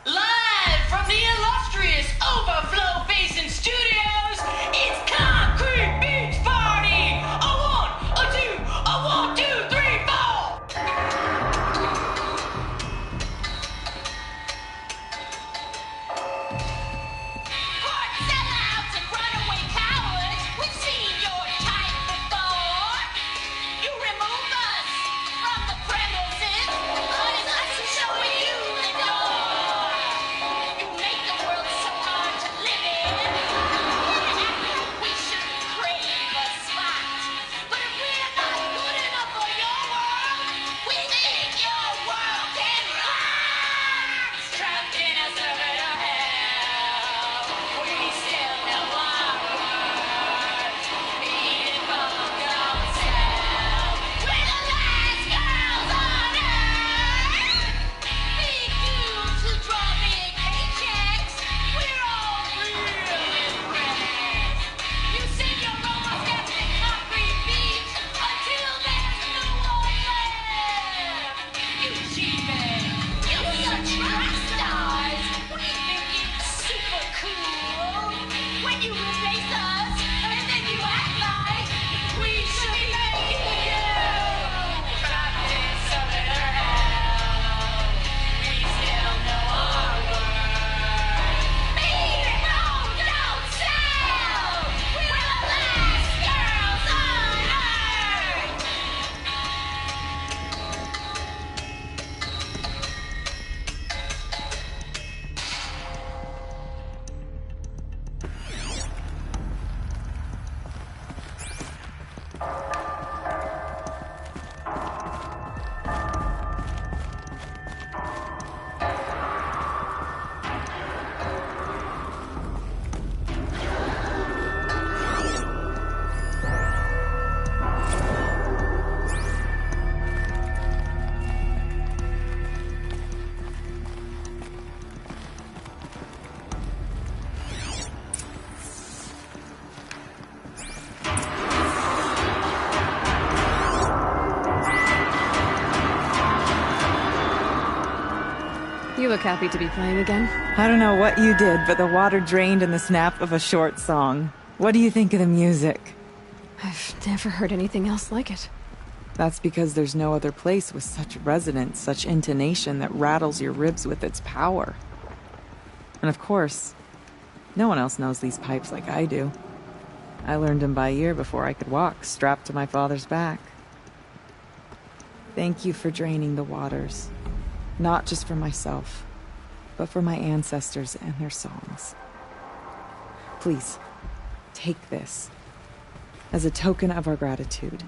Live from the illustrious Overflow Basin Studios, it's Concrete Beach Party! A one, a two, a 1, 2, 3, 4! Sellouts and runaway cowards, we've seen your type before. You remove us from the premises, but it's us who's showing you the door. You make the world so hard to live in. You act like we shouldn't crave a spot. But if we're not good enough for your world, we think your world can rock. Trapped in a circuit of hell, we still know our worth. Eating from ourselves. We're the last girls on earth. Big dudes who draw big paychecks. We're all real impressed. You sing your romance dance in Concrete Beach until there's no one left. You cheapen. You such rock stars. We think it's super cool when you replace us and then you act like we should be making you. Trapped in something or hell. We still know our worth. Beat it, don't sell. We're the last girls on earth. You look happy to be playing again. I don't know what you did, but the water drained in the snap of a short song. What do you think of the music? I've never heard anything else like it. That's because there's no other place with such resonance, such intonation that rattles your ribs with its power. And of course, no one else knows these pipes like I do. I learned them by ear before I could walk, strapped to my father's back. Thank you for draining the waters. Not just for myself, but for my ancestors and their songs. Please, take this as a token of our gratitude.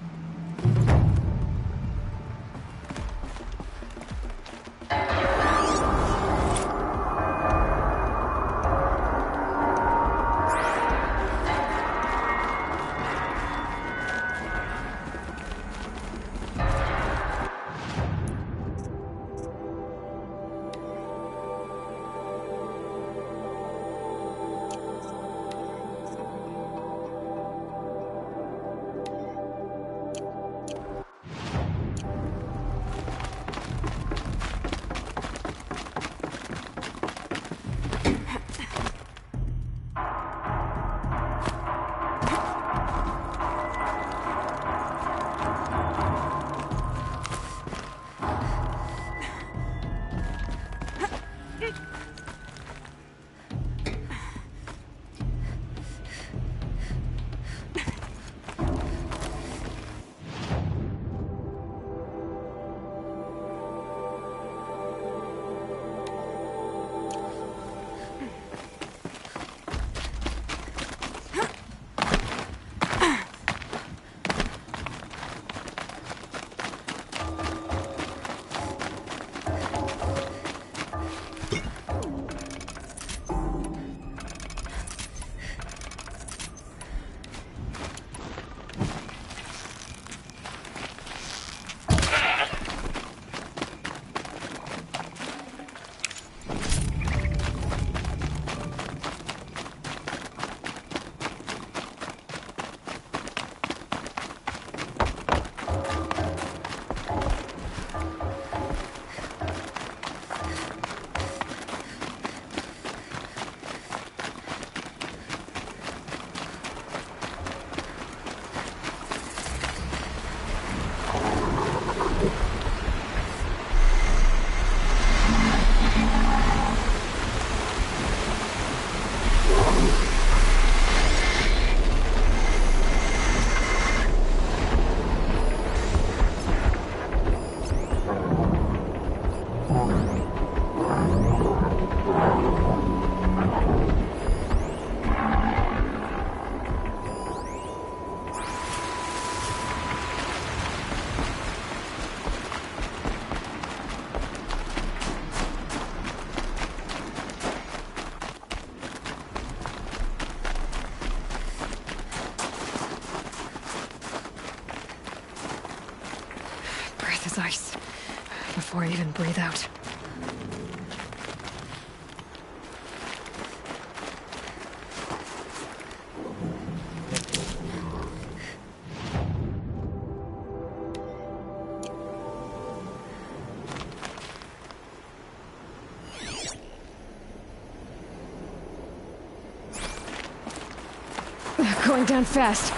this ice before I even breathe out. Going down fast.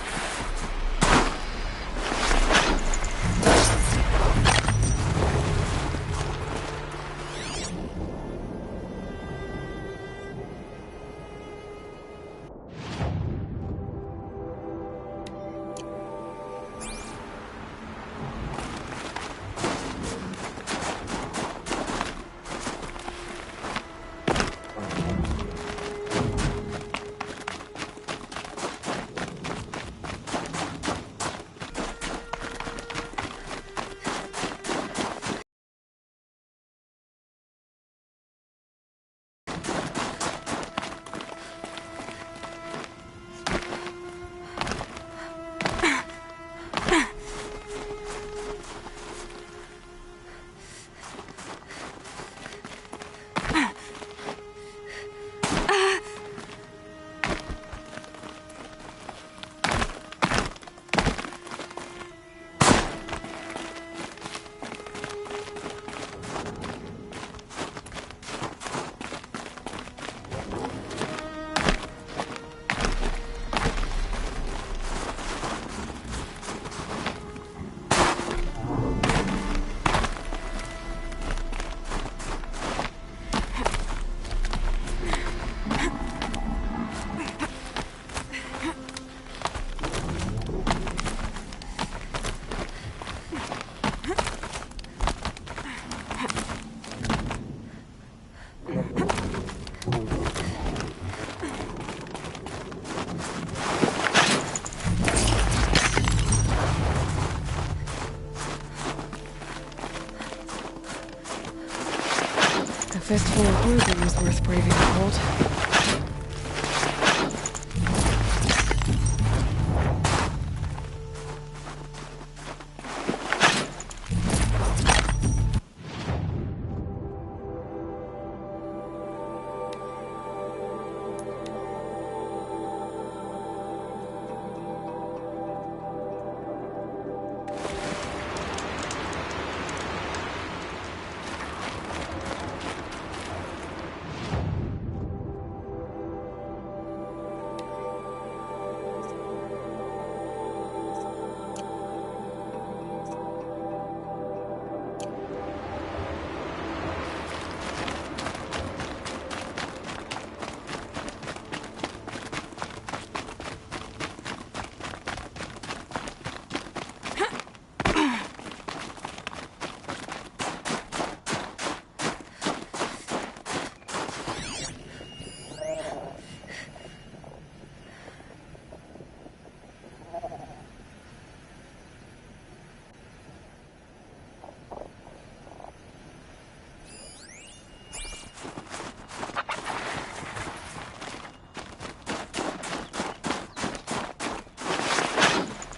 A fistful of blueberry is worth braving the cold.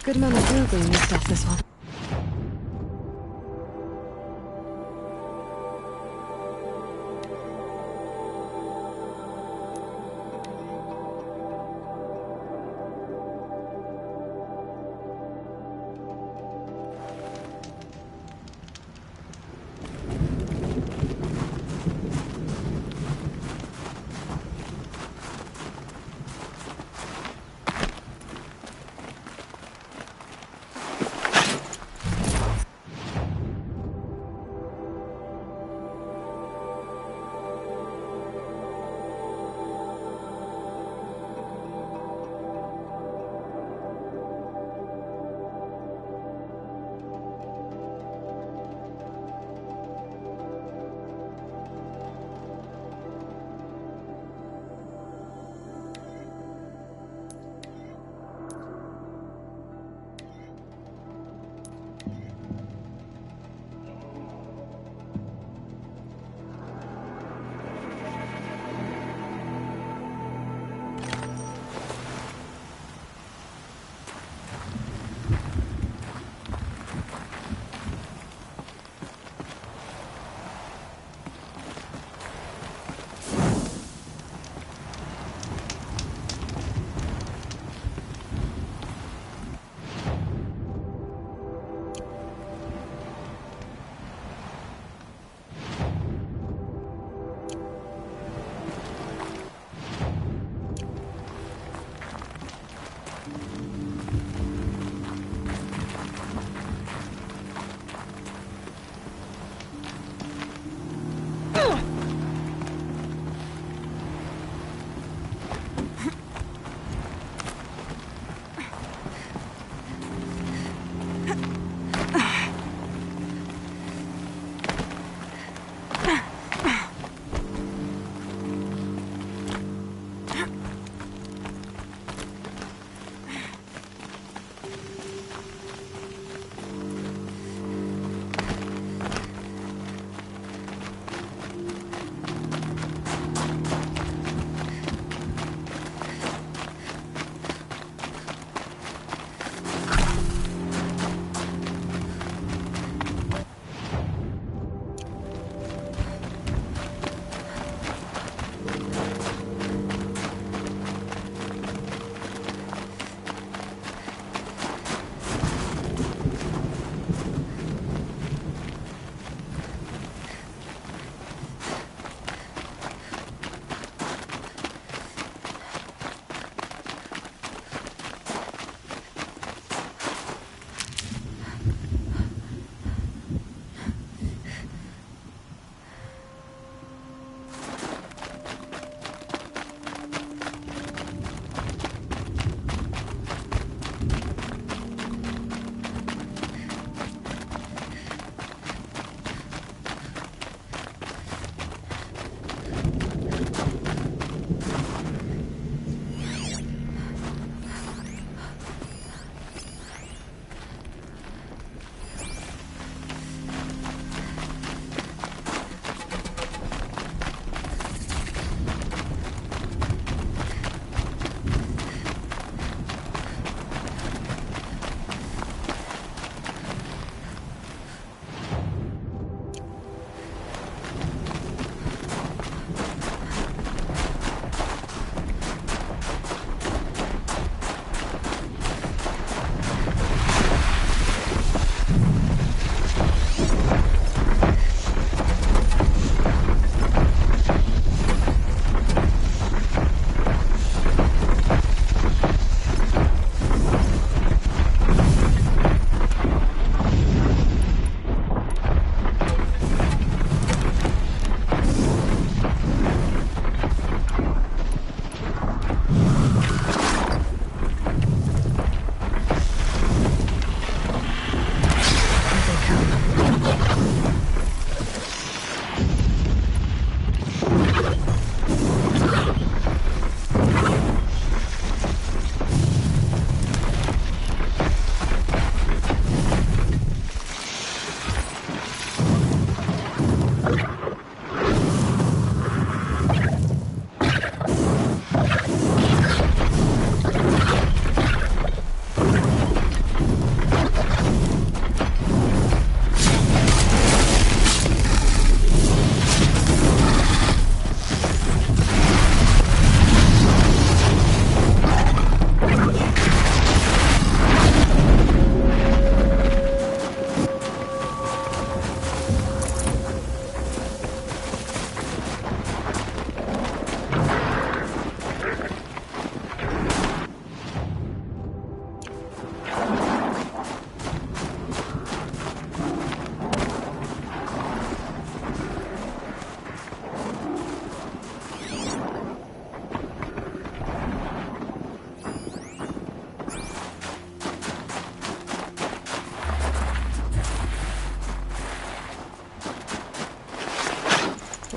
Good amount of googling and stuff this one.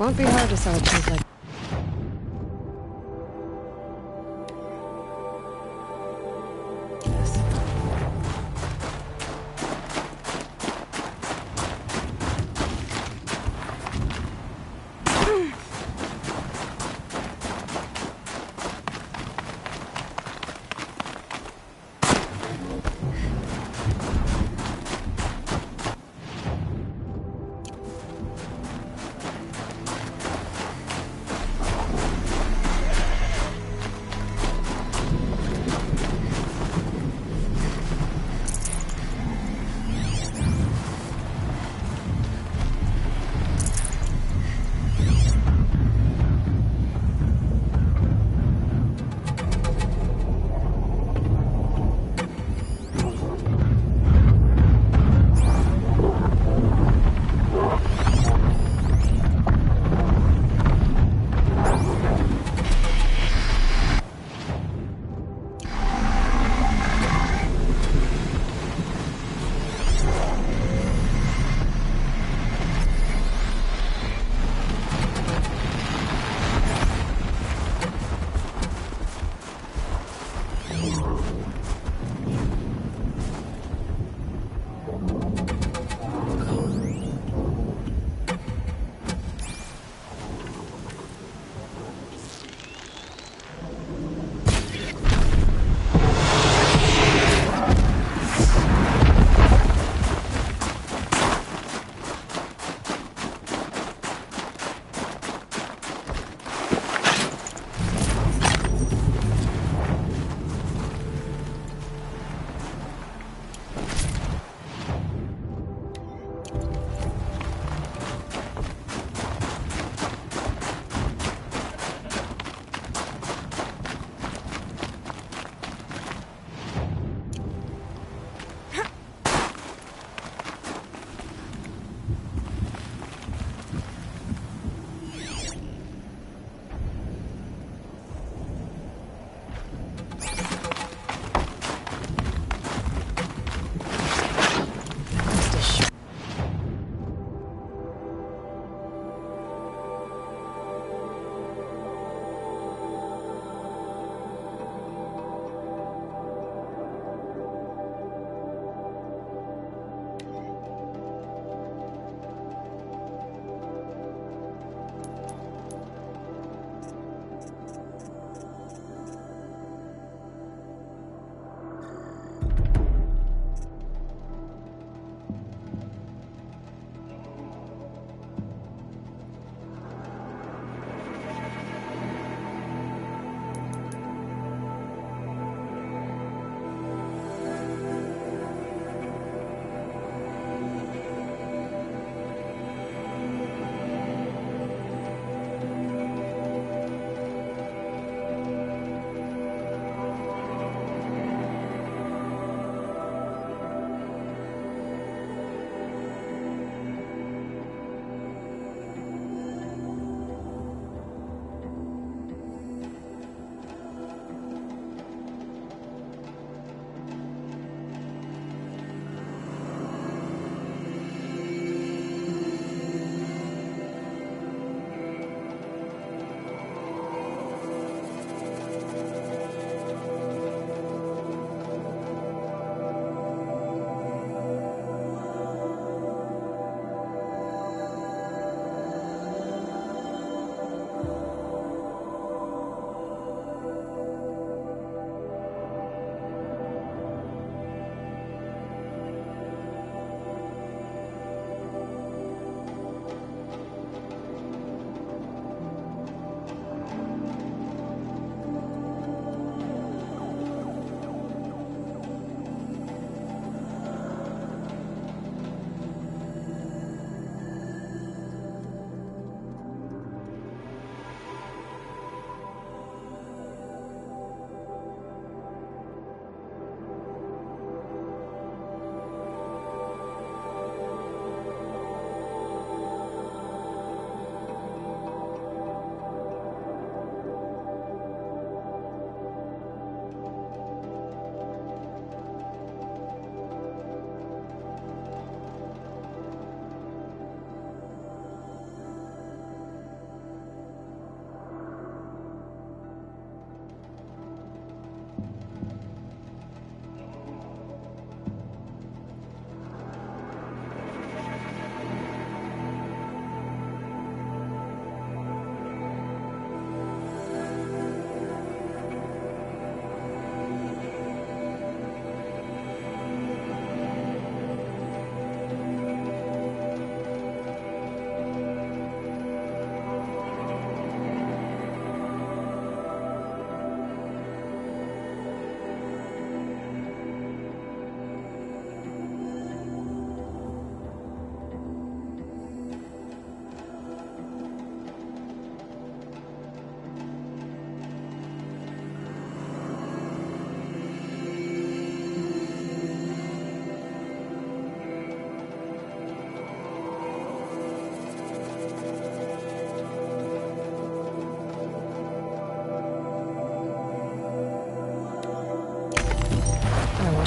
Won't be hard to sell a place like this.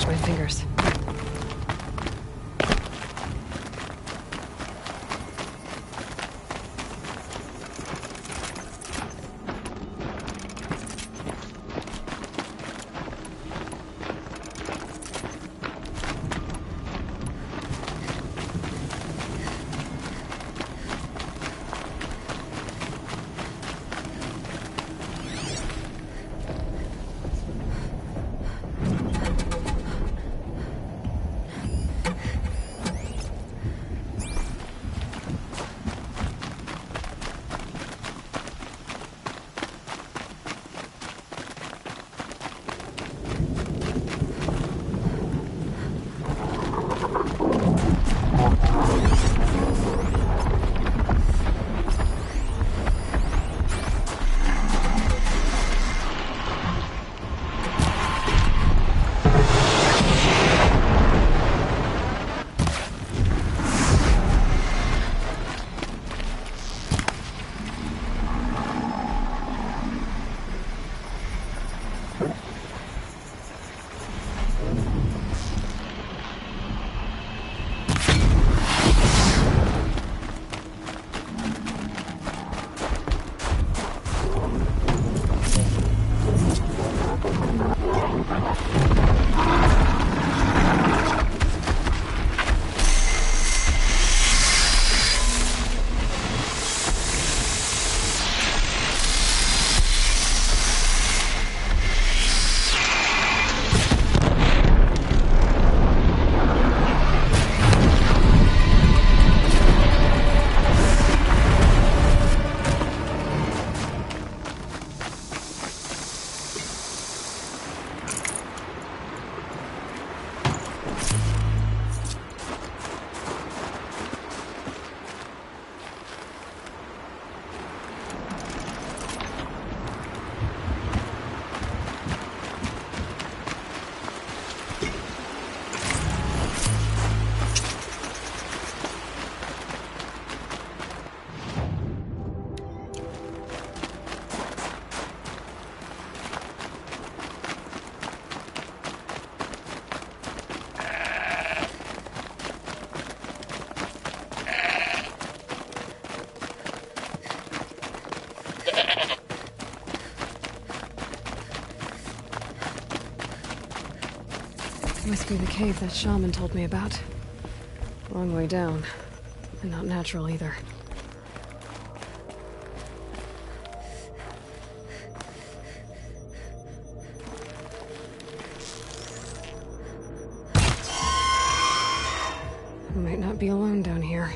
catch my fingers. Must be the cave that shaman told me about. Long way down. And not natural either. I might not be alone down here.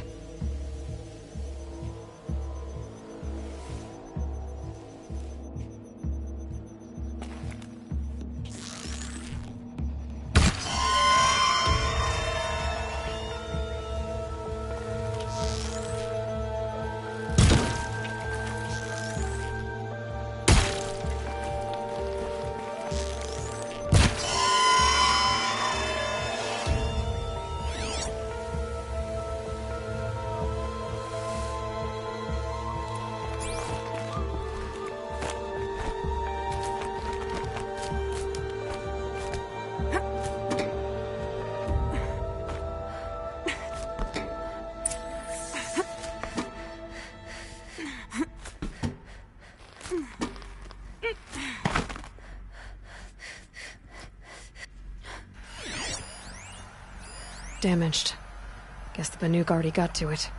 Damaged. Guess the Banuk already got to it.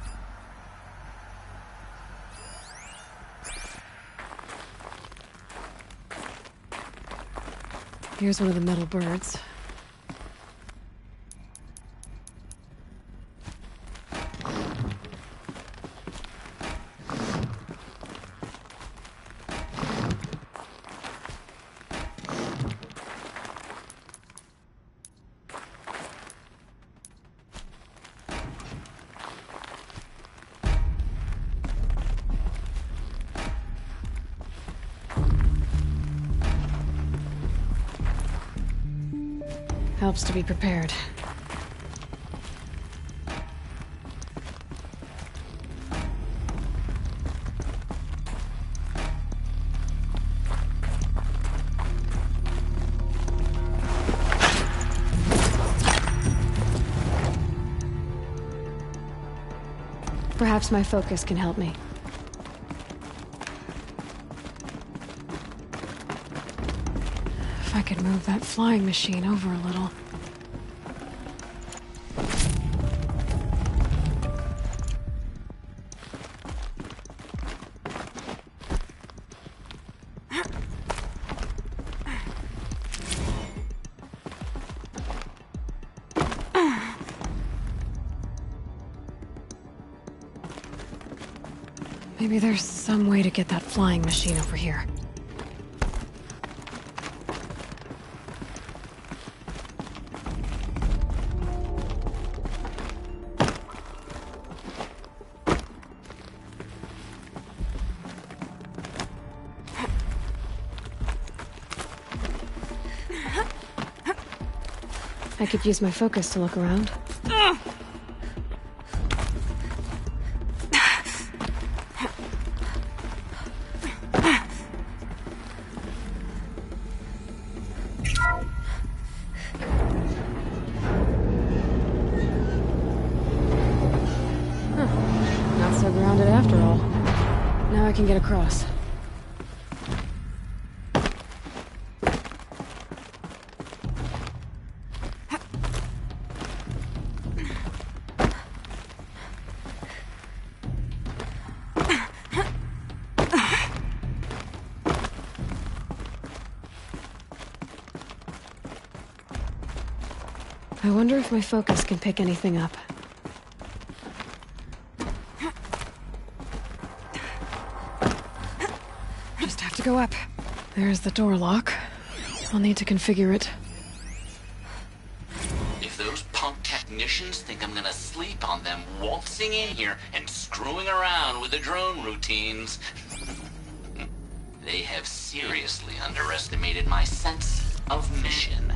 Here's one of the metal birds. Helps to be prepared. Perhaps my focus can help me. If I could move that flying machine over a little. Maybe there's some way to get that flying machine over here. I could use my focus to look around. Not so grounded after all. Now I can get across. I wonder if my focus can pick anything up. Just have to go up. There's the door lock. I'll need to configure it. If those punk technicians think I'm gonna sleep on them waltzing in here and screwing around with the drone routines, they have seriously underestimated my sense of mission.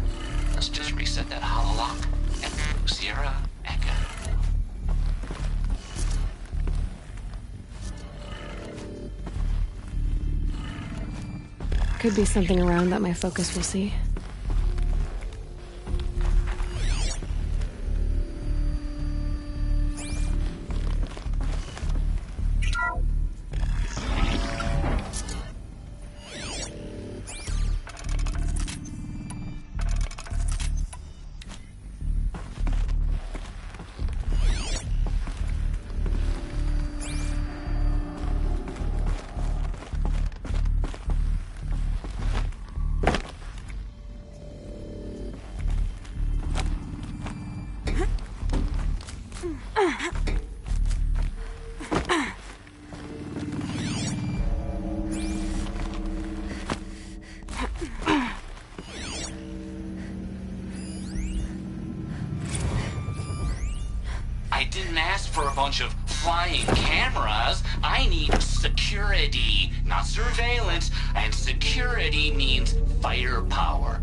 Let's just reset that hololock and Sierra Echo. Could be something around that my focus will see. I didn't ask for a bunch of flying cameras. I need security, not surveillance. And security means firepower.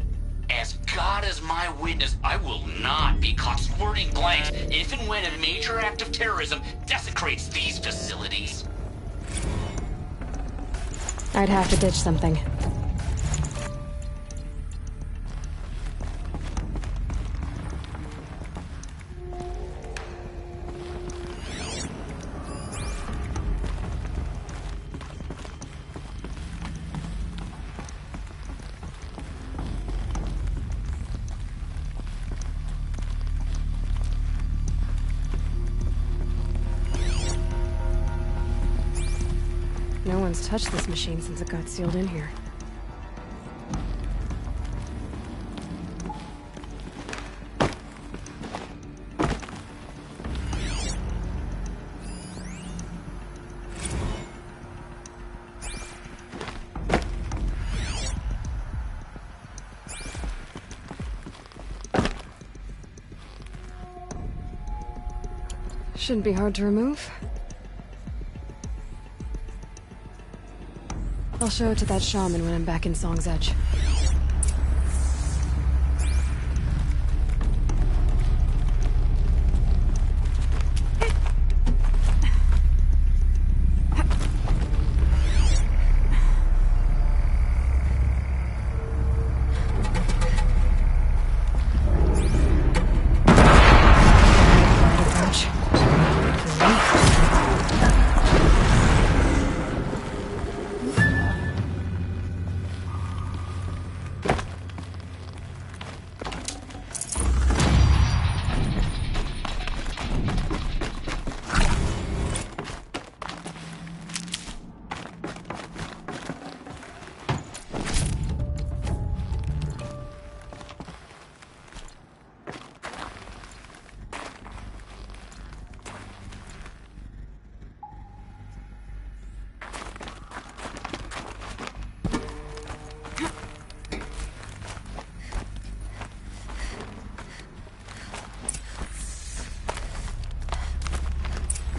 As God is my witness, I will not be caught squirting blanks if and when a major act of terrorism desecrates these facilities. I'd have to ditch something. No one's touched this machine since it got sealed in here. Shouldn't be hard to remove. I'll show it to that shaman when I'm back in Song's Edge.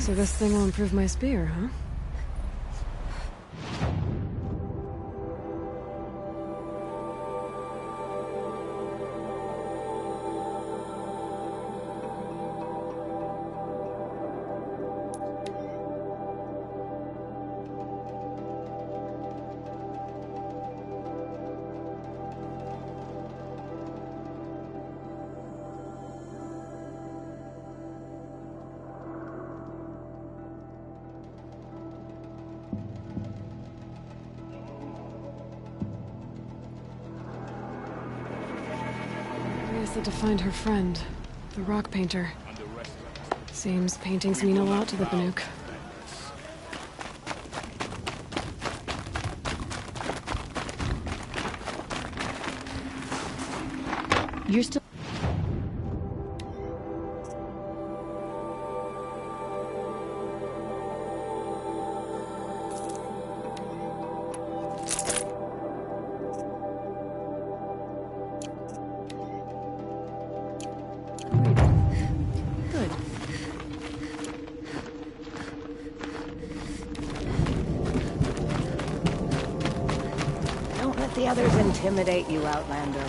So this thing will improve my spear, huh? Said to find her friend, the rock painter. Seems paintings mean a lot to the Banuk. You're still... Don't let the others intimidate you, Outlander.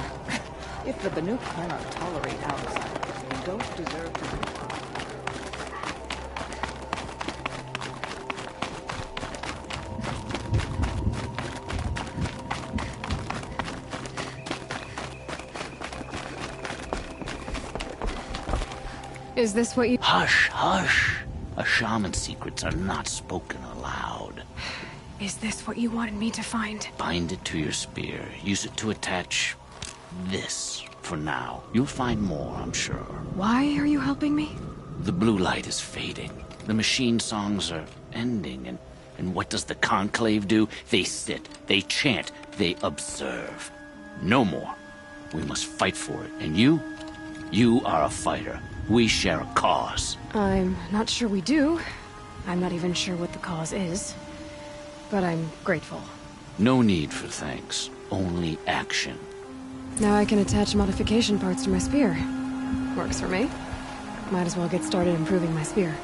If the Banuk cannot tolerate outsiders, they don't deserve to be. Is this what you... Hush, hush. A shaman's secrets are not spoken aloud. Is this what you wanted me to find? Bind it to your spear. Use it to attach this for now. You'll find more, I'm sure. Why are you helping me? The blue light is fading. The machine songs are ending, and what does the conclave do? They sit, they chant, they observe. No more. We must fight for it. And you are a fighter. We share a cause. I'm not sure we do. I'm not even sure what the cause is. But I'm grateful. No need for thanks. Only action. Now I can attach modification parts to my spear. Works for me. Might as well get started improving my spear.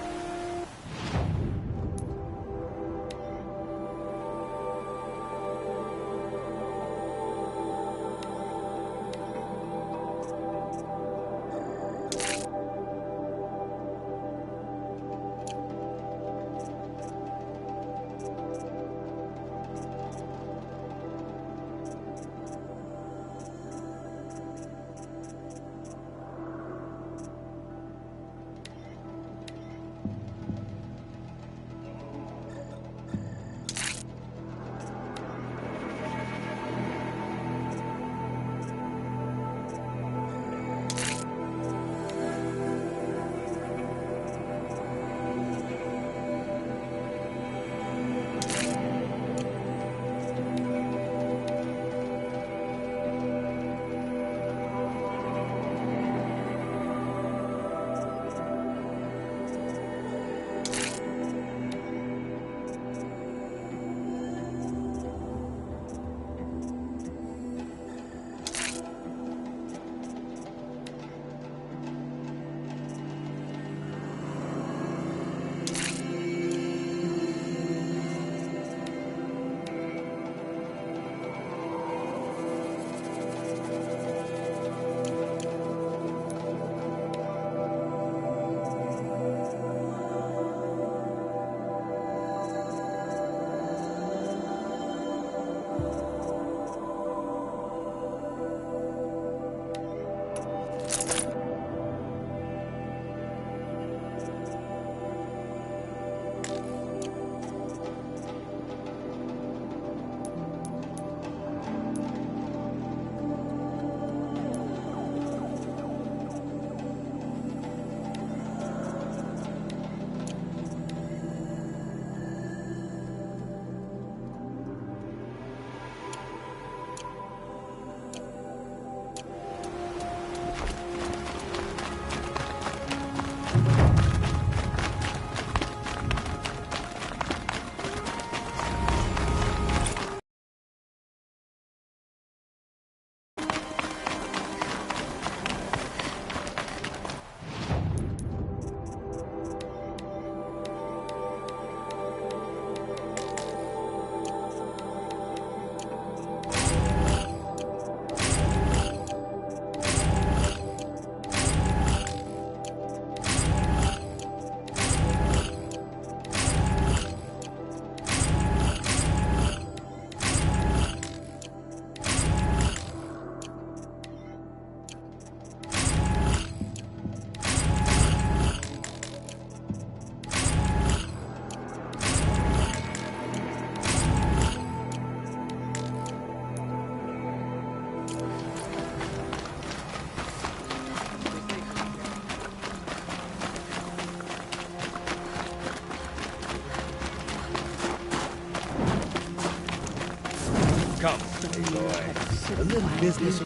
Aloy, a little business.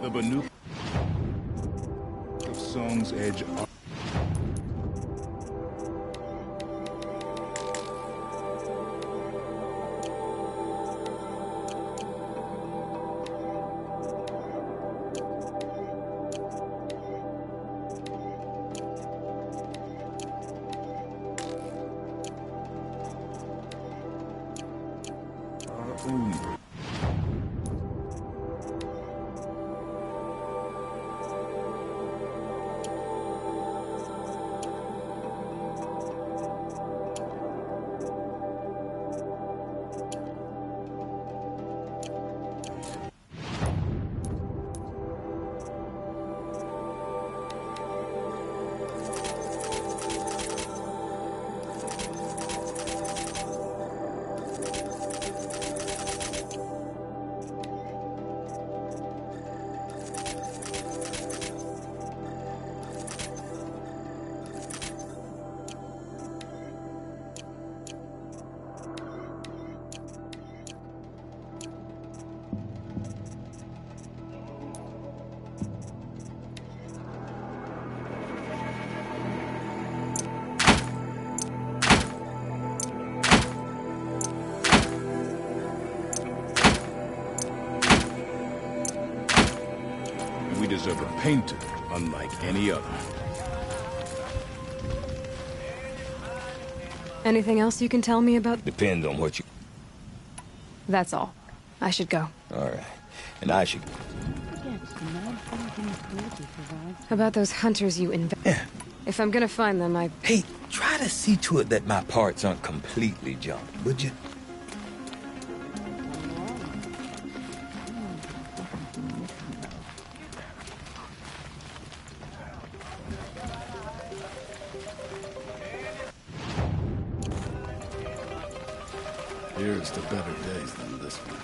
The Banuk of Song's Edge are... We deserve a painter unlike any other. Anything else you can tell me about? Depends on what you... That's all. I should go. All right. And I should... About those hunters you Yeah. If I'm gonna find them, Hey, try to see to it that my parts aren't completely junk, would you? Here's to better days than this one.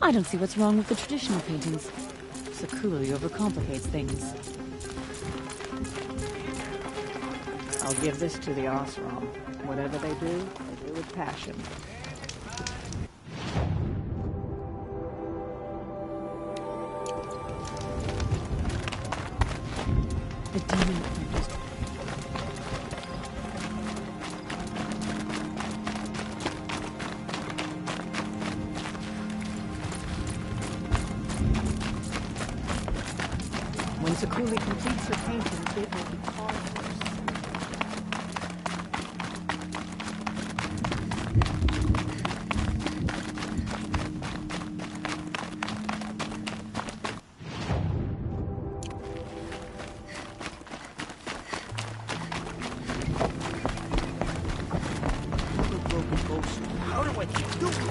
I don't see what's wrong with the traditional paintings. So clearly overcomplicates things. I'll give this to the Osram. Whatever they do with passion. The demon print. When Sakuli completes her painting, it will be called hers. How do I keep doing it?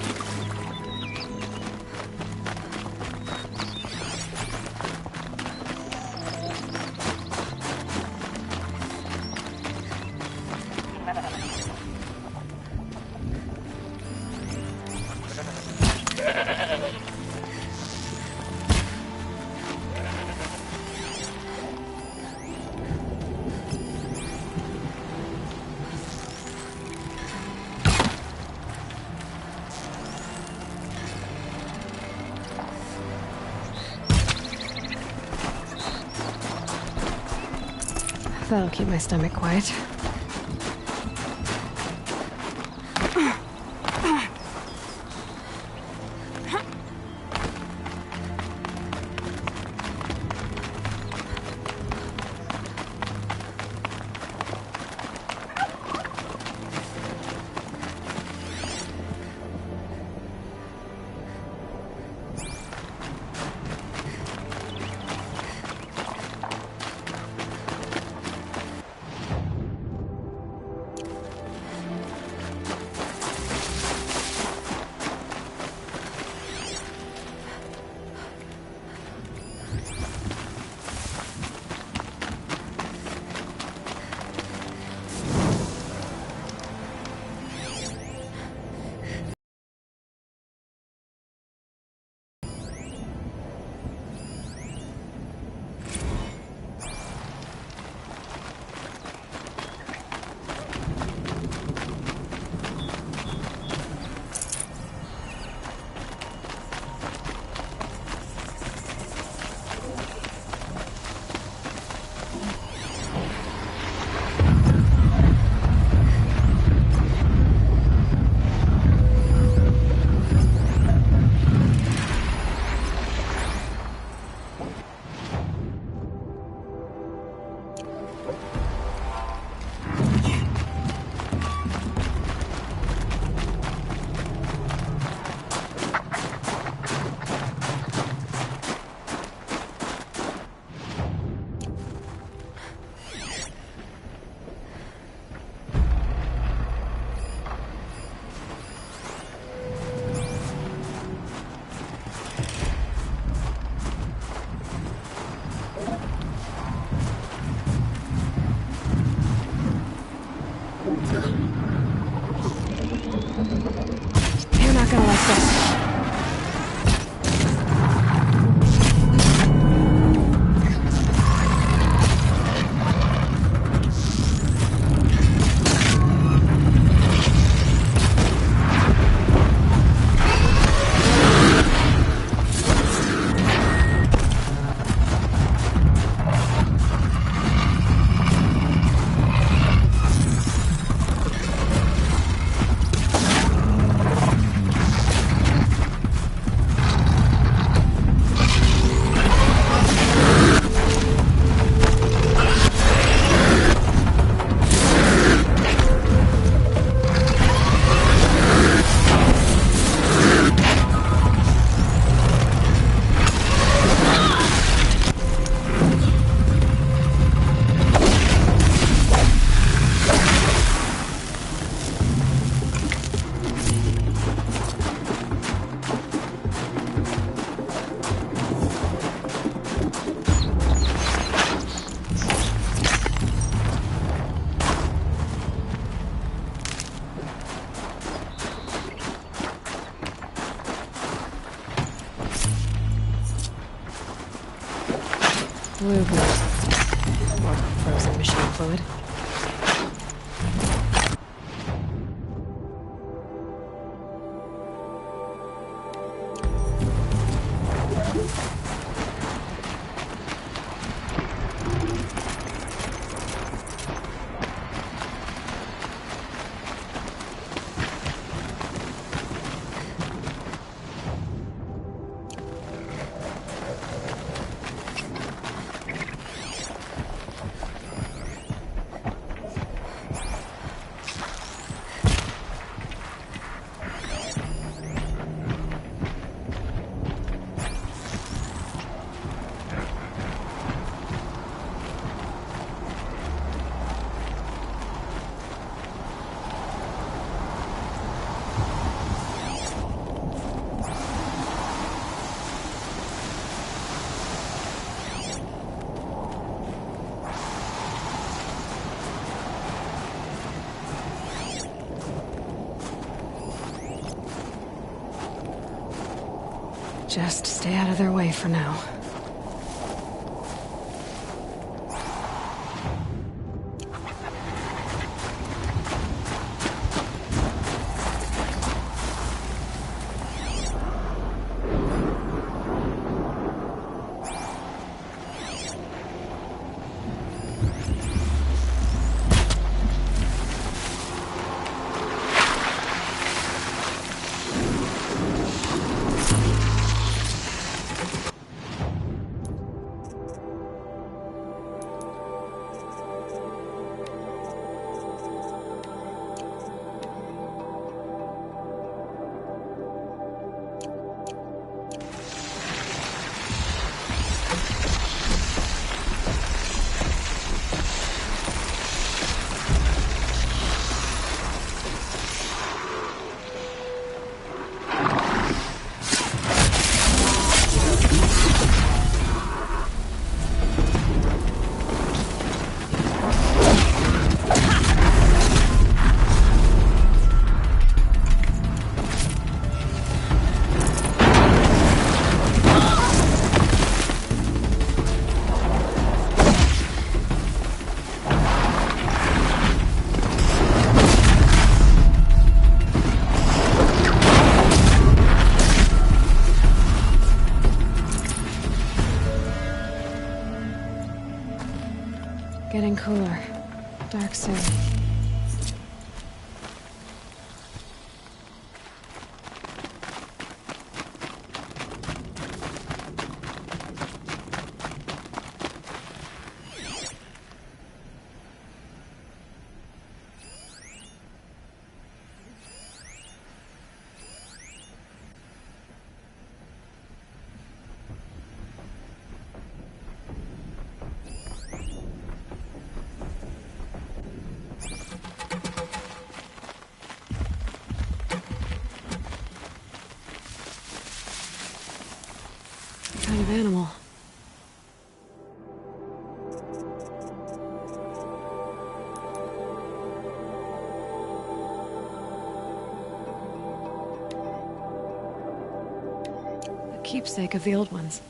That'll keep my stomach quiet. Lube. Or frozen machine fluid. Just stay out of their way for now. Getting cooler. Dark soon. Kind of animal. A keepsake of the old ones.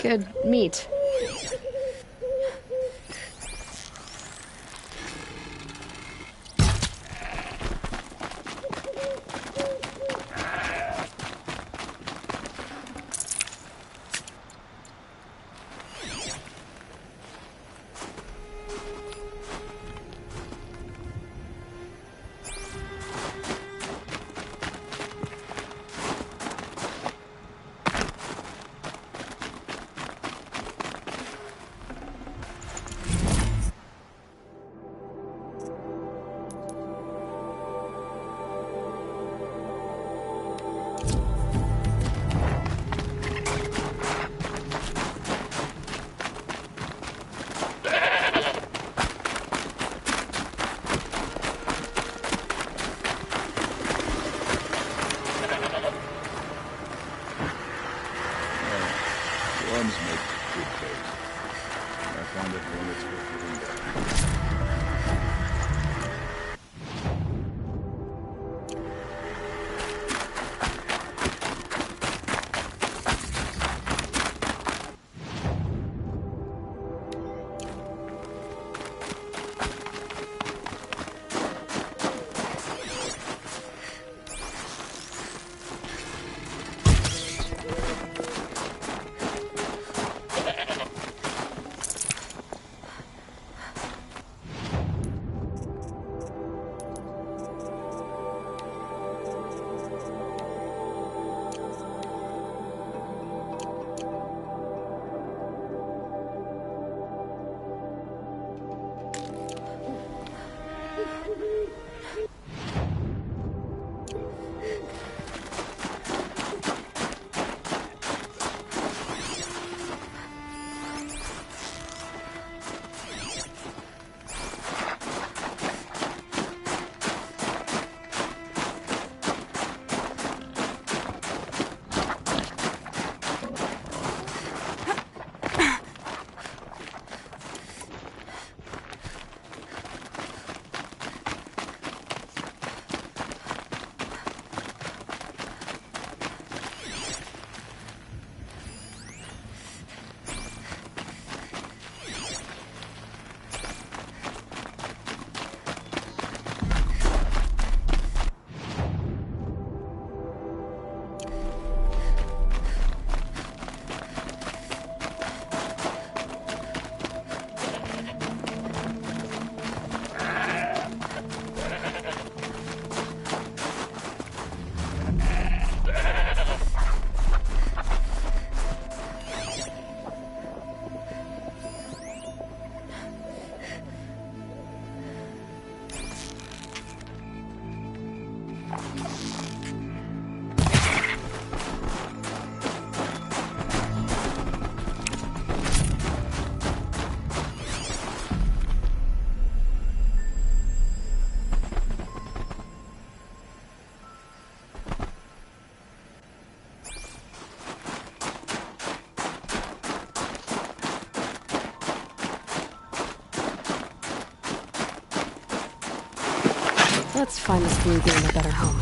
Good meat. Worms make good bait. I found it when it's worth living better. Let's find this blue game a better home.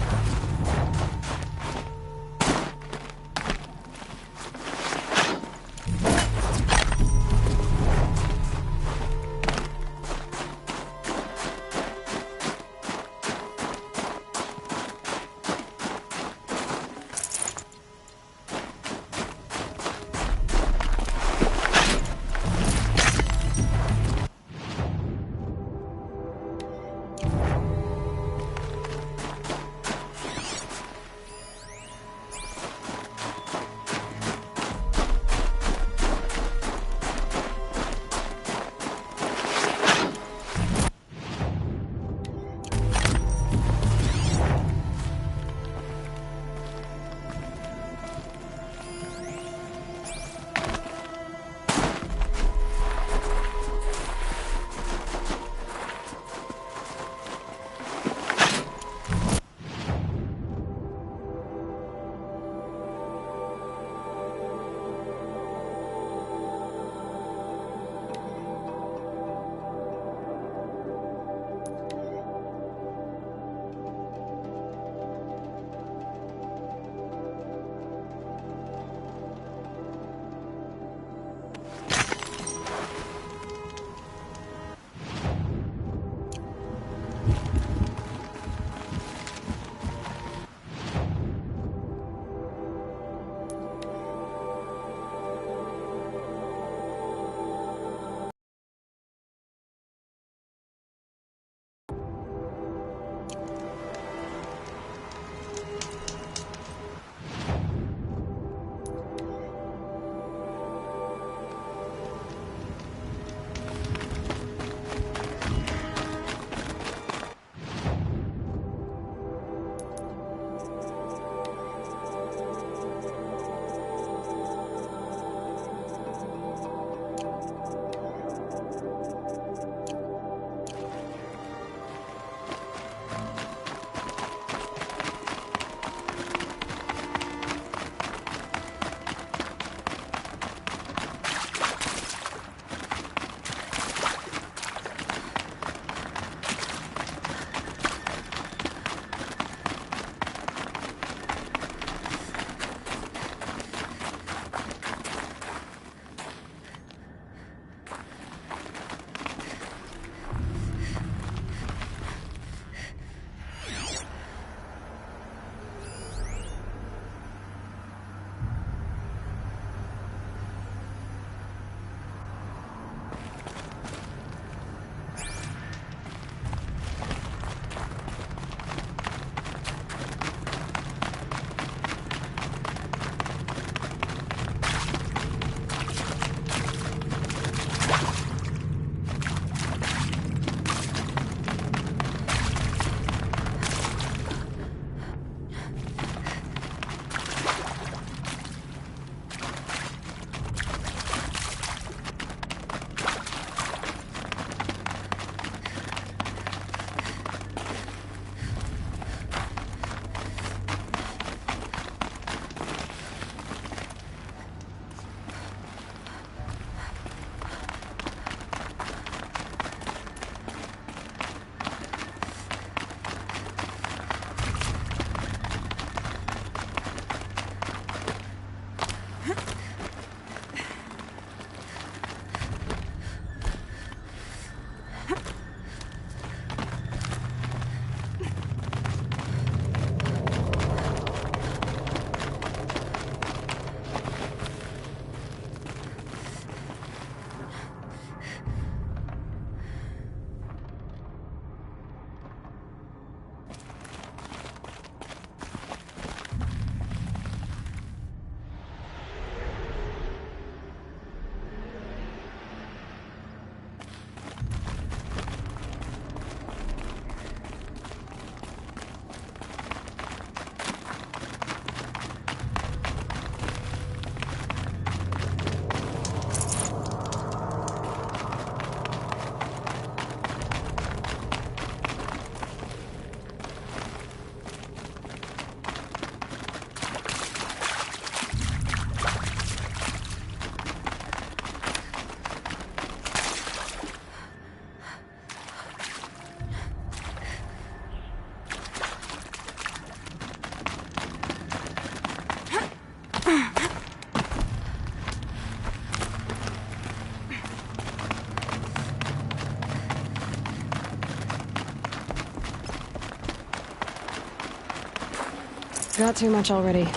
Got too much already.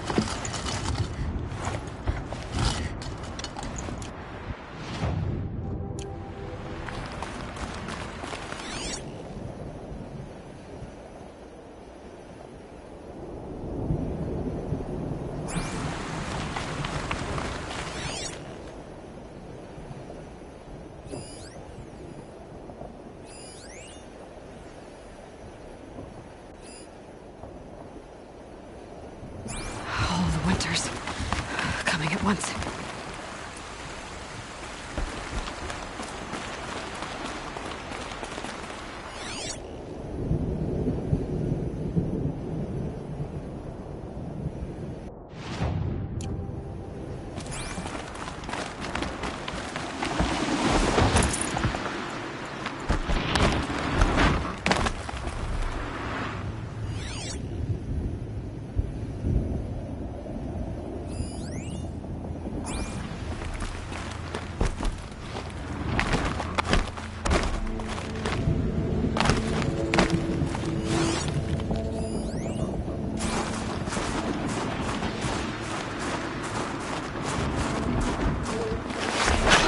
Coming at once.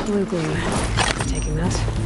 Blue gleam. Taking that.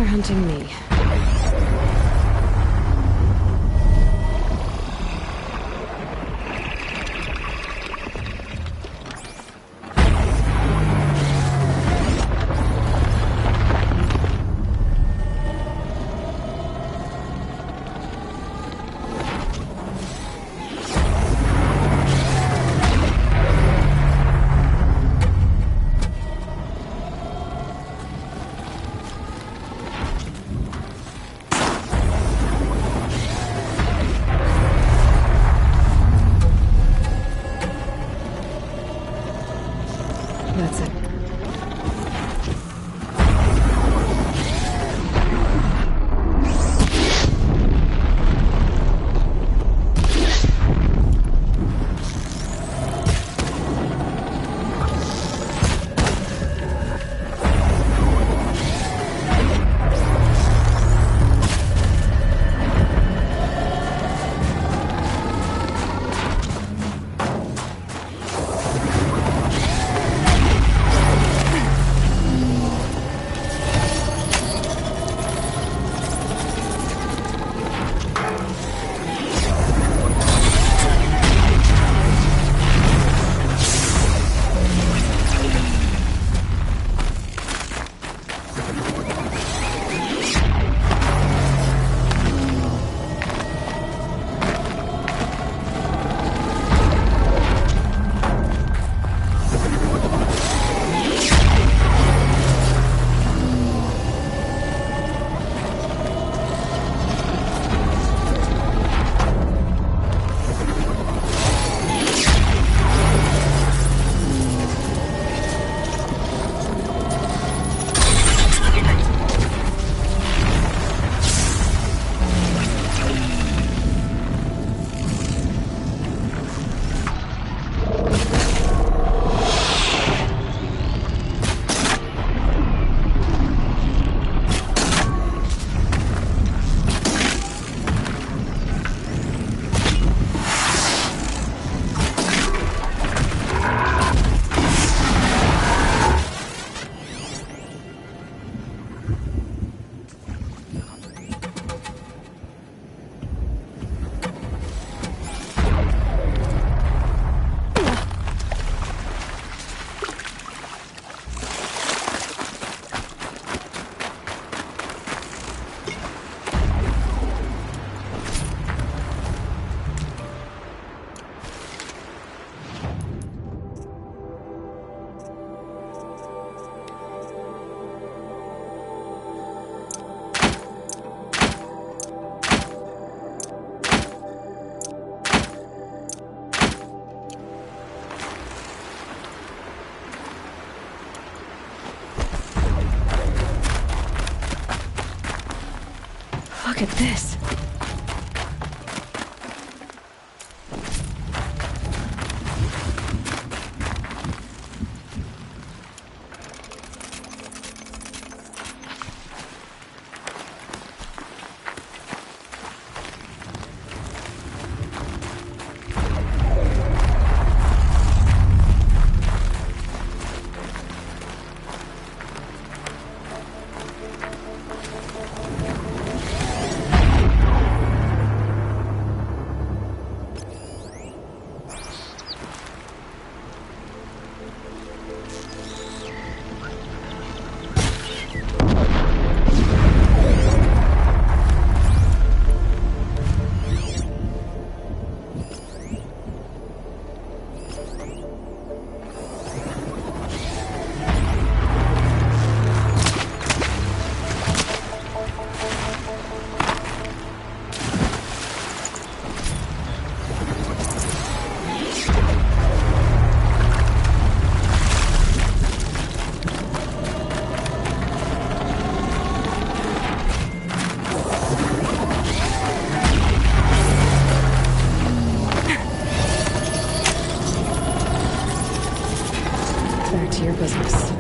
Hunting me. Look at this. Back to your business.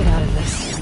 get out of this.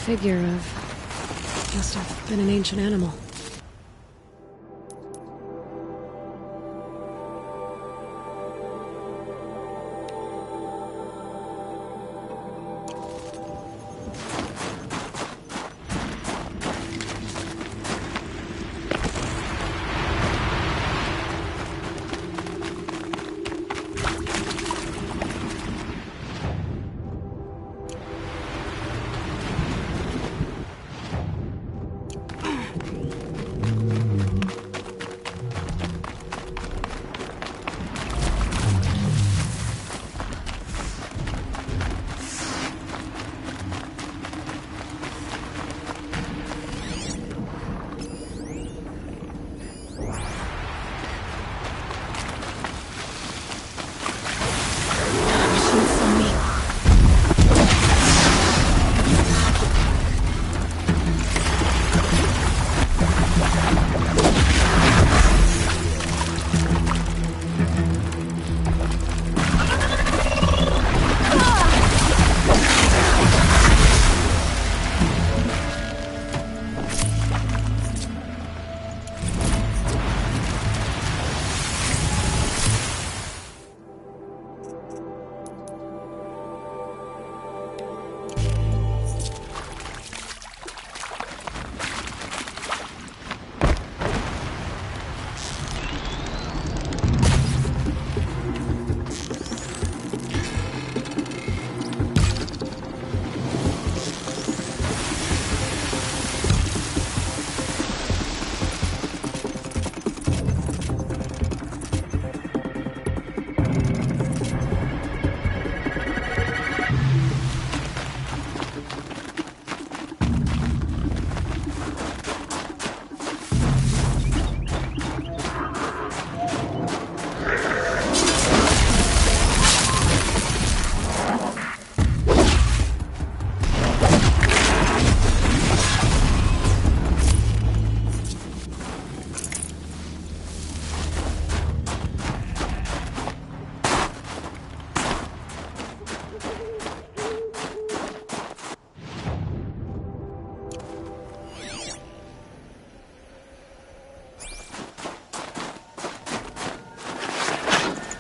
Figure of... must have been an ancient animal.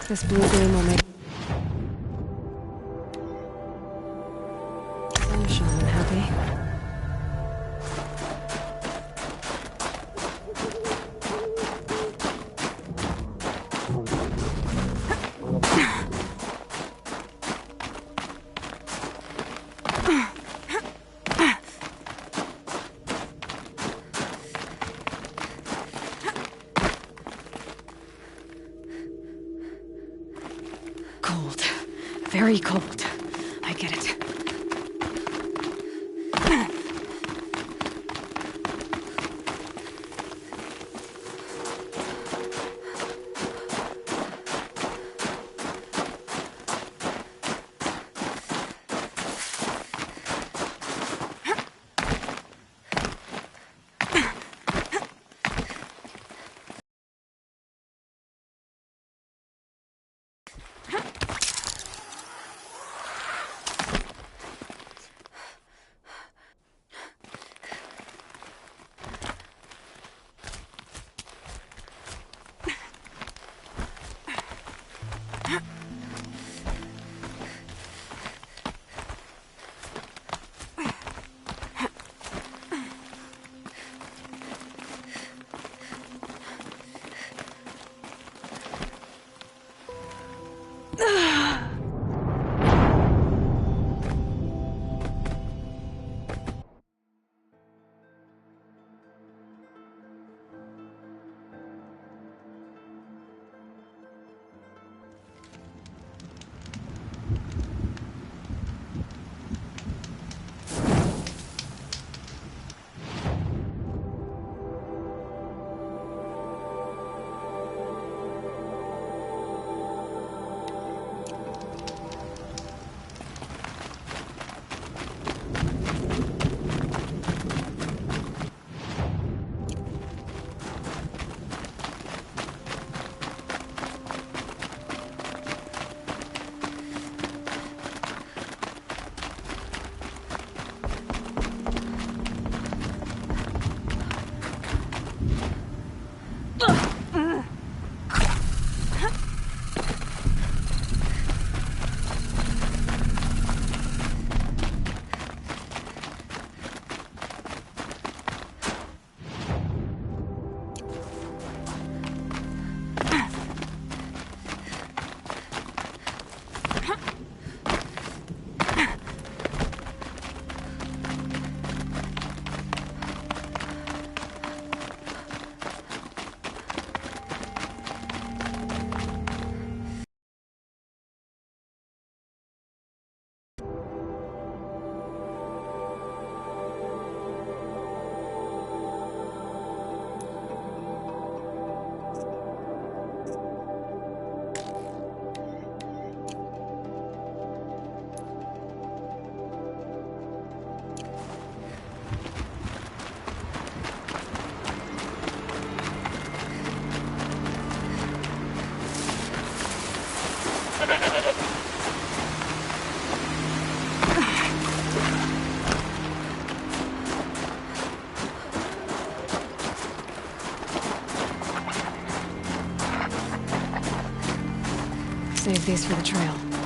This blue gleam will make some shaman happy. Very cold. I get it. save these for the trail.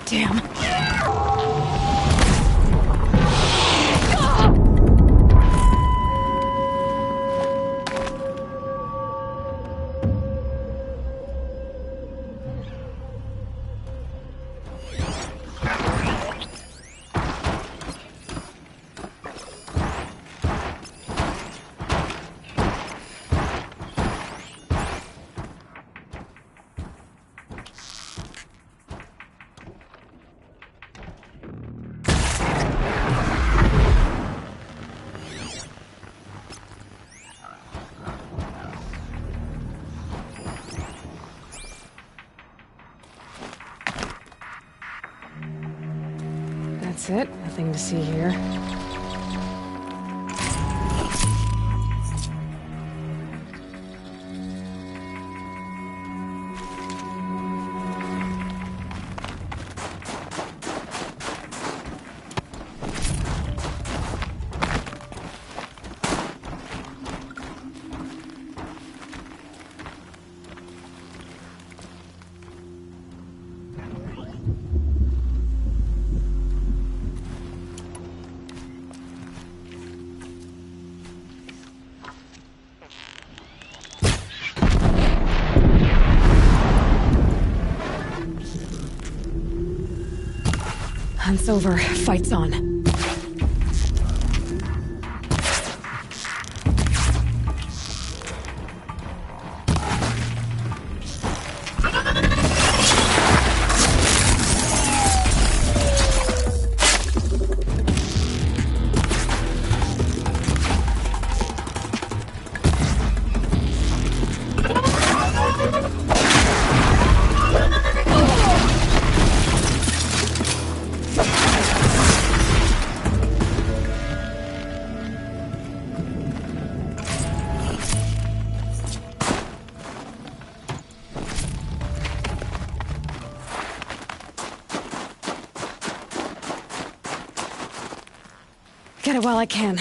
Damn. That's it. Nothing to see here. Hunt's over. Fight's on. Get it while I can.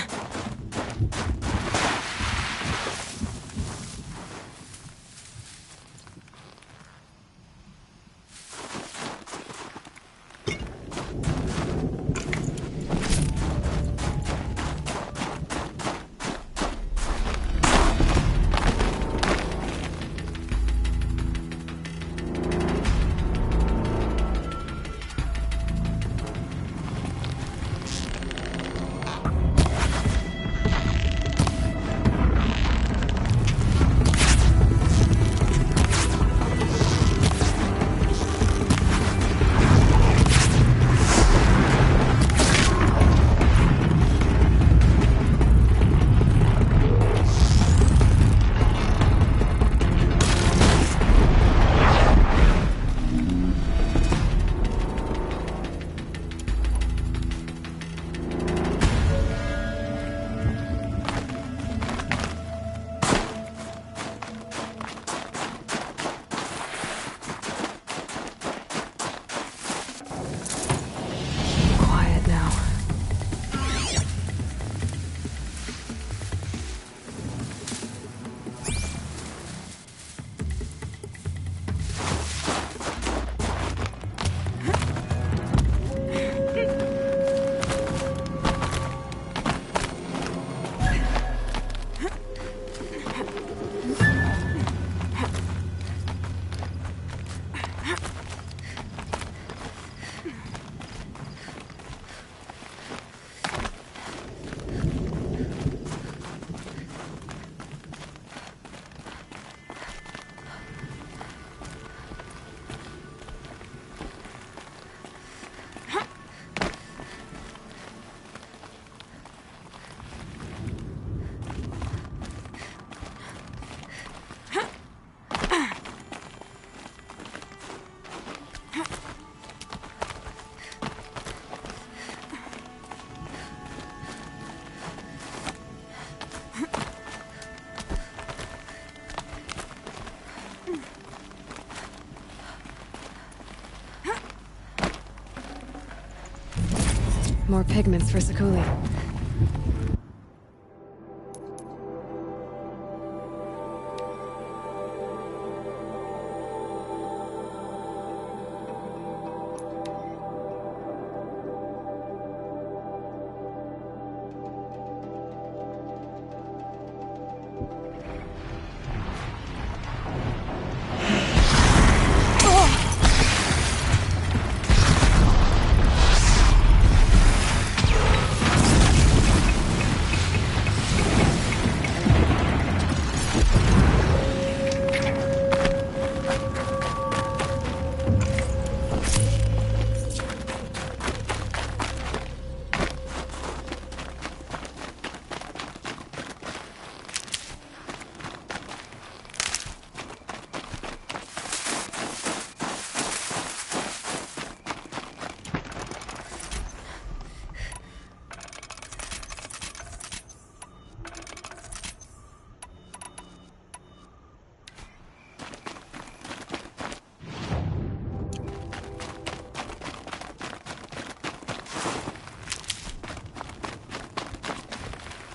More pigments for Sakuli.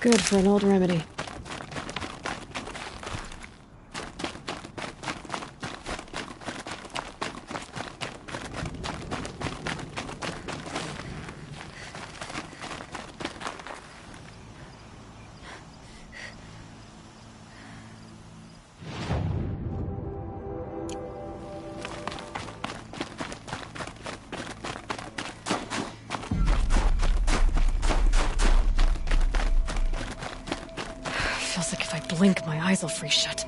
Good for an old remedy. Feels like if I blink, my eyes will freeze shut.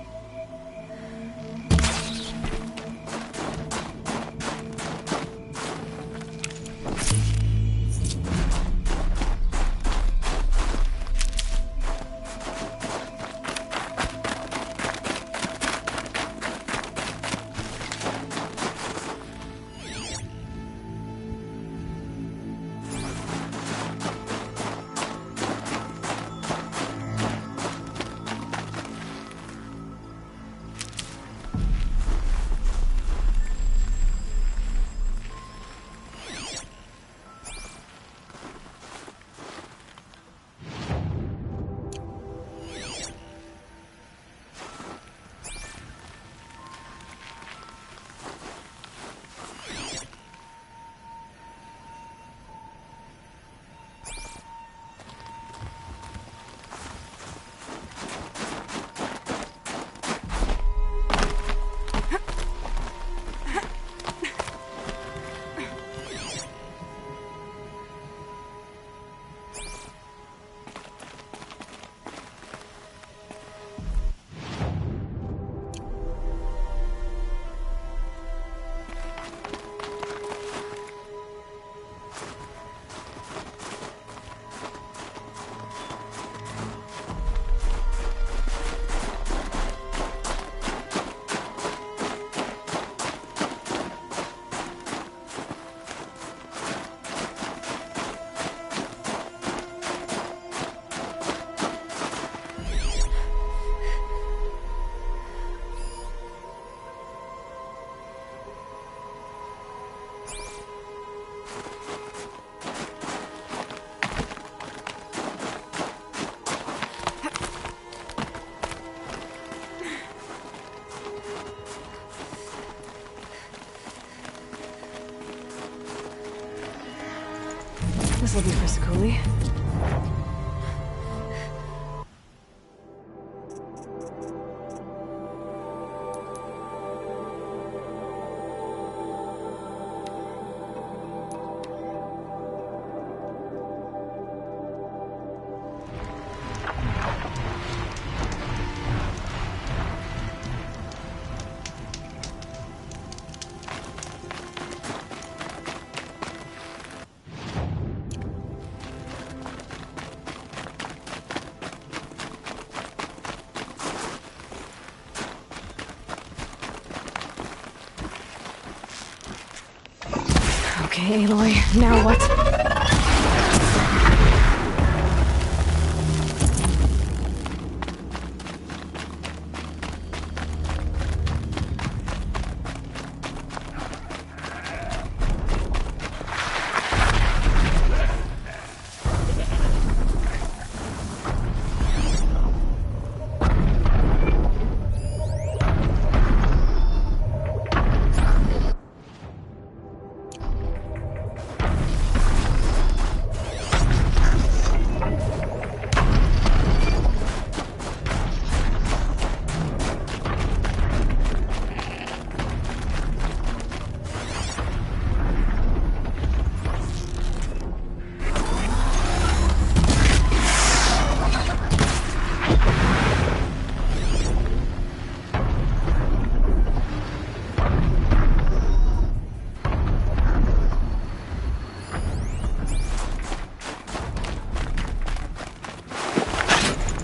This'll be for Sakuli. Okay, Aloy, now what?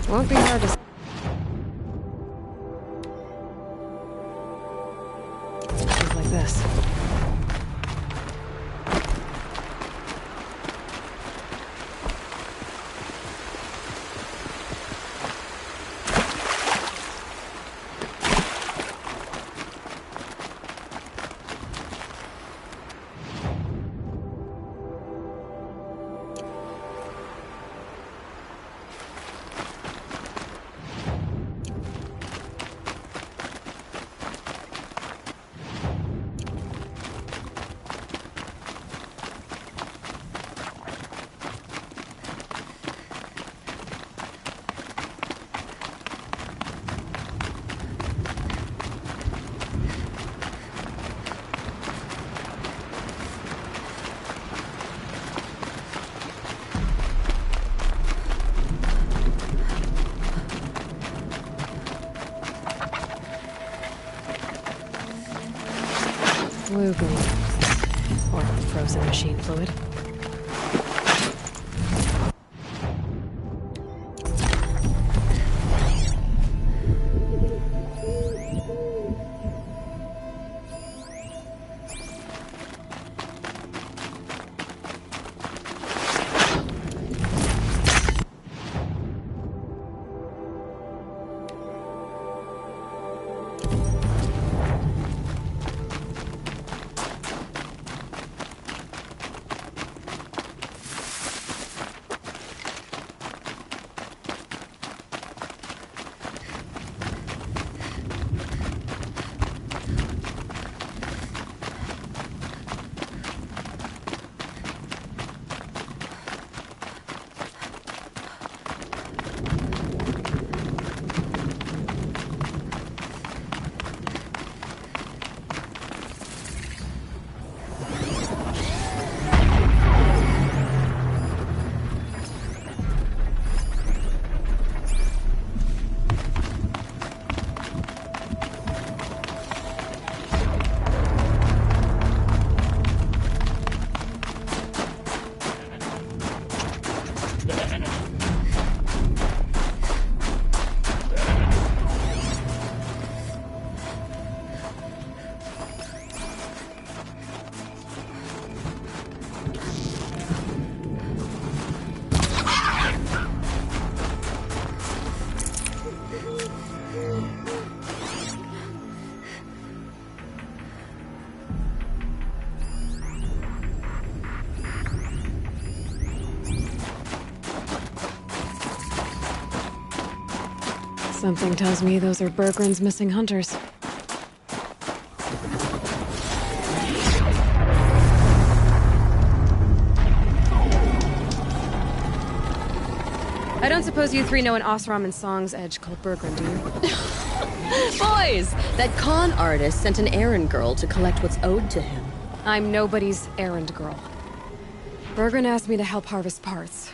Won't be hard to... Just like this. smoothly. Or frozen machine fluid. Something tells me those are Bergren's missing hunters. I don't suppose you three know an Osram and Song's edge called Bergren, do you? Boys! That con artist sent an errand girl to collect what's owed to him. I'm nobody's errand girl. Bergren asked me to help harvest parts.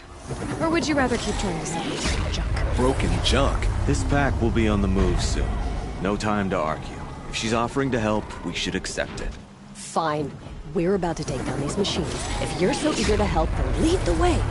Or would you rather keep trying to sell me junk? Broken junk? This pack will be on the move soon. No time to argue. If she's offering to help, we should accept it. Fine. We're about to take down these machines. If you're so eager to help, then lead the way.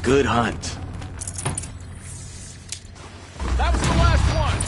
Good hunt. That was the last one!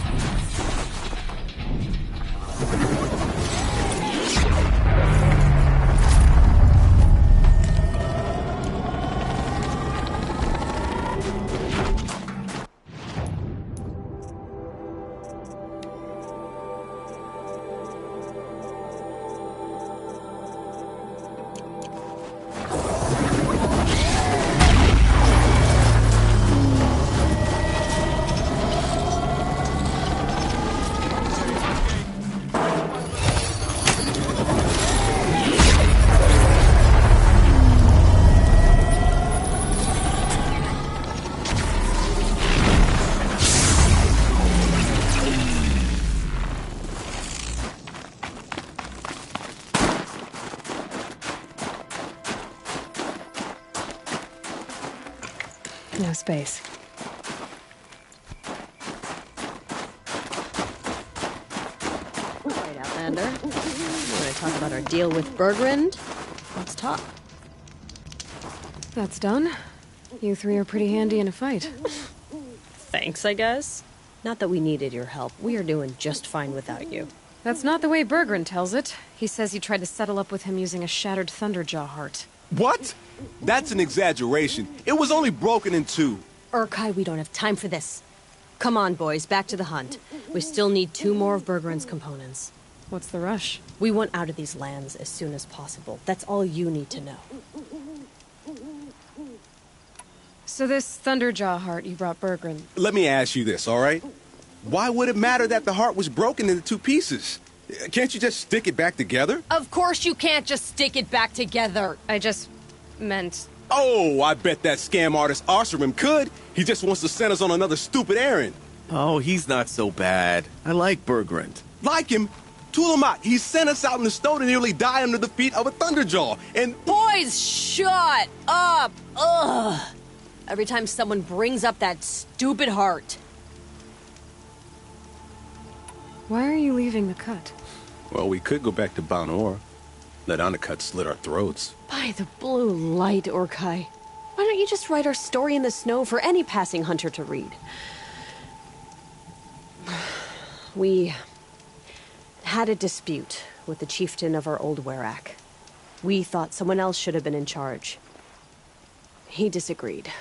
No space. Right, Outlander. What a to talk about our deal with Bergrund? Let's talk. That's done. You three are pretty handy in a fight. Thanks, I guess. Not that we needed your help. We are doing just fine without you. That's not the way Bergrund tells it. He says you tried to settle up with him using a shattered Thunderjaw heart. What? That's an exaggeration. It was only broken in two. Urkai, we don't have time for this. Come on, boys, back to the hunt. We still need 2 more of Bergrund's components. What's the rush? We want out of these lands as soon as possible. That's all you need to know. So this Thunderjaw heart you brought Bergrund. Let me ask you this, all right? Why would it matter that the heart was broken into 2 pieces? Can't you just stick it back together? Of course you can't just stick it back together. I just meant... Oh, I bet that scam artist Arsarim could. He just wants to send us on another stupid errand. Oh, he's not so bad. I like Bergrund. Like him? Tulamat, he sent us out in the snow to nearly die under the feet of a Thunderjaw, and... Boys, shut up! Ugh! Every time someone brings up that stupid heart. Why are you leaving the cut? Well, we could go back to Banor. Let Undercut slit our throats. By the blue light, Urkai. Why don't you just write our story in the snow for any passing hunter to read? We had a dispute with the chieftain of our old Werak. We thought someone else should have been in charge. He disagreed.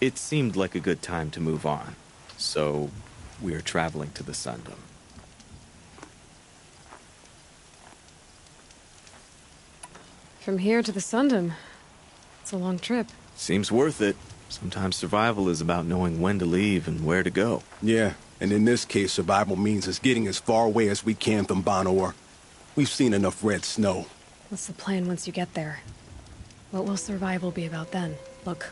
It seemed like a good time to move on, so we are traveling to the Sundom. From here to the Sundom. It's a long trip. Seems worth it. Sometimes survival is about knowing when to leave and where to go. Yeah, and in this case, survival means us getting as far away as we can from Banor. We've seen enough red snow. What's the plan once you get there? What will survival be about then? Look,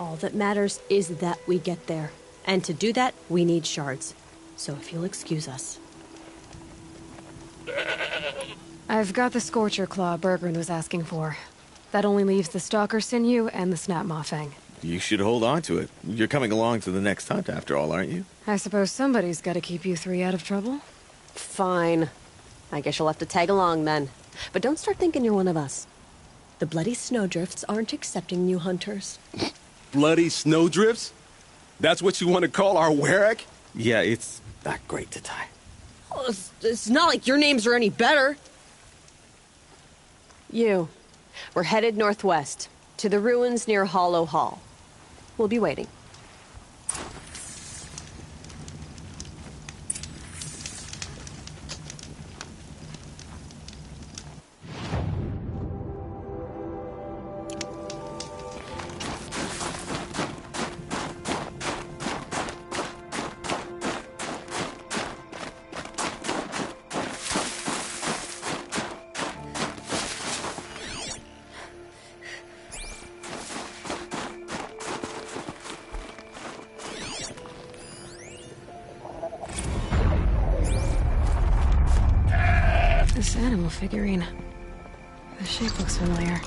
all that matters is that we get there. And to do that, we need shards. So if you'll excuse us. I've got the Scorcher Claw Bergrund was asking for. That only leaves the Stalker Sinew and the Snap Maw Fang. You should hold on to it. You're coming along to the next hunt after all, aren't you? I suppose somebody's got to keep you 3 out of trouble. Fine. I guess you'll have to tag along then. But don't start thinking you're one of us. The Bloody Snowdrifts aren't accepting new hunters. Bloody Snowdrifts? That's what you want to call our Werak? Yeah, it's not great to tie. Oh, it's not like your names are any better. We're headed northwest, to the ruins near Hollow Hall. We'll be waiting. This animal figurine. The shape looks familiar.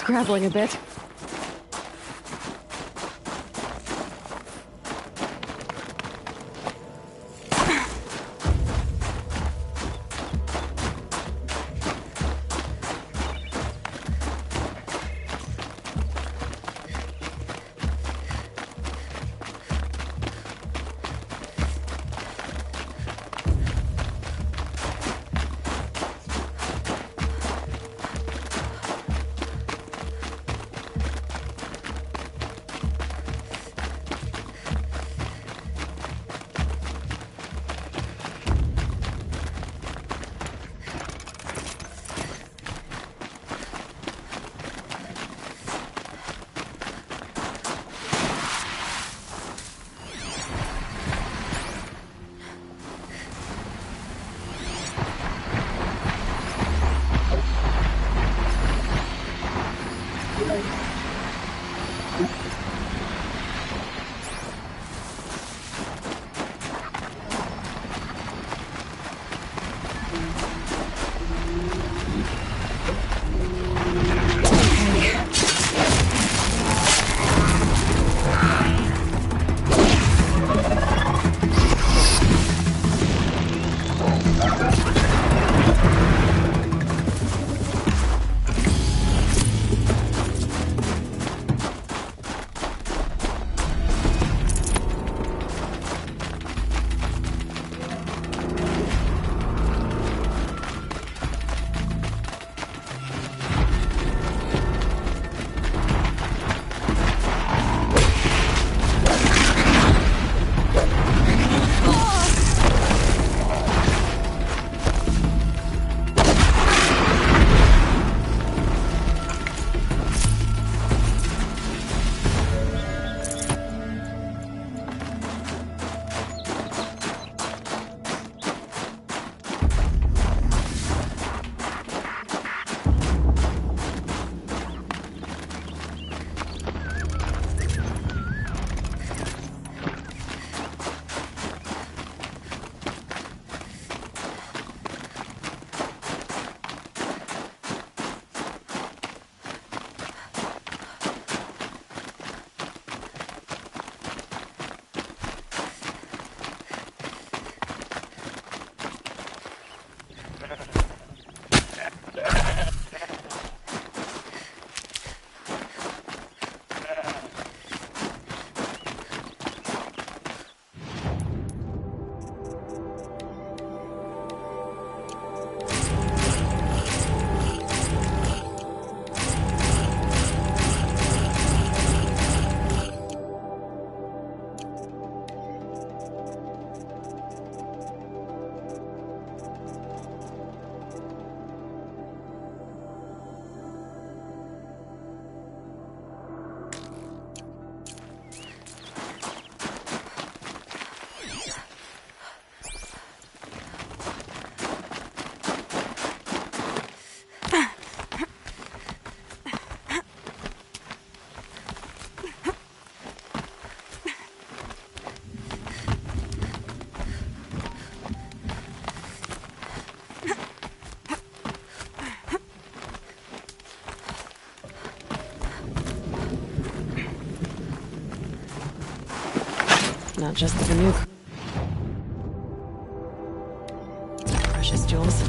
scrabbling a bit. Not just the Banuk. Precious jewels.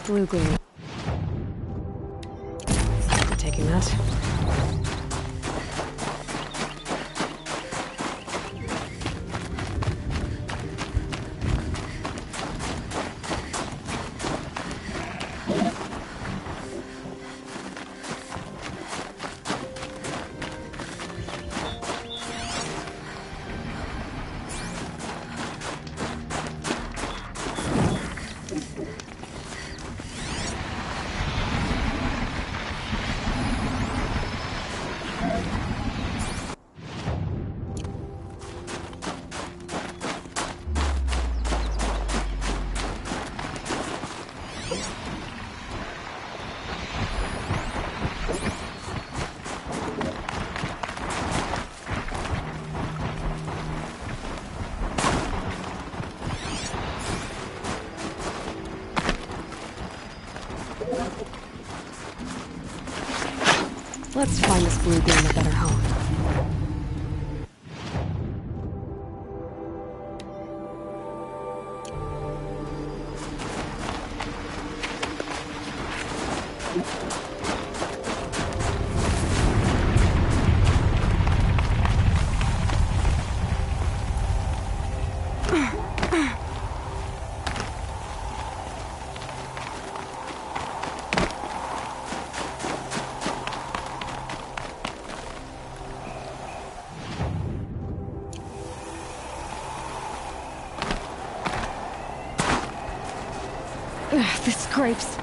Blue gleam. I'm taking that. Let's find this blue game a better home. This scrapes.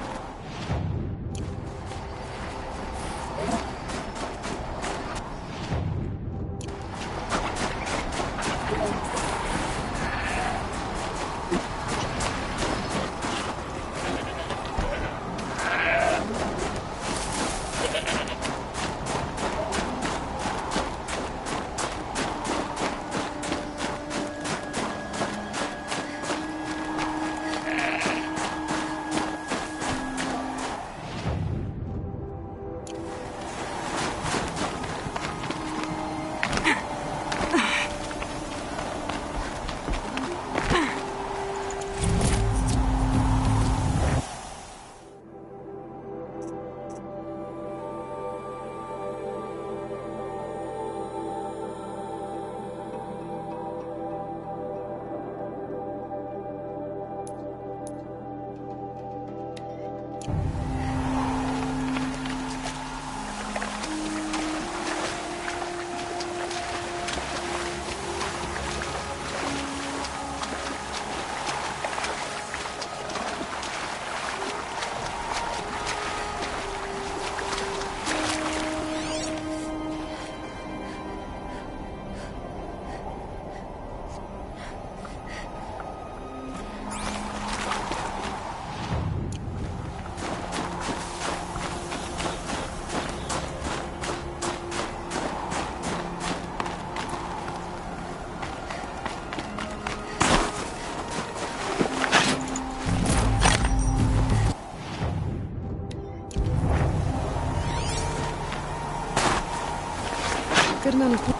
Good amount of...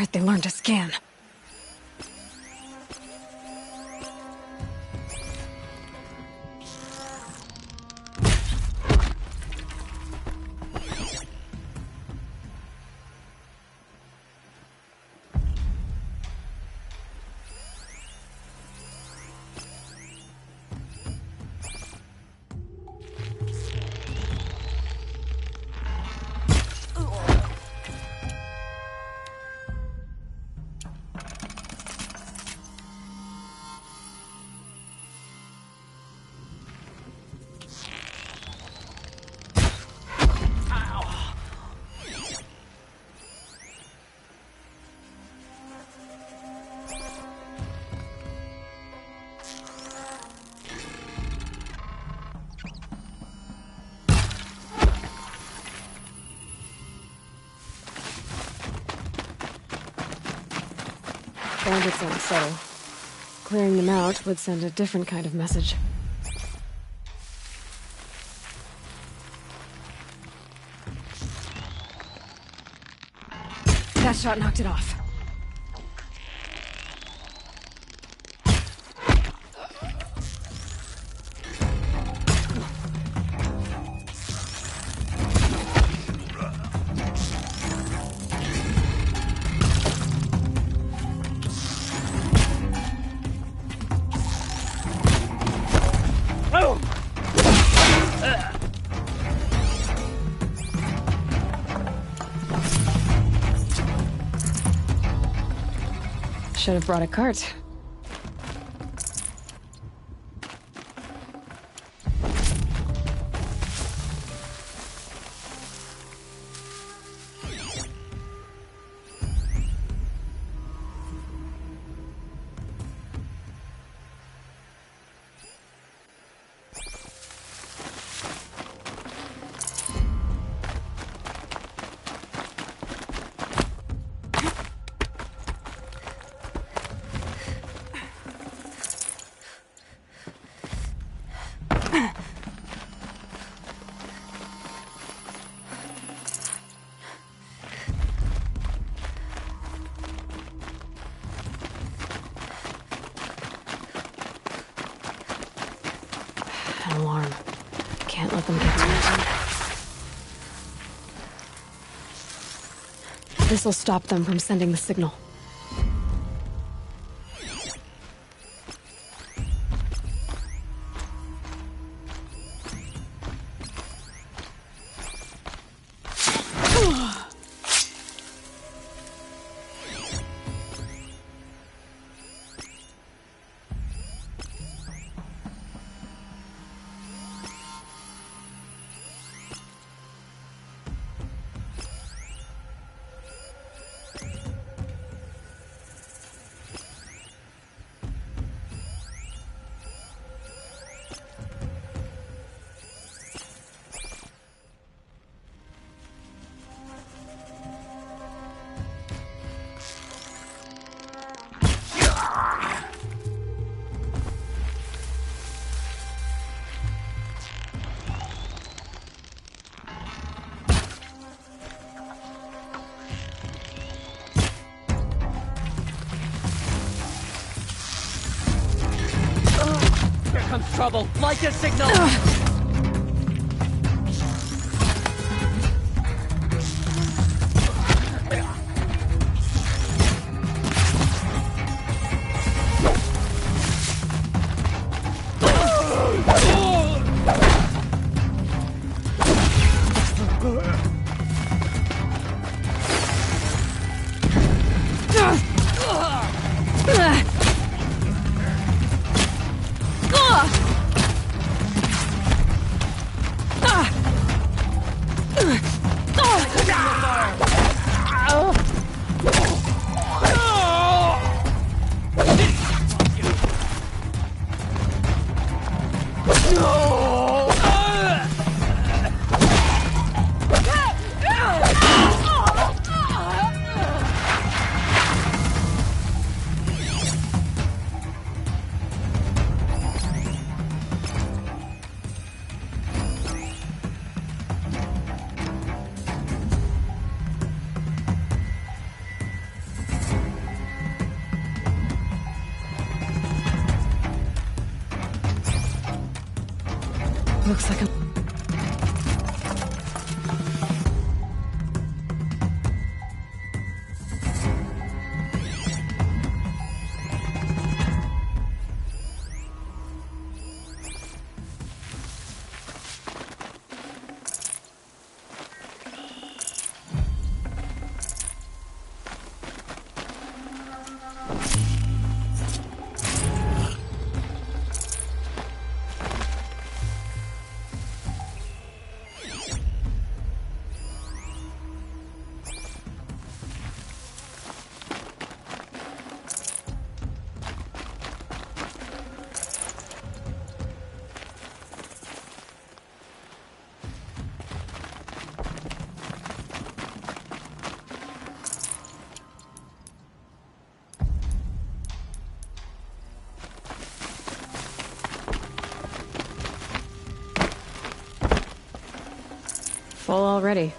right, they learned to scan. Bandits aren't subtle. Clearing them out would send a different kind of message. That shot knocked it off. Should have brought a cart. An alarm. Can't let them get to it. This'll stop them from sending the signal. Trouble. Like a signal. Looks like a... Full already.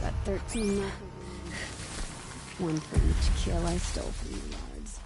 Got 13 left. One for each kill I stole from the yards.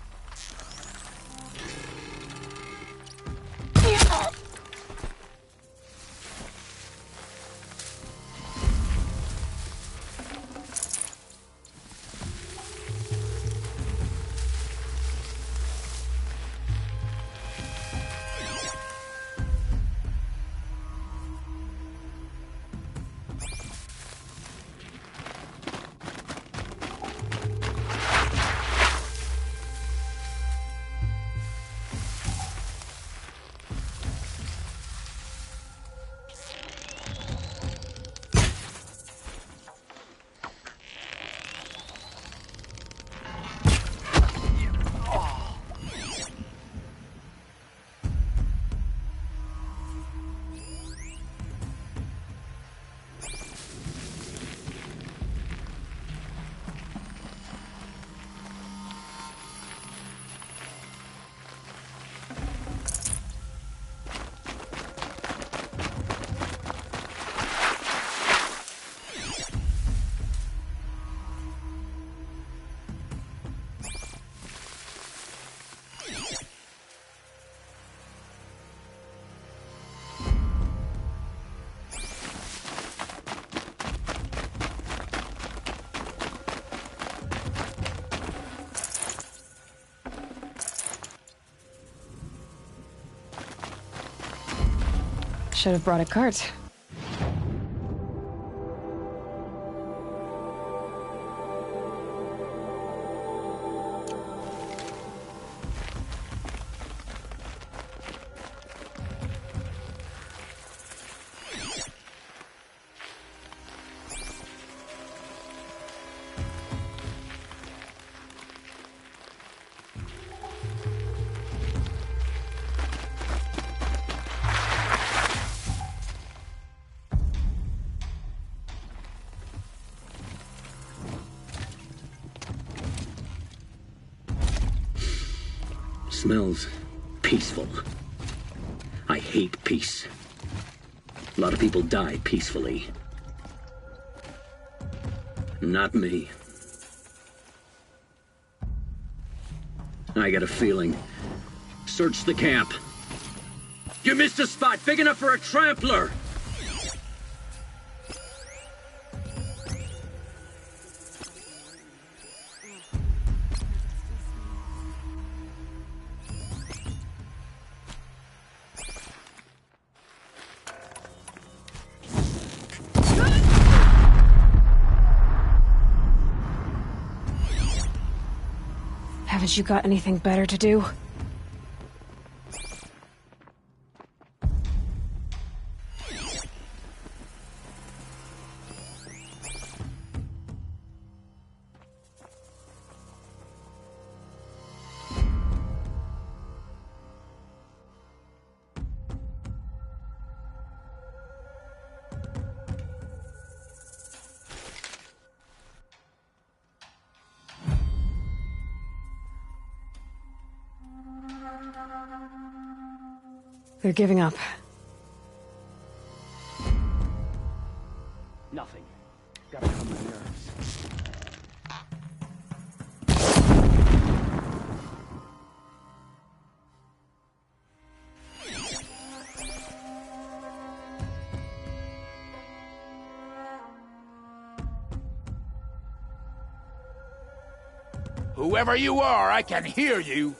Should have brought a cart. Smells peaceful. I hate peace. A lot of people die peacefully. Not me. I got a feeling. Search the camp. You missed a spot big enough for a trampler! Haven't you got anything better to do? They're giving up. Nothing. Gotta calm my nerves. Whoever you are, I can hear you.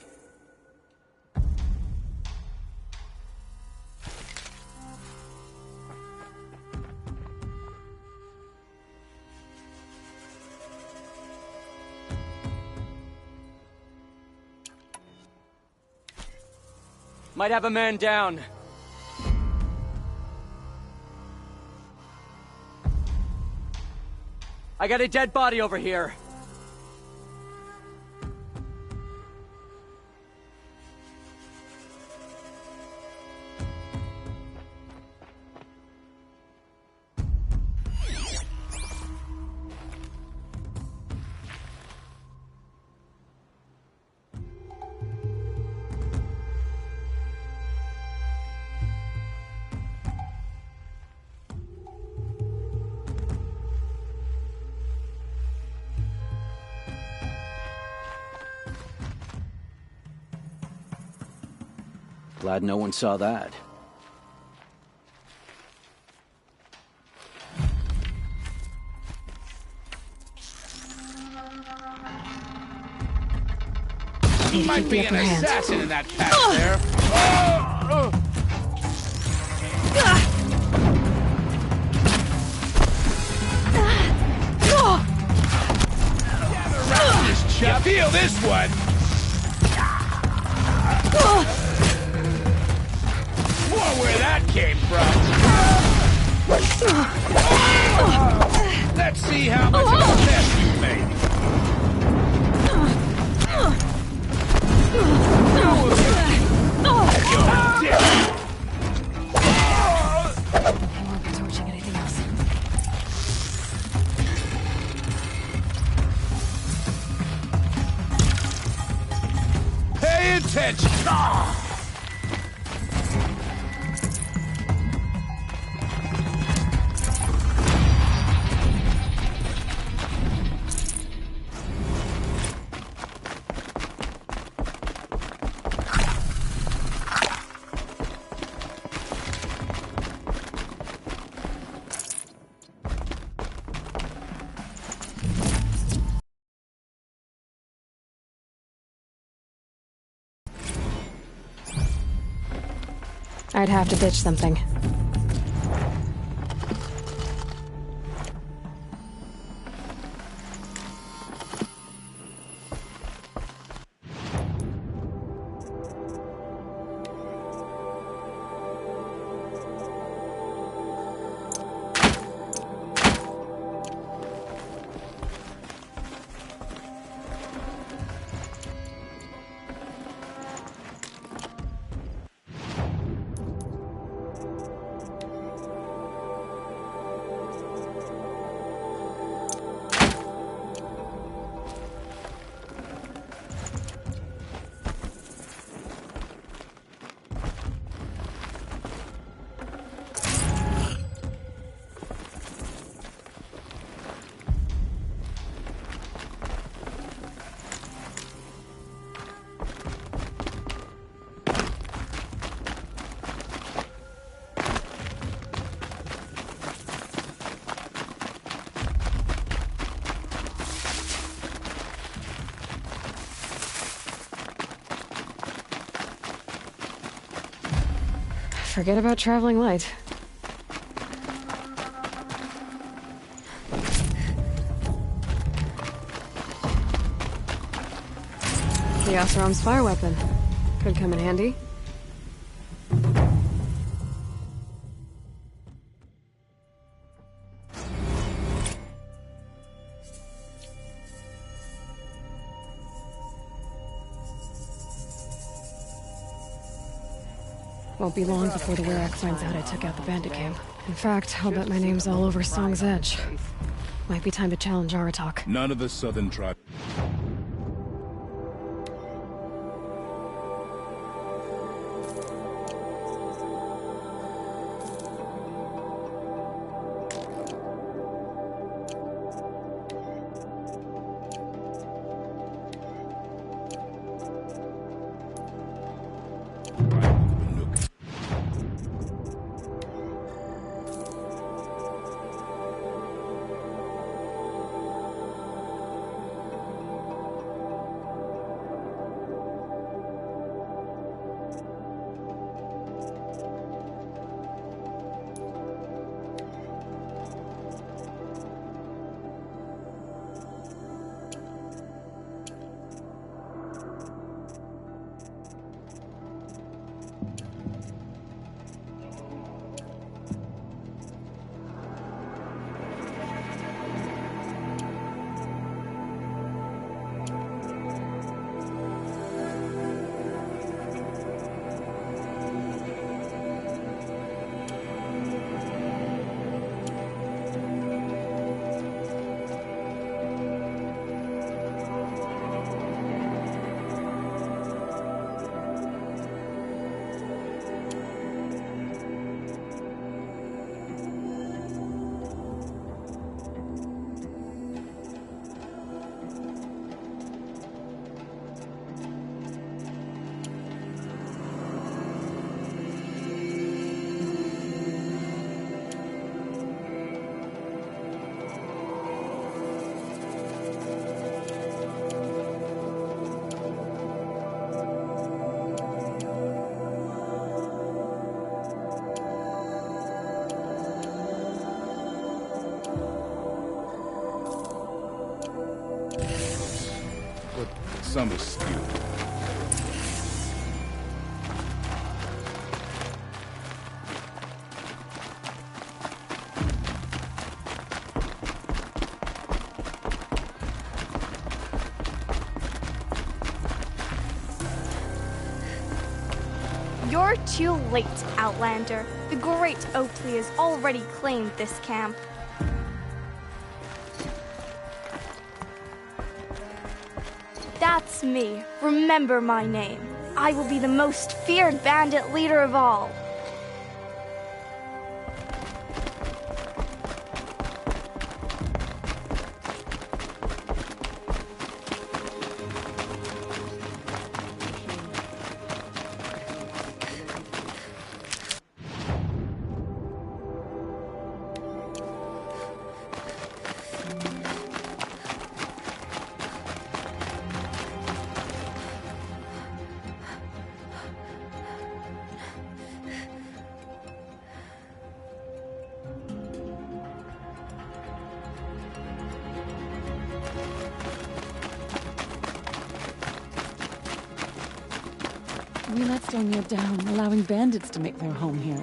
Might have a man down. I got a dead body over here. Glad no one saw that. You might be an assassin in that pack there. Gather around this chap. You feel this one? More where that came from. Let's see how much of a mess you made. Pay attention! I'd have to ditch something. Forget about traveling light. The Oseram's fire weapon. Could come in handy. Won't be long before the Werak finds out I took out the bandit camp. In fact, I'll bet my name's all over Song's Edge. Might be time to challenge Aratak. None of the southern tribes. Some is skewed. You're too late, Outlander. The great Oakley has already claimed this camp. That's me. Remember my name. I will be the most feared bandit leader of all. We let Stoneyear down, allowing bandits to make their home here.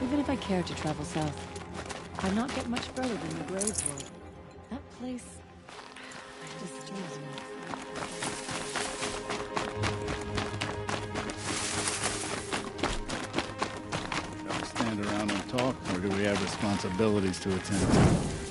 Even if I cared to travel south, I'd not get much further than the Graves world. That place disturbs me. Stand around and talk, or do we have responsibilities to attend to?